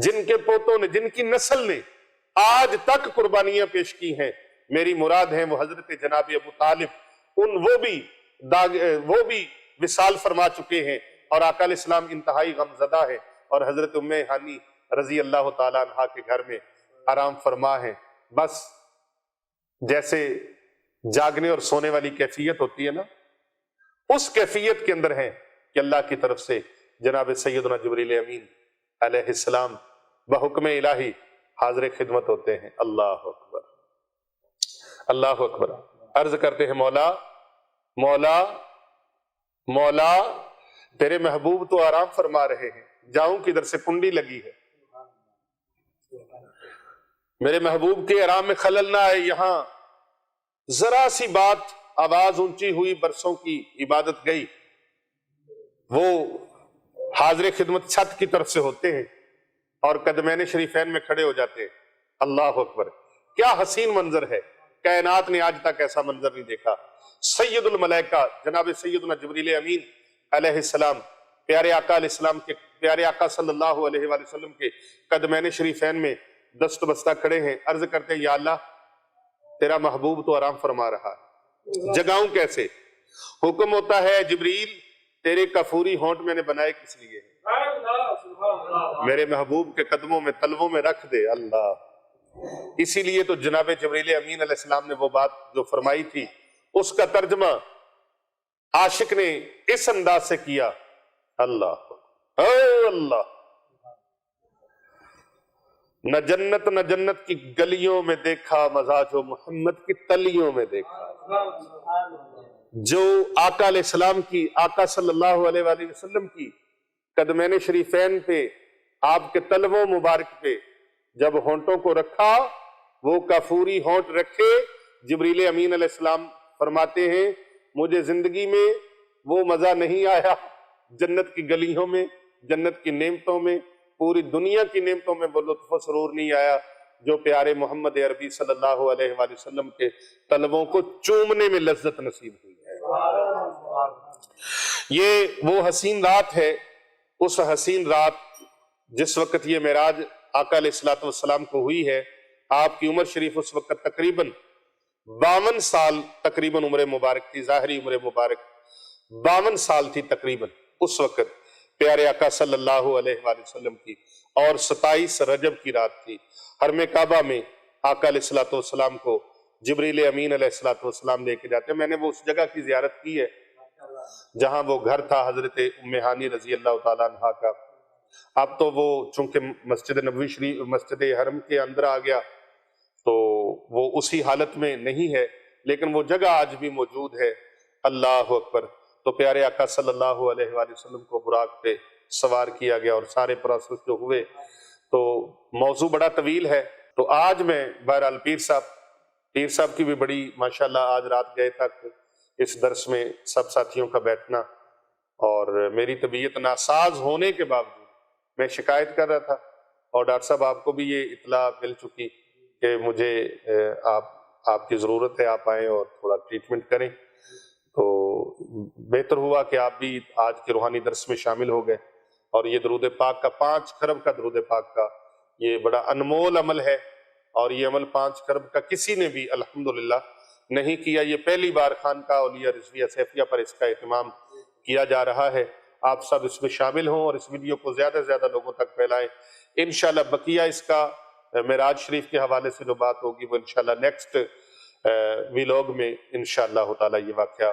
جن کے پوتوں نے، جن کی نسل نے آج تک قربانیاں پیش کی ہیں، میری مراد ہیں وہ حضرت جناب ابو طالب، وہ بھی وصال فرما چکے ہیں، اور آقا علیہ السلام انتہائی غمزدہ ہے، اور حضرت ام ہانی رضی اللہ تعالیٰ عنہ کے گھر میں آرام فرما ہے۔ بس جیسے جاگنے اور سونے والی کیفیت ہوتی ہے نا، اس کیفیت کے اندر ہے کہ اللہ کی طرف سے جناب سیدنا جبریل امین علیہ السلام بحکم الہی حاضر خدمت ہوتے ہیں۔ اللہ اکبر، اللہ اکبر۔ عرض کرتے ہیں مولا مولا مولا تیرے محبوب تو آرام فرما رہے ہیں، جاؤں کدھر سے، کنڈی لگی ہے، میرے محبوب کے آرام میں خلل نہ آئے۔ یہاں ذرا سی بات، آواز اونچی ہوئی، برسوں کی عبادت گئی، وہ حاضر خدمت چھت کی طرف سے ہوتے ہیں اور قدمین شریفین میں کھڑے ہو جاتے ہیں۔ اللہ اکبر، کیا حسین منظر ہے، کائنات نے آج تک ایسا منظر نہیں دیکھا۔ سید الملائکہ جناب سیدنا جبریل امین علیہ السلام پیارے آقا علیہ السلام کے، پیارے آقا صلی اللہ علیہ وآلہ وسلم کے قدمین شریفین میں دست بستہ کھڑے ہیں، عرض کرتے ہیں یا اللہ تیرا محبوب تو آرام فرما رہا ہے، جگاؤں کیسے؟ حکم ہوتا ہے جبریل تیرے کفوری ہونٹ میں نے بنائے کس لیے، میرے محبوب کے قدموں میں، تلووں میں رکھ دے۔ اللہ، اسی لیے تو جناب جبریل امین علیہ السلام نے وہ بات جو فرمائی تھی، اس کا ترجمہ عاشق نے اس انداز سے کیا، اللہ اے اللہ، نہ جنت نہ جنت کی گلیوں میں دیکھا مزہ، جو محمد کی تلیوں میں دیکھا، جو آقا علیہ السلام کی، آقا صلی اللہ علیہ وآلہ وسلم کی قدمین شریفین پہ، آپ کے تلووں مبارک پہ جب ہونٹوں کو رکھا، وہ کافوری ہونٹ رکھے، جبریل امین علیہ السلام فرماتے ہیں مجھے زندگی میں وہ مزہ نہیں آیا، جنت کی گلیوں میں، جنت کی نعمتوں میں، پوری دنیا کی نعمتوں میں وہ لطف و سرور نہیں آیا جو پیارے محمد عربی صلی اللہ علیہ وآلہ وسلم کے طلبوں کو چومنے میں لذت نصیب ہوئی ہے۔ یہ وہ حسین رات ہے، اس حسین رات جس وقت یہ معراج آقا علیہ الصلوۃ والسلام کو ہوئی ہے، آپ کی عمر شریف اس وقت تقریباً 52 سال تقریباً عمر مبارک تھی، ظاہری عمر مبارک 52 سال تھی تقریباً اس وقت پیارے آقا صلی اللہ علیہ وآلہ وسلم کی، اور 27 رجب کی رات تھی۔ حرم کعبہ میں آقا علیہ الصلوۃ والسلام کو جبریل امین علیہ الصلوۃ والسلام لے کے جاتے ہیں۔ میں نے وہ اس جگہ کی زیارت کی ہے جہاں وہ گھر تھا حضرت ام ہانی رضی اللہ تعالیٰ عنہ کا۔ اب تو وہ چونکہ مسجد نبوی شریف مسجد حرم کے اندر آ گیا تو وہ اسی حالت میں نہیں ہے، لیکن وہ جگہ آج بھی موجود ہے۔ اللہ اکبر۔ تو پیارے آقا صلی اللہ علیہ وآلہ وسلم کو براق پہ سوار کیا گیا اور سارے پروسیس جو ہوئے، تو موضوع بڑا طویل ہے۔ تو آج میں بہرحال پیر صاحب کی بھی بڑی ماشاءاللہ آج رات گئے تک اس درس میں سب ساتھیوں کا بیٹھنا، اور میری طبیعت ناساز ہونے کے باوجود میں شکایت کر رہا تھا، اور ڈاکٹر صاحب آپ کو بھی یہ اطلاع مل چکی کہ مجھے آپ کی ضرورت ہے، آپ آئیں اور تھوڑا ٹریٹمنٹ کریں۔ تو بہتر ہوا کہ آپ بھی آج کے روحانی درس میں شامل ہو گئے، اور یہ درود پاک کا 5 خرب کا درود پاک کا یہ بڑا انمول عمل ہے، اور یہ عمل 5 خرب کا کسی نے بھی الحمدللہ نہیں کیا۔ یہ پہلی بار خانقاہ اولیاء رضویہ سیفیہ پر اس کا اہتمام کیا جا رہا ہے۔ آپ سب اس میں شامل ہوں اور اس ویڈیو کو زیادہ سے زیادہ لوگوں تک پھیلائیں۔ انشاءاللہ بقیہ اس کا معراج شریف کے حوالے سے جو بات ہوگی وہ انشاءاللہ نیکسٹ ویلوگ میں انشاءاللہ تعالی یہ واقعہ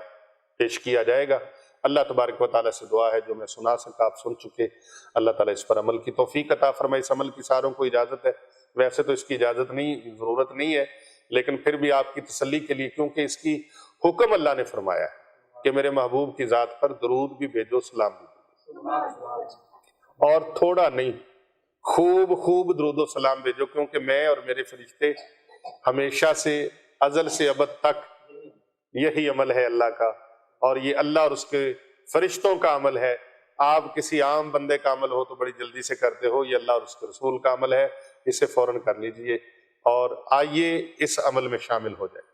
پیش کیا جائے گا۔ اللہ تبارک و تعالیٰ سے دعا ہے جو میں سنا سکا آپ سن چکے، اللہ تعالیٰ اس پر عمل کی توفیق عطا فرمائے۔ اس عمل کی ساروں کو اجازت ہے، ویسے تو اس کی اجازت نہیں، ضرورت نہیں ہے، لیکن پھر بھی آپ کی تسلی کے لیے، کیونکہ اس کی حکم اللہ نے فرمایا ہے کہ میرے محبوب کی ذات پر درود بھی بھیجو، سلام بھی بھیجو، اور تھوڑا نہیں، خوب درود و سلام بھیجو، کیونکہ میں اور میرے فرشتے ہمیشہ سے ازل سے ابد تک یہی عمل ہے اللہ کا، اور یہ اللہ اور اس کے فرشتوں کا عمل ہے۔ آپ کسی عام بندے کا عمل ہو تو بڑی جلدی سے کرتے ہو، یہ اللہ اور اس کے رسول کا عمل ہے، اسے فوراً کر لیجئے اور آئیے اس عمل میں شامل ہو جائے۔